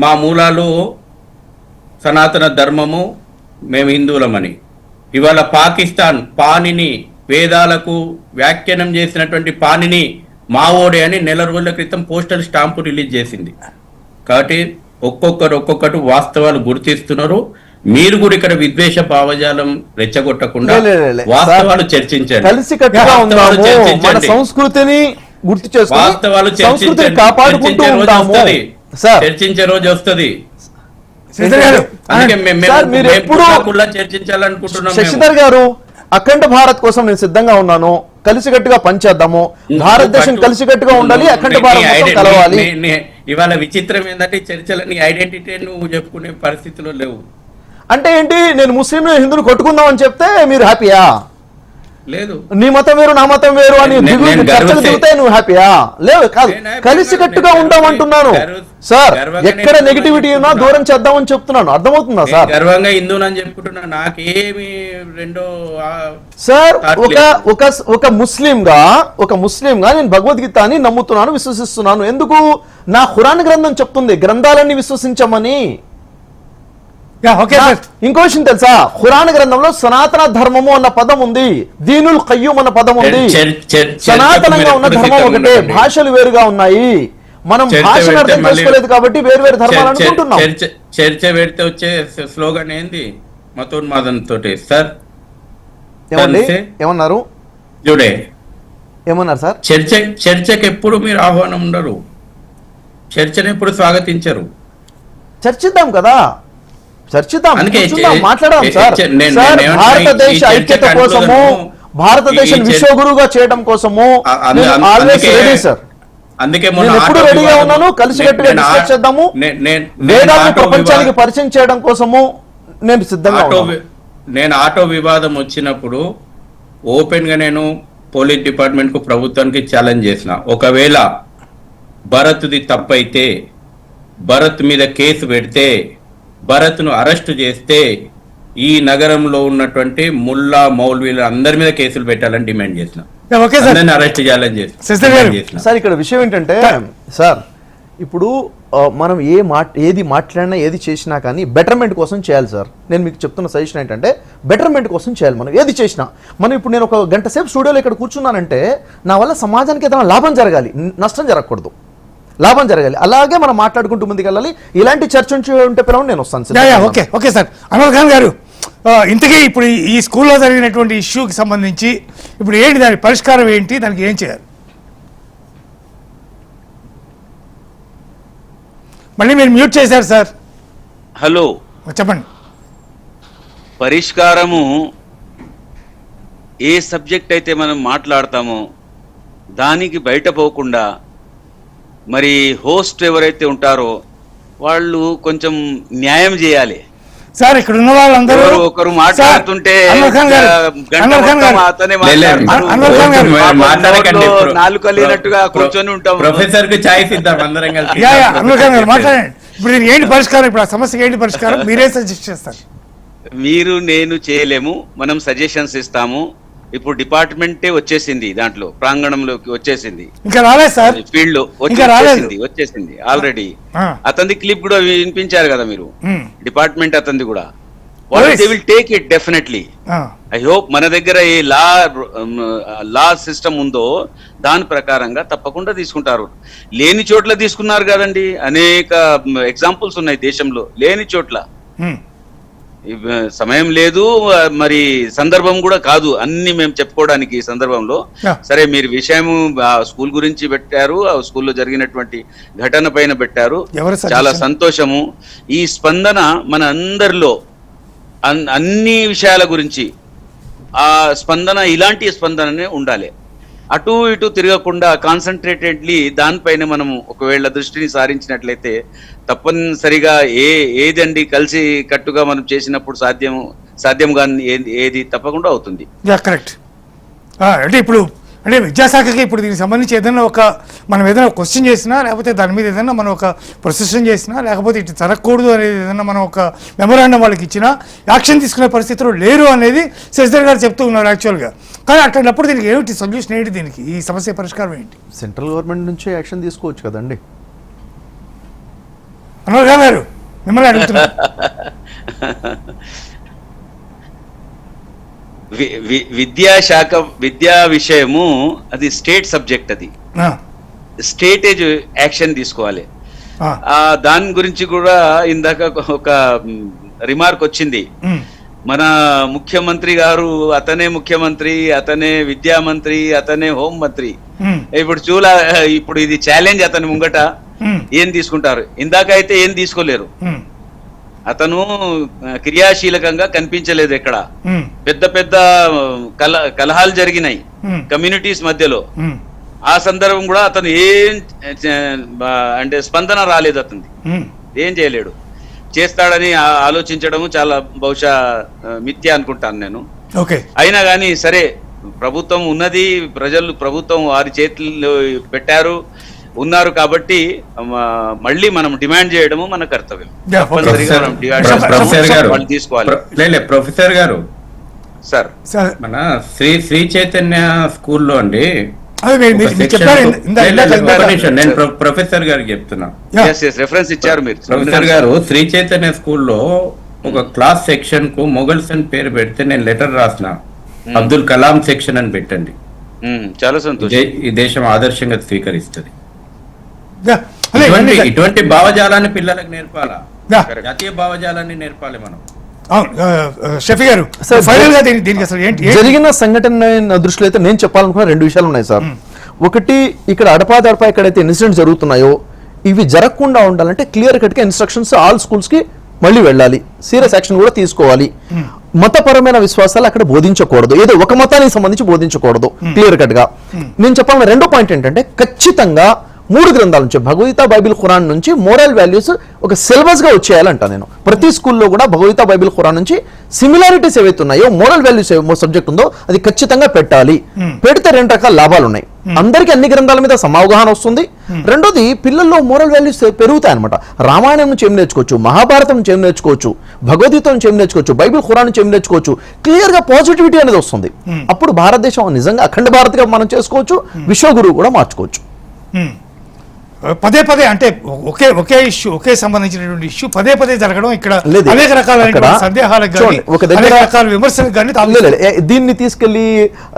మా మూలాలు సనాతన ధర్మము, మేము హిందువులమని. ఇవాళ పాకిస్తాన్ పానిని వేదాలకు వ్యాఖ్యానం చేసినటువంటి పానిని మావోడే అని నెల రోజుల క్రితం పోస్టల్ స్టాంపు రిలీజ్ చేసింది. కాబట్టి ఒక్కొక్కటి వాస్తవాలు గుర్తిస్తున్నారు. మీరు కూడా ఇక్కడ విద్వేష భావజాలం రెచ్చగొట్టకుండా వాస్తవాలు చర్చించండి. కలిసికట్టుగా ఉందాము, మన సంస్కృతిని గుర్తు చేసుకొని సంస్కృతిని కాపాడుకుంటూ ఉంటాము. చర్చించే రోజు వస్తుంది. శశిధర్ గారు, అఖండ భారత్ కోసం నేను సిద్ధంగా ఉన్నాను. కలిసికట్టుగా పనిచేద్దాము. భారతదేశం కలిసికట్టుగా ఉండాలి, అఖండ భారత్ కలవాలి. ఇవాళ విచిత్రం ఏంటంటే చర్చలని ఐడెంటిటీ నువ్వు చెప్పుకునే పరిస్థితిలో లేవు. అంటే ఏంటి, నేను ముస్లిం హిందువులు కొట్టుకుందాం అని చెప్తే మీరు హ్యాపీయా? లేదు, నీ మతం వేరు నా మతం వేరు అని చర్చలు దిగితే నువ్వు హ్యాపీయా? లేదు, కాదు, కలిసికట్టుగా ఉంటామంటున్నాను సార్. ఎక్కడ నెగిటివిటీ ఉన్నా దూరం చేద్దామని చెప్తున్నాను. అర్థమవుతుందా సార్? గర్వంగా హిందువునని చెప్పుకుంటున్నా, నాకేమి రెండో సార్. ఒక ముస్లింగా నేను భగవద్గీత అని నమ్ముతున్నాను, విశ్వసిస్తున్నాను. ఎందుకు? నా ఖురాన్ గ్రంథం చెప్తుంది గ్రంథాలన్నీ విశ్వసించమని. ఇంకో విషయం తెలుసా, ఖురాన్ గ్రంథంలో సనాతన ధర్మము అన్న పదం ఉంది, దీనుల్ ఖయ్యూమ్ అన్న పదం ఉంది. సనాతనంగా ఉన్న ధర్మం ఒకటే, భాషలు వేరుగా ఉన్నాయి. మనం భాషను అర్థం చేసుకోలేదు కాబట్టి వేరు ధర్మాలు అనుకుంటున్నాం. చర్చ పెడితే వచ్చే స్లోగన్ ఏంది? మతోన్మాదం తోటి సార్. ఏమన్నారు? చూడే ఏమన్నారు సార్? చర్చకి ఎప్పుడు మీరు ఆహ్వానం ఉండరు, చర్చను ఎప్పుడు స్వాగతించరు. చర్చిద్దాం కదా, చర్చిద్దాం, మాట్లాడదాం సార్. భారతదేశ ఐక్యత కోసము, భారతదేశం విశ్వగురువుగా చేయడం కోసము ఆల్వేస్ రెడీ సార్. అందుకే ఎప్పుడు రెడీగా ఉన్నాను. కలిసికట్టుగా డిస్కస్ చేద్దాము. వేదాలను ప్రపంచానికి పరిచయం చేయడం కోసము నేను సిద్ధంగా ఉన్నాను. నేను ఆటో వివాదం వచ్చినప్పుడు ఓపెన్ గా నేను పోలీస్ డిపార్ట్మెంట్ కు, ప్రభుత్వానికి ఛాలెంజ్ చేసిన, ఒకవేళ భరత్ది తప్పైతే, భరత్ మీద కేసు పెడితే, భరత్ ను అరెస్ట్ చేస్తే ఈ నగరంలో ఉన్నటువంటి ముల్లా మౌల్వీలు అందరి మీద కేసులు పెట్టాలని డిమాండ్ చేసిన, అరెస్ట్ చేయాలని చేసిన. సార్ ఇక్కడ విషయం ఏంటంటే సార్, ఇప్పుడు మనం ఏది మాట్లాడినా ఏది చేసినా కానీ బెటర్మెంట్ కోసం చేయాలి సార్. నేను మీకు చెప్తున్న సజెషన్ ఏంటంటే బెటర్మెంట్ కోసం చేయాలి. మనం ఏది చేసినా, మనం ఇప్పుడు నేను ఒక గంట సేపు స్టూడియోలో ఇక్కడ కూర్చున్నానంటే నా వల్ల సమాజానికి ఏదైనా లాభం జరగాలి, నష్టం జరగకూడదు, లాభం జరగాలి. అలాగే మనం మాట్లాడుకుంటూ ముందుకు వెళ్ళాలి. ఇలాంటి చర్చ ఉంటే పిలవండి, నేను వస్తాను. Okay sir. అన్వర్ ఖాన్ గారు, ఇంతకీ ఇప్పుడు ఈ స్కూల్లో జరిగినటువంటి ఇష్యూకి సంబంధించి ఇప్పుడు ఏంటి, దాని పరిష్కారం ఏంటి, దానికి ఏం చేయాలి? మళ్ళీ మీరు మ్యూట్ చేశారు సార్. హలో, చెప్పండి. పరిష్కారము ఏ సబ్జెక్ట్ అయితే మనం మాట్లాడతామో దానికి బయట పోకుండా, మరి హోస్ట్ ఎవరైతే ఉంటారో వాళ్ళు కొంచెం న్యాయం చేయాలి సార్. ఇక్కడ ఉన్న వాళ్ళందరూ ఒకరు మాట్లాడుతుంటే నాలుగు కలిగినట్టుగా కూర్చొని ఉంటాం. ప్రొఫెసర్ కి ఛాయిస్ ఇద్దాం అందరం కలిసి. మాట్లాడండి. ఇప్పుడు ఏంటి పరిష్కారం? ఇప్పుడు ఆ సమస్యకి ఏంటి పరిష్కారం? మీరే సజెస్ట్ చేస్తారు. మీరు నేను చేయలేము, మనం సజెషన్స్ ఇస్తాము. ఇప్పుడు డిపార్ట్మెంటే వచ్చేసింది, దాంట్లో ప్రాంగణంలోకి వచ్చేసింది, ఇంకా రాలేదు సార్. ఫీల్డ్ లో వచ్చేసింది ఆల్రెడీ. అతని క్లిప్ కూడా వినిపించారు కదా మీరు, డిపార్ట్మెంట్ అతనిది కూడా. They will take it definitely. I hope మన దగ్గర ఏ లా సిస్టమ్ ఉందో దాని ప్రకారంగా తప్పకుండా తీసుకుంటారు. లేని చోట్ల తీసుకున్నారు కదండి, అనేక ఎగ్జాంపుల్స్ ఉన్నాయి దేశంలో. లేని చోట్ల సమయం లేదు, మరి సందర్భం కూడా కాదు అన్ని మేము చెప్పుకోవడానికి ఈ సందర్భంలో. సరే, మీరు విషయం స్కూల్ గురించి పెట్టారు, ఆ స్కూల్లో జరిగినటువంటి ఘటన పైన పెట్టారు, చాలా సంతోషము. ఈ స్పందన మన అందరిలో అన్ని విషయాల గురించి ఆ స్పందన ఇలాంటి స్పందననే ఉండాలి. అటు ఇటు తిరగకుండా కాన్సన్ట్రేటెడ్లీ దానిపైన మనము ఒకవేళ దృష్టిని సారించినట్లయితే తప్పనిసరిగా ఏదండి కలిసి కట్టుగా మనం చేసినప్పుడు సాధ్యం కానీ ఏది తప్పకుండా అవుతుంది. కరెక్ట్. అంటే ఇప్పుడు అంటే విద్యాశాఖకి ఇప్పుడు దీనికి సంబంధించి ఏదైనా మనం ఏదైనా క్వశ్చన్ చేసినా, లేకపోతే దాని మీద ఏదైనా మనం ఒక ప్రొసెషన్ చేసినా, లేకపోతే ఇటు జరగకూడదు అనేది ఏదైనా మనం ఒక మెమోరాండం వాళ్ళకి ఇచ్చినా యాక్షన్ తీసుకునే పరిస్థితులు లేరు అనేది శశిధర్ గారు చెప్తూ ఉన్నారు యాక్చువల్గా. కానీ అట్లాంటప్పుడు దీనికి ఏమిటి సొల్యూషన్ ఏంటి, దీనికి ఈ సమస్య పరిష్కారం ఏంటి? సెంట్రల్ గవర్నమెంట్ నుంచే యాక్షన్ తీసుకోవచ్చు కదండి. మనోహర్ గారు మిమ్మల్ని అడుగుతున్నారు. విద్యాశాఖ విద్యా విషయము అది స్టేట్ సబ్జెక్ట్, అది స్టేట్ యాక్షన్ తీసుకోవాలి. దాని గురించి కూడా ఇందాక ఒక రిమార్క్ వచ్చింది. మన ముఖ్యమంత్రి గారు అతనే ముఖ్యమంత్రి, అతనే విద్యా మంత్రి, అతనే హోం మంత్రి. ఇప్పుడు ఇది ఛాలెంజ్ అతని ముంగట. ఏం తీసుకుంటారు? ఇందాక అయితే ఏం తీసుకోలేరు. అతను క్రియాశీలకంగా కనిపించలేదు. ఎక్కడ పెద్ద పెద్ద కలహాలు జరిగినాయి కమ్యూనిటీస్ మధ్యలో. ఆ సందర్భం కూడా అతను ఏం అంటే స్పందన రాలేదు, అతనిది ఏం చేయలేడు. చేస్తాడని ఆలోచించడము చాలా బహుశా మిథ్య అనుకుంటాను నేను. అయినా కానీ సరే, ప్రభుత్వం ఉన్నది, ప్రభుత్వం వారి చేతుల్లో పెట్టారు, ఉన్నారు కాబట్టి మళ్ళీ మనం డిమాండ్ చేయడము మన కర్తవ్యం. ప్రొఫెసర్ గారు సార్, మన శ్రీ చైతన్య స్కూల్లో అండి, నేను ప్రొఫెసర్ గారికి చెప్తున్నా, రెఫరెన్స్ ఇచ్చారు మీరు. ప్రొఫెసర్ గారు, శ్రీ చైతన్య స్కూల్లో ఒక క్లాస్ సెక్షన్ కు మొఘల్స్ అని పేరు పెడితే నేను లెటర్ రాసిన, అబ్దుల్ కలాం సెక్షన్ అని పెట్టండి. చాలా సంతోషం. ఈ దేశం ఆదర్శంగా స్వీకరిస్తుంది. ఇటువంటి భావజాలాన్ని పిల్లలకు నేర్పాలా, జాతీయ భావజాలాన్ని నేర్పాలి మనం. షఫీ గారు, జరిగిన సంఘటన దృష్టిలో అయితే నేను చెప్పాలనుకున్న 2 విషయాలు ఉన్నాయి సార్. ఒకటి, ఇక్కడ అడపాదడపా ఎక్కడైతే ఇన్సిడెంట్స్ జరుగుతున్నాయో ఇవి జరగకుండా ఉండాలంటే క్లియర్ కట్ గా ఇన్స్ట్రక్షన్స్ ఆల్ స్కూల్స్ కి మళ్ళీ వెళ్ళాలి, సీరియస్ యాక్షన్ కూడా తీసుకోవాలి. మతపరమైన విశ్వాసాలు అక్కడ బోధించకూడదు, ఏదో ఒక మతానికి సంబంధించి బోధించకూడదు క్లియర్ కట్ గా. నేను చెప్పాలన్న రెండో పాయింట్ ఏంటంటే, ఖచ్చితంగా 3 గ్రంథాల నుంచి భగవద్గీత, బైబిల్, ఖురాన్ నుంచి మోరల్ వాల్యూస్ ఒక సిలబస్ గా వచ్చేయాలంట. నేను ప్రతి స్కూల్లో కూడా భగవద్గీత, బైబిల్, ఖురాన్ నుంచి సిమిలారిటీస్ ఏవైతే ఉన్నాయో, మోరల్ వాల్యూస్ సబ్జెక్ట్ ఉందో అది ఖచ్చితంగా పెట్టాలి. పెడితే 2 రకాల లాభాలు ఉన్నాయి. అందరికీ అన్ని గ్రంథాల మీద అవగాహన వస్తుంది. రెండోది, పిల్లల్లో మోరల్ వాల్యూస్ పెరుగుతాయి అనమాట. రామాయణం నుంచి ఏం నేర్చుకోవచ్చు, మహాభారతం నుంచి ఏం నేర్చుకోవచ్చు, భగవద్గీత నుంచి ఏం నేర్చుకోవచ్చు, బైబిల్, ఖురాన్ నుంచి ఏం నేర్చుకోవచ్చు, క్లియర్ గా పాజిటివిటీ అనేది వస్తుంది. అప్పుడు భారతదేశం నిజంగా అఖండ భారత్గా మనం చేసుకోవచ్చు, విశ్వగురువు కూడా మార్చుకోవచ్చు. పదే పదే అంటే ఒకే ఇష్యూ, ఒకే సంబంధించినటువంటి ఇష్యూ పదే పదే జరగడం ఇక్కడ అనేక రకాల సందేహాలకు కానీ, అనేక రకాల విమర్శలకు కానీ దీన్ని తీసుకెళ్లి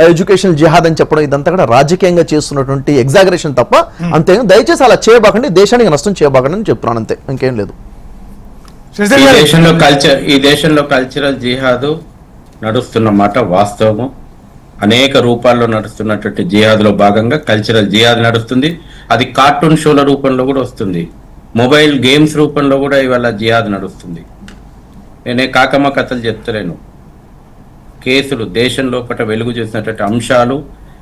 ఎడ్యుకేషన్ జిహాద్ అని చెప్పడం ఇదంతా కూడా రాజకీయంగా చేస్తున్నటువంటి ఎగ్జాగరేషన్ తప్ప అంతే. దయచేసి అలా చేయబాకండి, దేశానికి నష్టం చేయబాకండి అని చెప్తున్నాను, అంతే, ఇంకేం లేదు. ఈ దేశంలో కల్చరల్ జిహాద్ నడుస్తున్న మాట వాస్తవము. అనేక రూపాల్లో నడుస్తున్నటువంటి జిహాద్లో భాగంగా కల్చరల్ జిహాద్ నడుస్తుంది. అది కార్టూన్ షోల రూపంలో కూడా వస్తుంది, మొబైల్ గేమ్స్ రూపంలో కూడా ఇవాళ జిహాద్ నడుస్తుంది. నేనే కాకమ్మ కథలు చెప్తలేను. కేసులు దేశం లోపల వెలుగు చూసినటువంటి అంశాలు,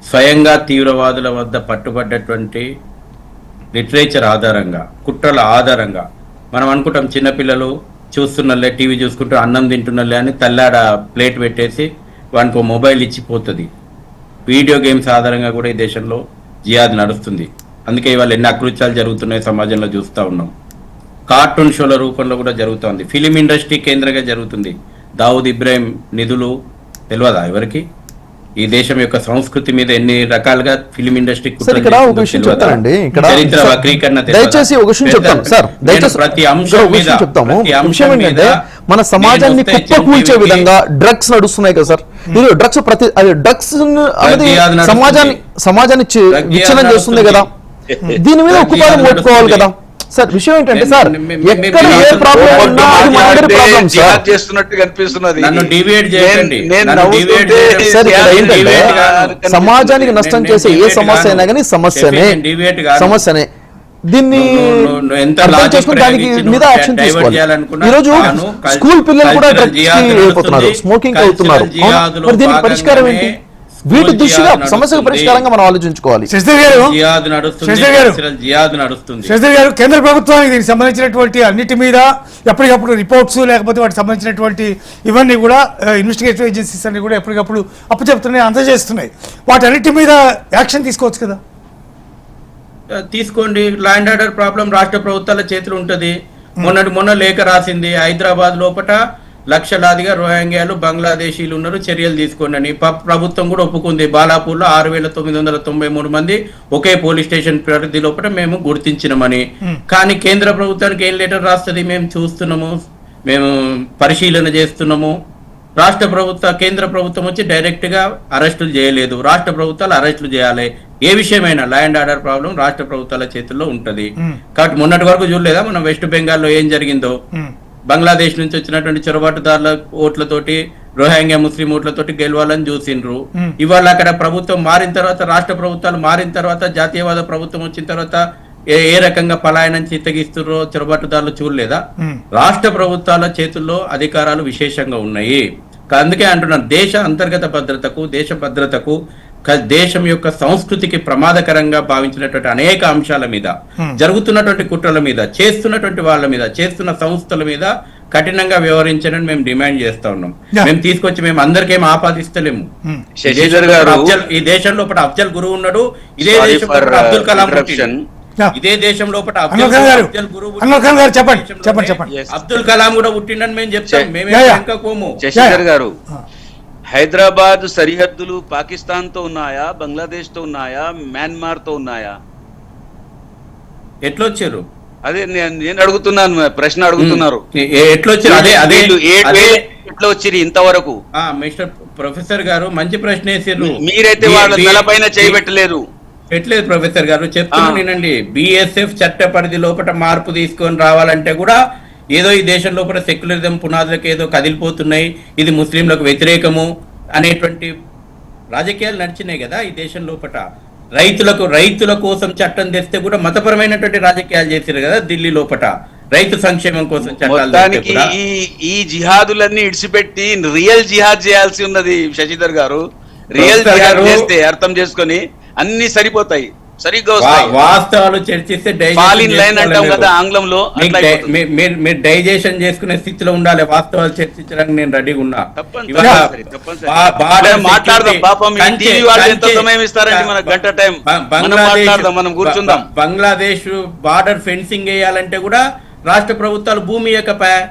స్వయంగా తీవ్రవాదుల వద్ద పట్టుబడ్డటువంటి లిటరేచర్ ఆధారంగా, కుట్రల ఆధారంగా మనం అనుకుంటాం చిన్నపిల్లలు చూస్తున్నలే, టీవీ చూసుకుంటూ అన్నం తింటున్నలే అని తల్లాడ ప్లేట్ పెట్టేసి వానికి మొబైల్ ఇచ్చిపోతుంది. వీడియో గేమ్స్ ఆధారంగా కూడా ఈ దేశంలో జిహాద్ నడుస్తుంది. అందుకే ఇవాళ ఎన్ని అకృత్యాలు జరుగుతున్నాయి సమాజంలో చూస్తూ ఉన్నాం. కార్టూన్ షోల రూపంలో కూడా జరుగుతుంది. ఫిలిం ఇండస్ట్రీ కేంద్రంగా జరుగుతుంది. దావుద్ ఇబ్రాహిం నిధులు తెలియదా ఎవరికి? ఈ దేశం యొక్క సంస్కృతి మీద ఎన్ని రకాలుగా ఫిలిం ఇండస్ట్రీ చరిత్ర వక్రీకరణ, దయచేసి ఒక విషయం చెప్తాను సార్, ప్రతి అంశం మీద మన సమాజాన్ని కుప్పకూల్చే విధంగా డ్రగ్స్ నడుస్తున్నాయి కదా సార్. డ్రగ్స్ డ్రగ్స్ అనేది సమాజాన్ని విచ్ఛిన్నం చేస్తుంది కదా. దీని మీద ఉక్కుపాదం కొట్టుకోవాలి కదా సార్. విషయం ఏంటంటే సార్, ఎక్కడ ఏ ప్రాబ్లం ఉన్నా అది మనందరి ప్రాబ్లం సార్. చేస్తున్నట్టు కనిపిస్తున్నది. సమాజానికి నష్టం చేసే ఏ సమస్య అయినా కానీ సమస్యనే. దీన్ని అర్థం చేసుకుని దానికి మీద యాక్షన్ తీసుకోవాలి. ఈరోజు స్కూల్ పిల్లలు కూడా డ్రగ్స్ అయిపోతున్నారు, స్మోకింగ్ అవుతున్నారు. మరి దీనికి పరిష్కారం ఏంటి? వీటి స్కూల్ దృష్టిగా జిహాద్ సమస్యకు నడుస్తుంది. పరిష్కారంగా మనం ఆలోచించుకోవాలి. శశిధర్ గారు, జిహాద్ నడుస్తుంది, శశిధర్ గారు, కల్చరల్ జిహాద్ నడుస్తుంది. శశిధర్ గారు, కేంద్ర ప్రభుత్వానికి దీనికి సంబంధించినటువంటి అన్నిటి మీద ఎప్పటికప్పుడు రిపోర్ట్స్ లేకపోతే వాటికి సంబంధించినటువంటి ఇవన్నీ కూడా ఇన్వెస్టిగేటివ్ ఏజెన్సీస్ అన్ని కూడా ఎప్పటికప్పుడు అప్పచెప్తున్నాయి, అందజేస్తున్నాయి. వాటన్నిటి మీద యాక్షన్ తీసుకోవచ్చు కదా. తీసుకోండి. లా అండ్ ఆర్డర్ ప్రాబ్లం రాష్ట్ర ప్రభుత్వాల చేతులు ఉంటది. మొన్న లేఖ రాసింది, హైదరాబాద్ లోపట లక్షలాదిగా రోహింగ్యాలు బంగ్లాదేశీలు ఉన్నారు, చర్యలు తీసుకోండి అని. ప్రభుత్వం కూడా ఒప్పుకుంది. బాలాపూర్లో 6,993 మంది ఒకే పోలీస్ స్టేషన్ పరిధి లోపల మేము గుర్తించినామని. కానీ కేంద్ర ప్రభుత్వానికి ఏం లెటర్ రాస్తుంది? మేము చూస్తున్నాము, మేము పరిశీలన చేస్తున్నాము. కేంద్ర ప్రభుత్వం వచ్చి డైరెక్ట్ గా అరెస్టులు చేయలేదు. రాష్ట్ర ప్రభుత్వాలు అరెస్టులు చేయాలి. ఏ విషయమైనా లా అండ్ ఆర్డర్ ప్రాబ్లం రాష్ట్ర ప్రభుత్వాల చేతుల్లో ఉంటది. కాబట్టి మొన్నటి వరకు చూడలేదా మనం వెస్ట్ బెంగాల్లో ఏం జరిగిందో? బంగ్లాదేశ్ నుంచి వచ్చినటువంటి చొరబాటుదారుల ఓట్లతోటి రోహింగ్యా ముస్లిం ఓట్లతోటి గెలవాలని చూసిండ్రు. ఇవాళ అక్కడ ప్రభుత్వం మారిన తర్వాత, రాష్ట్ర ప్రభుత్వాలు మారిన తర్వాత, జాతీయవాద ప్రభుత్వం వచ్చిన తర్వాత ఏ రకంగా పలాయనం చిత్తగిస్తుర్రో చొరబాటుదారులు చూడలేదా? రాష్ట్ర ప్రభుత్వాల చేతుల్లో అధికారాలు విశేషంగా ఉన్నాయి. అందుకే అంటున్నాను, దేశ అంతర్గత భద్రతకు, దేశ భద్రతకు, దేశం యొక్క సంస్కృతికి ప్రమాదకరంగా భావించినటువంటి అనేక అంశాల మీద, జరుగుతున్నటువంటి కుట్రల మీద, చేస్తున్నటువంటి వాళ్ళ మీద, చేస్తున్న సంస్థల మీద కఠినంగా వ్యవహరించాలని మేము డిమాండ్ చేస్తా ఉన్నాం. మేము తీసుకొచ్చి మేము అందరికేం ఆపాదిస్తలేము. ఈ దేశం లోపల అఫ్జల్ గురువు ఉన్నాడు, ఇదే దేశం అబ్దుల్ కలాం పుట్టిండు, ఇదే దేశం లోపల అబ్దుల్ కలాం కూడా పుట్టిండని మేము చెప్తాం. మేమే వెనకపోము. శశిధర్ గారు, హైదరాబాద్ సరిహద్దులు పాకిస్తాన్ తో ఉన్నాయా, బంగ్లాదేశ్ తో ఉన్నాయా, మయన్మార్ తో ఉన్నాయా? ఎట్లొచ్చారు? అదే నేను అడుగుతున్నాను, ప్రశ్న అడుగుతున్నారు. ఎట్లొచ్చారు? ఎట్లా వచ్చిరు ఇంతవరకు? మిస్టర్ ప్రొఫెసర్ గారు మంచి ప్రశ్న వేసారు. మీరైతే వాళ్ళ తలపైన చేయబెట్టలేదు. పెట్టలేదు ప్రొఫెసర్ గారు, చెప్తున్నాను వినండి. బిఎస్ఎఫ్ చట్ట పరిధి లోపల మార్పు తీసుకొని రావాలంటే కూడా ఏదో ఈ దేశం లోపల సెక్యులరిజం పునాదులకు ఏదో కదిలిపోతున్నాయి, ఇది ముస్లింలకు వ్యతిరేకము అనేటువంటి రాజకీయాలు నడిచినాయి కదా ఈ దేశం లోపల. రైతుల కోసం చట్టం తెస్తే కూడా మతపరమైనటువంటి రాజకీయాలు చేశారు కదా ఢిల్లీ లోపల, రైతు సంక్షేమం కోసం చట్టాలు. ఈ జిహాదులన్నీ ఇడిచిపెట్టి రియల్ జిహాద్ చేయాల్సి ఉన్నది శశిధర్ గారు. రియల్ జిహాద్ చేస్తే అర్థం చేసుకొని అన్ని సరిపోతాయి, సరిగ్గా వస్తాయి. వాస్తవాలు చర్చిస్తే ఆంగ్లంలో మీరు డైజెషన్ చేసుకునే స్థితిలో ఉండాలి. వాస్తవాలు చర్చించడానికి నేను రెడీగా ఉన్నా. మాట్లాడదాం. పాపం ఎంత సమయం ఇస్తారండి? మన గంట టైం మనం కూర్చుందాం. బంగ్లాదేశ్ బార్డర్ ఫెన్సింగ్ వేయాలంటే కూడా రాష్ట్ర ప్రభుత్వాలు భూమి ఇవ్వకపోయా,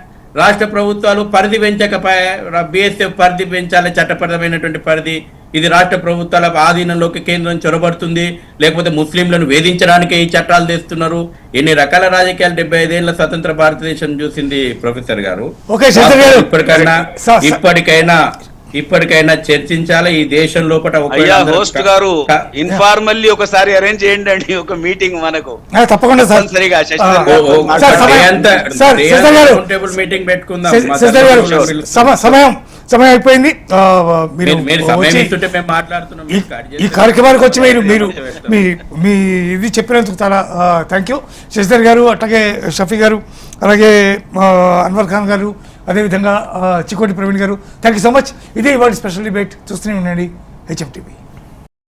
రాష్ట్ర ప్రభుత్వాలు పరిధి పెంచకపోయా. బిఎస్ఎఫ్ పరిధి పెంచాలి, చట్టపరమైనటువంటి పరిధి. ఇది రాష్ట్ర ప్రభుత్వాల ఆధీనంలోకి కేంద్రం చొరబడుతుంది, లేకపోతే ముస్లింలను వేధించడానికి ఈ చట్టాలు తెస్తున్నారు. ఎన్ని రకాల రాజకీయాలు 75 ఏళ్ల స్వతంత్ర భారతదేశం చూసింది ప్రొఫెసర్ గారు. ఇప్పటికైనా చర్చించాలి ఈ దేశం లోపల. హోస్ట్ గారు, ఇన్ఫార్మల్లీ ఒకసారి అరేంజ్ చేయండి అండి ఒక మీటింగ్ మనకు. తప్పకుండా సార్, మీటింగ్ పెట్టుకుందాం. సమయం అయిపోయింది. ఈ కార్యక్రమానికి వచ్చి మీరు మీ ఇది చెప్పినందుకు చాలా థ్యాంక్ యూ శశిధర్ గారు, అట్లాగే షఫీ గారు, అలాగే అన్వర్ ఖాన్ గారు, అదేవిధంగా చికోటి ప్రవీణ్ గారు. Thank you so much. ఇదే ఇవాళ స్పెషల్ డిబేట్. చూస్తూనే ఉండండి HM TV.